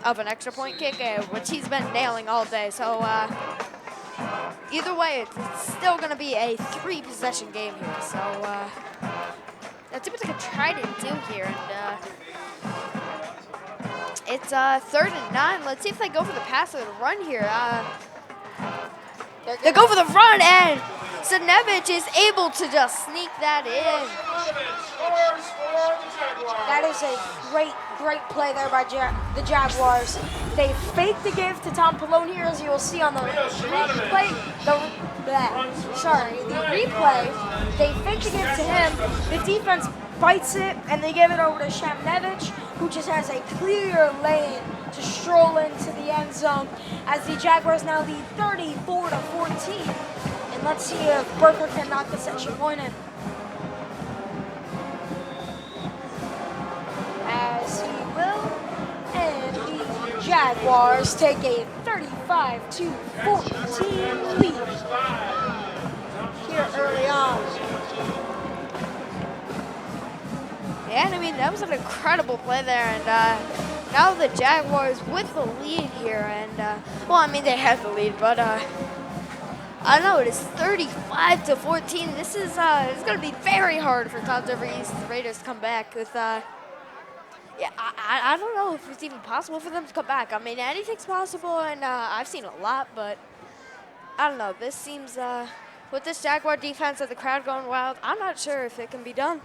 of an extra point kick, which he's been nailing all day, so either way, it's still going to be a 3-possession game here. So that's what they could try to do here. And it's 3rd and 9. Let's see if they go for the pass or the run here. They go for the run, and Shevanevich is able to just sneak that in. That is a great play there by the Jaguars. They faked the give to Tom Pallone here, as you will see on the replay. The replay, they faked the give to him. The defense bites it, and they give it over to Shevanevich, who just has a clear lane to stroll into the end zone, as the Jaguars now lead 34-14. And let's see if Burker can knock this extra point in. As he will, and the Jaguars take a 35-14 lead here early on. Yeah, and I mean, that was an incredible play there, and now the Jaguars with the lead here, and well, I mean, they had the lead, but I know it is 35-14. This is it's going to be very hard for Toms River East Raiders to come back with. Yeah, I don't know if it's even possible for them to come back. I mean, anything's possible, and I've seen a lot, but I don't know. This seems with this Jaguar defense and the crowd going wild, I'm not sure if it can be done.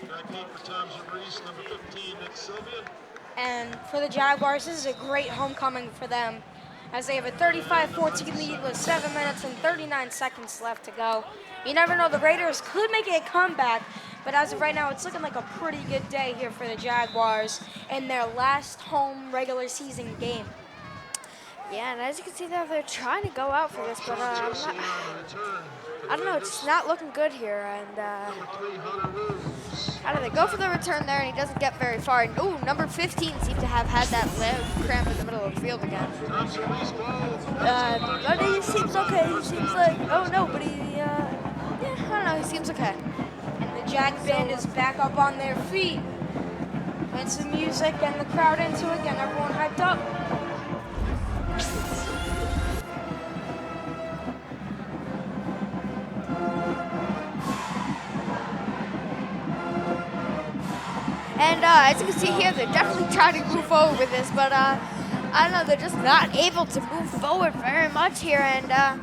Back in for Toms River East, number 15, Nick Sylvia. And for the Jaguars, this is a great homecoming for them, as they have a 35-14 lead with 7 minutes and 39 seconds left to go. You never know, the Raiders could make a comeback, but as of right now, it's looking like a pretty good day here for the Jaguars in their last home regular season game. Yeah, and as you can see there, they're trying to go out for this, but I don't know, it's not looking good here. And how do they go for the return there, and he doesn't get very far. And, ooh, number 15 seems to have had that leg cramp in the middle of the field again. But he seems okay. He seems like, oh no, but yeah, I don't know, he seems okay. And the Jag Band is back up on their feet. With some music and the crowd into it, getting everyone hyped up. And as you can see here, they're definitely trying to move forward with this, but I don't know, they're just not able to move forward very much here. And I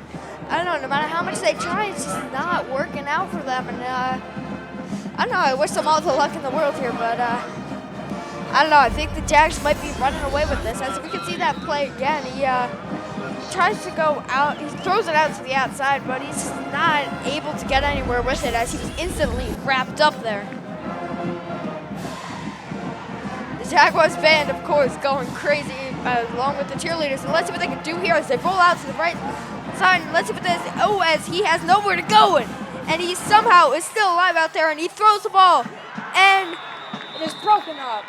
don't know, no matter how much they try, it's just not working out for them. And I don't know, I wish them all the luck in the world here, but I don't know, I think the Jags might be running away with this. As we can see that play again, he tries to go out, he throws it out to the outside, but he's just not able to get anywhere with it, as he was instantly wrapped up there. The Jaguars band, of course, going crazy along with the cheerleaders. And let's see what they can do here as they roll out to the right side. And let's see what this, oh, as he has nowhere to go. And he somehow is still alive out there, and he throws the ball. And it is broken up.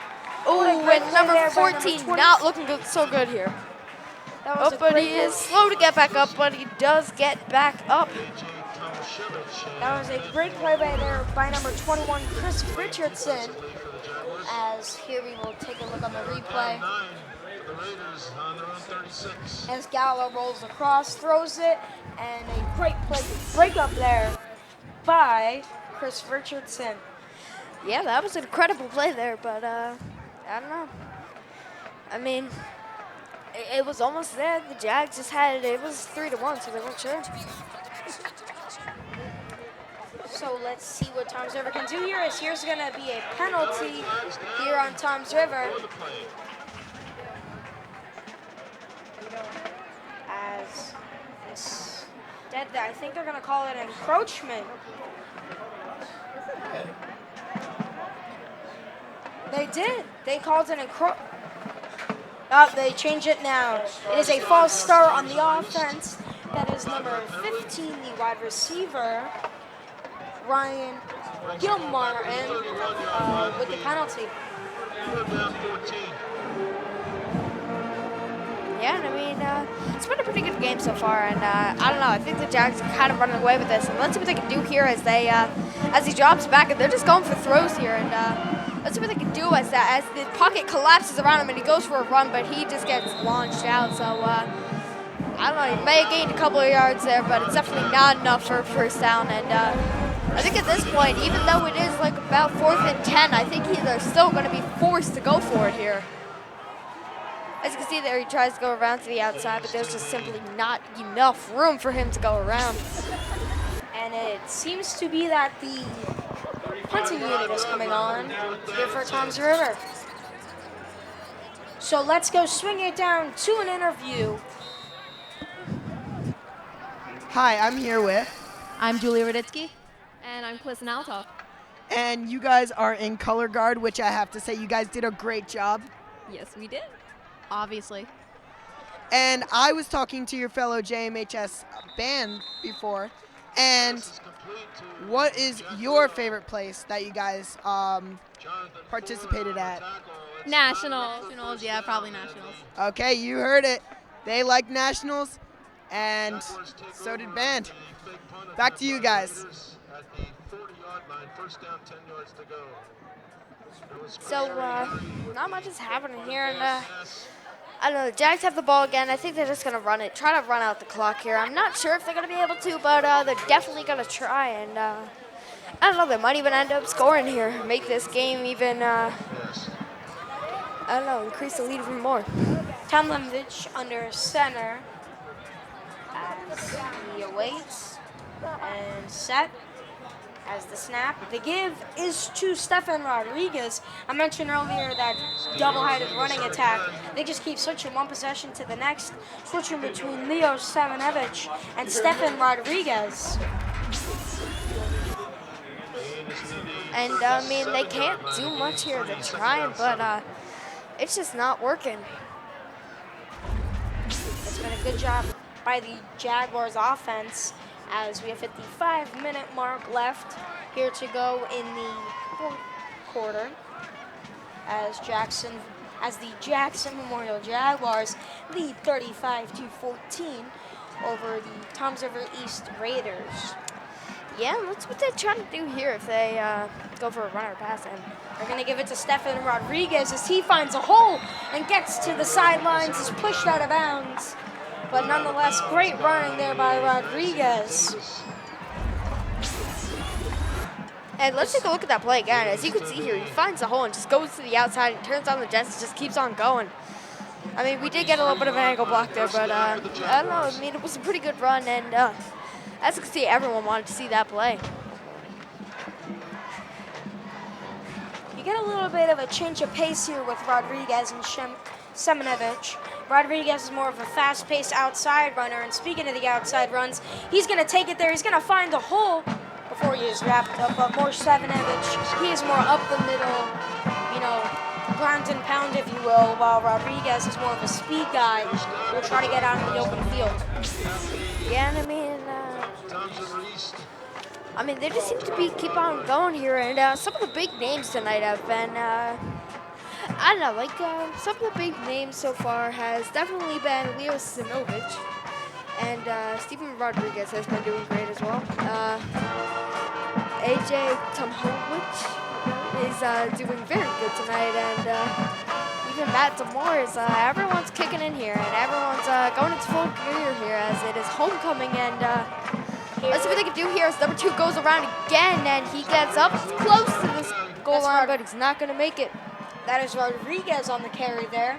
Oh, and number 14 not looking good, so good here. Oh, but he is slow to get back up, but he does get back up. That was a great play by number 21, Chris Richardson. As here we will take a look on the replay. As Gallo rolls across, throws it, and a great play break up there by Chris Richardson. Yeah, that was an incredible play there, but I don't know. I mean, it was almost there. The Jags just had it was 3-1, so they weren't sure. So let's see what Toms River can do here. As here's going to be a penalty here on Toms River. As instead, I think they're going to call it encroachment. They did. They called it encroachment. Oh, they change it now. It is a false start on the offense. That is number 15, the wide receiver, Ryan Gilmartin, with the penalty. Yeah, and I mean, it's been a pretty good game so far, and I don't know. I think the Jags are kind of running away with this, and let's see what they can do here as they, as he drops back, and they're just going for throws here, and let's see what they can do as the pocket collapses around him, and he goes for a run, but he just gets launched out. So I don't know. He may have gained a couple of yards there, but it's definitely not enough for a first down, and I think at this point, even though it is like about 4th and 10, I think they're still going to be forced to go for it here. As you can see there, he tries to go around to the outside, but there's just simply not enough room for him to go around. And it seems to be that the punting unit is coming on here for Toms River. So let's go swing it down to an interview. Hi, I'm here with. I'm Julia Raditsky. And I'm Klisten Altoff. And you guys are in color guard, which I have to say you guys did a great job. Yes, we did. Obviously. And I was talking to your fellow JMHS band before, and what is your favorite place that you guys participated at? Nationals, yeah, probably Nationals. Okay, you heard it. They like Nationals, and so did band. Back to you guys. So, not much is happening here, and I don't know, the Jags have the ball again. I think they're just going to run it, try to run out the clock here. I'm not sure if they're going to be able to, but they're definitely going to try. And I don't know, they might even end up scoring here, make this game even, I don't know, increase the lead even more. Tomlinovich under center as he awaits and set as the snap. The give is to Stefan Rodriguez. I mentioned earlier that double-headed running attack. They just keep switching one possession to the next, switching between Leo Semenevich and Stefan Rodriguez. And, I mean, they can't do much here. They're trying, but it's just not working. It's been a good job by the Jaguars offense as we have hit the 5-minute mark left here to go in the fourth quarter as the Jackson Memorial Jaguars lead 35-14 over the Toms River East Raiders. Yeah, that's what they're trying to do here if they go for a run or pass. And they're going to give it to Stefan Rodriguez as he finds a hole and gets to the sidelines, is pushed out of bounds. But nonetheless, great running there by Rodriguez. And let's take a look at that play again. As you can see here, he finds a hole and just goes to the outside and turns on the jets and just keeps on going. I mean, we did get a little bit of an angle block there, but I don't know. I mean, it was a pretty good run, and as you can see, everyone wanted to see that play. You get a little bit of a change of pace here with Rodriguez and Semenevich. Rodriguez is more of a fast-paced outside runner, and speaking of the outside runs, he's going to take it there. He's going to find the hole before he is wrapped up, but more Semenevich. He is more up the middle, you know, ground and pound, if you will, while Rodriguez is more of a speed guy who will try to get out in the open field. Yeah, and I mean, they just seem to keep on going here, and some of the big names tonight have been, I don't know, like some of the big names so far has definitely been Leo Sinovich, and Stephen Rodriguez has been doing great as well. AJ Tomhowicz is doing very good tonight, and even Matt Demore is, everyone's kicking in here, and everyone's going into full gear here as it is homecoming, and let's see what they can do here as number 2 goes around again, and he gets up close to this goal line, but he's not going to make it. That is Rodriguez on the carry there.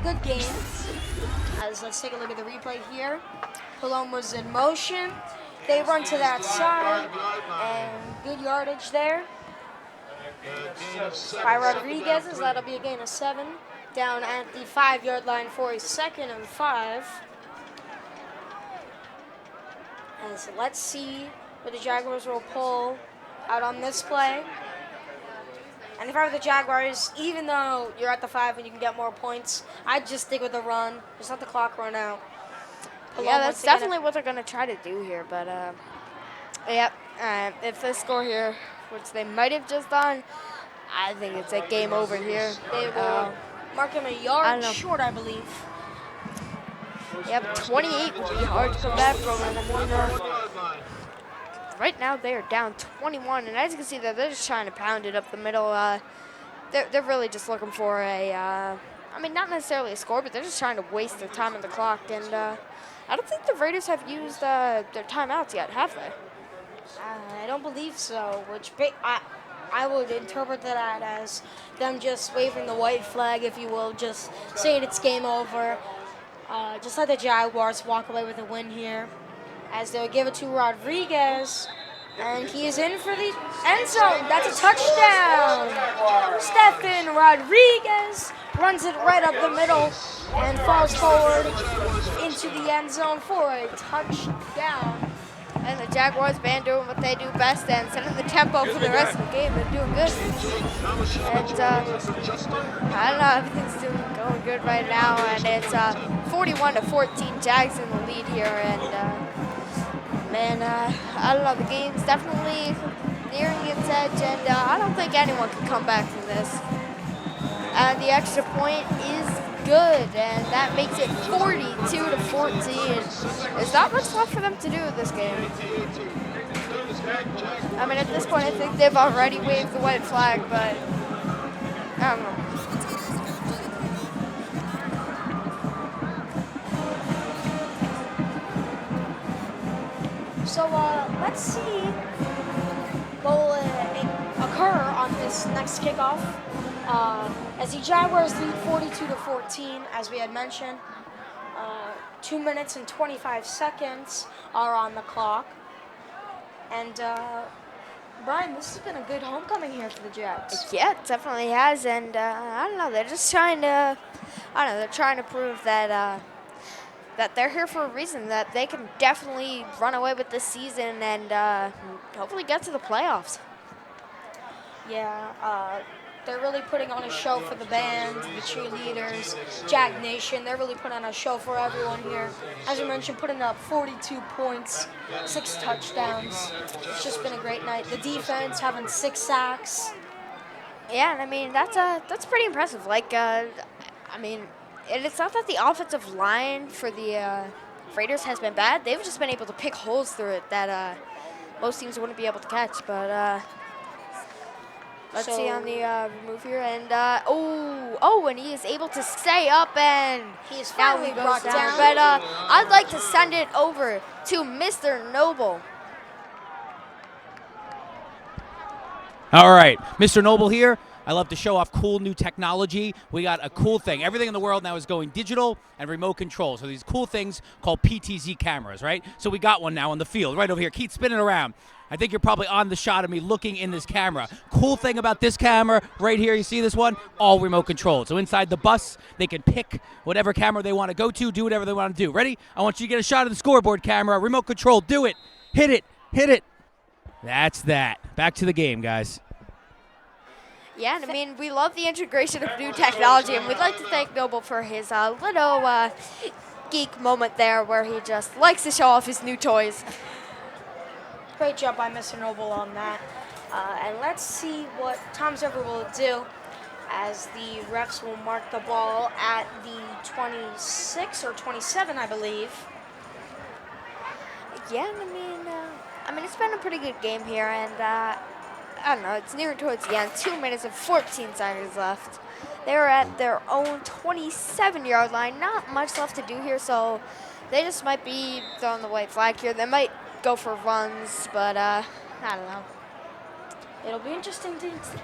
Good game. As let's take a look at the replay here. Paloma's in motion. They run to that side, and good yardage there by Rodriguez, as that'll be a gain of 7. Down at the 5-yard line for a 2nd and 5. And so let's see what the Jaguars will pull out on this play. And if I were the Jaguars, even though you're at the 5 and you can get more points, I'd just stick with the run. Just let the clock run out. Yeah, that's definitely what they're going to try to do here. But, yep, if they score here, which they might have just done, I think it's a game over here. They will mark him a yard short, I believe. Yep, 28 would be hard to come back from. And I mean, right now they are down 21, and as you can see, they're just trying to pound it up the middle. They're really just looking for a, I mean, not necessarily a score, but they're just trying to waste their time on the clock. And I don't think the Raiders have used their timeouts yet, have they? I don't believe so, which I would interpret that as them just waving the white flag, if you will, just saying it's game over. Just let the Jaguars walk away with a win here, as they'll give it to Rodriguez, and he is in for the end zone. That's a touchdown. Stefan Rodriguez runs it right up the middle and falls forward into the end zone for a touchdown. And the Jaguars band doing what they do best and setting the tempo for the rest of the game. They're doing good. And I don't know, everything's going good right now. And it's 41-14, Jags in the lead here. And man, I don't know, the game's definitely nearing its edge, and I don't think anyone can come back from this. And the extra point is good, and that makes it 42-14. There's not much left for them to do in this game. I mean, at this point, I think they've already waved the white flag, but I don't know. So let's see what will occur on this next kickoff. As the Jaguars lead 42-14, as we had mentioned. 2 minutes and 25 seconds are on the clock. And Brian, this has been a good homecoming here for the Jags. Yeah, it definitely has, and I don't know. They're just trying to, I don't know. They're trying to prove that that they're here for a reason. That they can definitely run away with this season and hopefully get to the playoffs. Yeah, they're really putting on a show for the band, the cheerleaders, Jag Nation. They're really putting on a show for everyone here. As you mentioned, putting up 42 points, 6 touchdowns. It's just been a great night. The defense having 6 sacks. Yeah, and I mean that's pretty impressive. Like, I mean, it's not that the offensive line for the Raiders has been bad. They've just been able to pick holes through it that most teams wouldn't be able to catch. But let's see on the remove here, and and he is able to stay up, and he is now finally he goes brought down. But I'd like to send it over to Mr. Noble. All right, Mr. Noble here. I love to show off cool new technology. We got a cool thing. Everything in the world now is going digital and remote control. So these cool things called PTZ cameras, right? So we got one now on the field right over here. Keep spinning around. I think you're probably on the shot of me looking in this camera. Cool thing about this camera right here, you see this one? All remote controlled. So inside the bus, they can pick whatever camera they want to go to, do whatever they want to do. Ready? I want you to get a shot of the scoreboard camera. Remote control. Do it. Hit it. Hit it. That's that. Back to the game, guys. Yeah, and I mean, we love the integration of new technology, and we'd like to thank Noble for his little geek moment there where he just likes to show off his new toys. Great job by Mr. Noble on that. And let's see what Tom Zerber will do as the refs will mark the ball at the 26 or 27, I believe. Yeah, and I mean, it's been a pretty good game here, and I don't know, it's nearing towards the end. 2 minutes and 14 seconds left. They're at their own 27-yard line. Not much left to do here, so they just might be throwing the white flag here. They might go for runs, but I don't know. It'll be interesting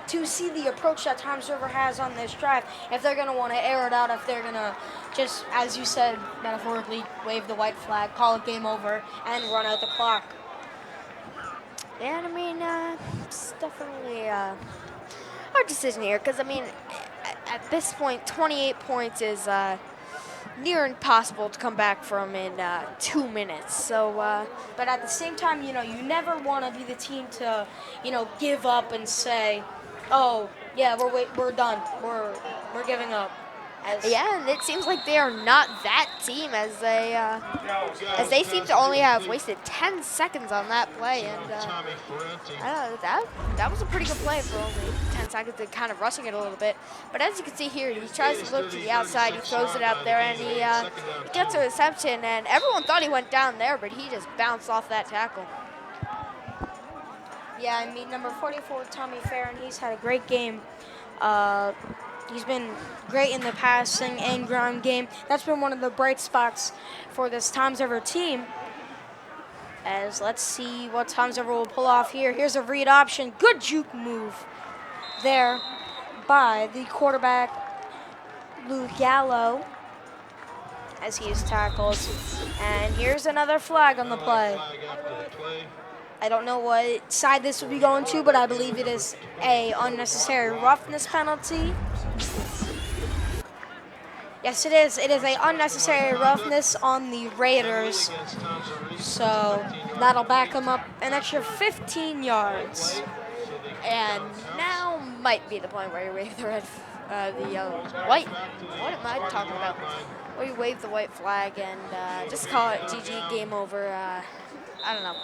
to see the approach that Tom Zerber has on this drive. If they're going to want to air it out, if they're going to just, as you said, metaphorically, wave the white flag, call it game over, and run out the clock. Yeah, and I mean, it's definitely our decision here, because I mean, at this point, 28 points is near impossible to come back from in 2 minutes. So, but at the same time, you know, you never want to be the team to, you know, give up and say, "Oh, yeah, we're done. We're giving up." Yeah, and it seems like they are not that team, as they seem to only have wasted 10 seconds on that play, and I don't know, that was a pretty good play for only 10 seconds, and kind of rushing it a little bit. But as you can see here, he tries to look to the outside, he throws it out there, and he gets a reception, and everyone thought he went down there, but he just bounced off that tackle. Yeah, I mean, number 44, Tommy Farron, he's had a great game. He's been great in the passing and ground game. That's been one of the bright spots for this Tom Zerber team. As let's see what Tom Zerber will pull off here. Here's a read option. Good juke move there by the quarterback, Lou Gallo, as he is tackled. And here's another flag on the play. I don't know what side this will be going to, but I believe it is a unnecessary roughness penalty. Yes, it is. It is a unnecessary roughness on the Raiders. So that'll back them up an extra 15 yards. And now might be the point where you wave the white. What am I talking about? Where you wave the white flag and just call it GG, game over. I don't know.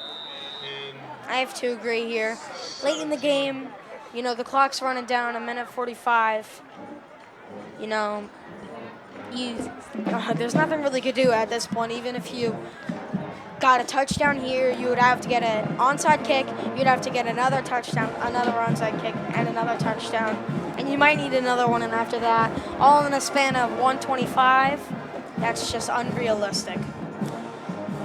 I have to agree here. Late in the game, you know, the clock's running down, 1:45. You know, there's nothing really to do at this point. Even if you got a touchdown here, you would have to get an onside kick. You'd have to get another touchdown, another onside kick, and another touchdown. And you might need another one, and after that, all in a span of 125. That's just unrealistic.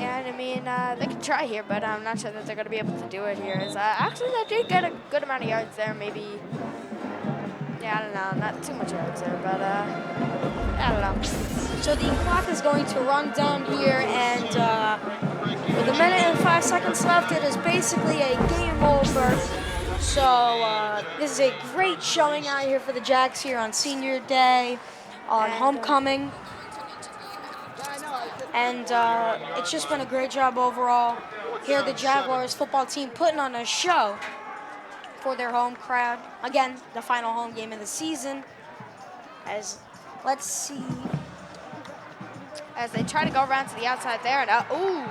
And I mean, they can try here, but I'm not sure that they're going to be able to do it here. Actually, they did get a good amount of yards there, maybe. Yeah, I don't know, not too much yards there, but I don't know. So the clock is going to run down here, and with a minute and 5 seconds left, it is basically a game over. So this is a great showing out here for the Jags here on Senior Day, on homecoming. And it's just been a great job overall. Here the Jaguars football team putting on a show for their home crowd. Again, the final home game of the season. Let's see. As they try to go around to the outside there, and ooh,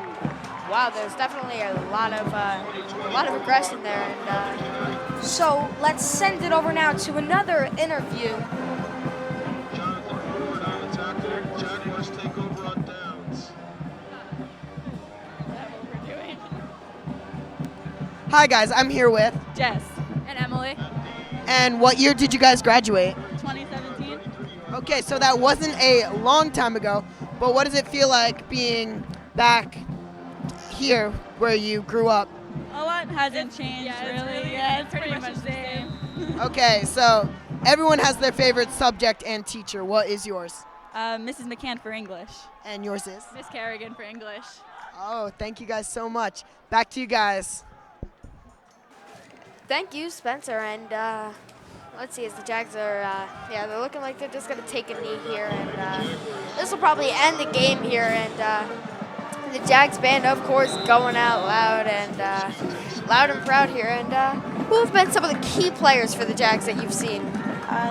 wow, there's definitely a lot of aggression there. And so let's send it over now to another interview. Jaguars take over on downs. Hi guys, I'm here with Jess and Emily. And what year did you guys graduate? 2017. Okay, so that wasn't a long time ago, but what does it feel like being back here where you grew up? A lot hasn't changed, really. Yeah, it's pretty much the same. Okay, so everyone has their favorite subject and teacher. What is yours? Mrs. McCann for English. And yours is? Miss Kerrigan for English. Oh, thank you guys so much. Back to you guys. Thank you, Spencer. And let's see, as the Jags are, they're looking like they're just going to take a knee here. And this will probably end the game here. And the Jags band, of course, going out loud and loud and proud here. And who have been some of the key players for the Jags that you've seen?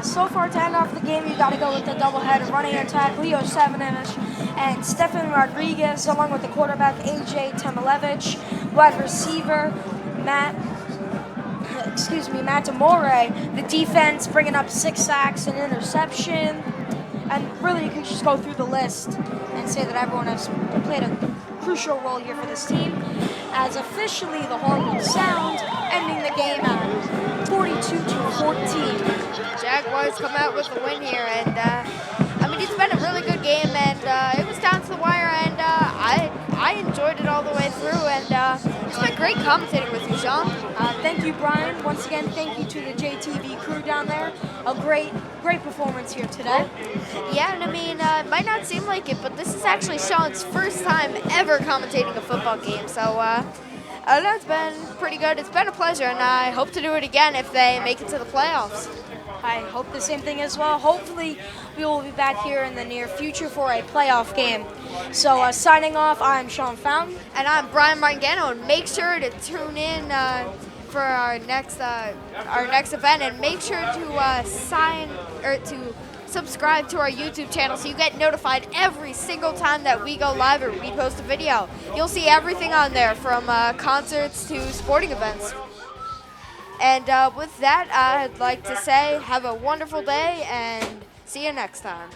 So far to end off the game, you got to go with the doublehead running attack, Leo Savinich and Stefan Rodriguez, along with the quarterback, AJ Temalevich, wide receiver, Matt Amore. The defense bringing up 6 sacks and interception. And really, you can just go through the list and say that everyone has played a crucial role here for this team, as officially the horn will sound, ending the game at 42-14. Jaguars come out with the win here, and I mean, it's been a really good game, and it was down to the wire, and I enjoyed it all the way through, and it's been great commentating with you, Sean. Thank you, Brian. Once again, thank you to the JTV crew down there. A great performance here today. Yeah, and I mean, it might not seem like it, but this is actually Sean's first time ever commentating a football game, so it's been pretty good. It's been a pleasure, and I hope to do it again if they make it to the playoffs. I hope the same thing as well. Hopefully, we will be back here in the near future for a playoff game. So, signing off, I'm Sean Fountain. And I'm Brian Margano, and make sure to tune in for our next event, and make sure to subscribe to our YouTube channel so you get notified every single time that we go live or we post a video. You'll see everything on there, from concerts to sporting events. And with that, I'd like to say have a wonderful day and see you next time.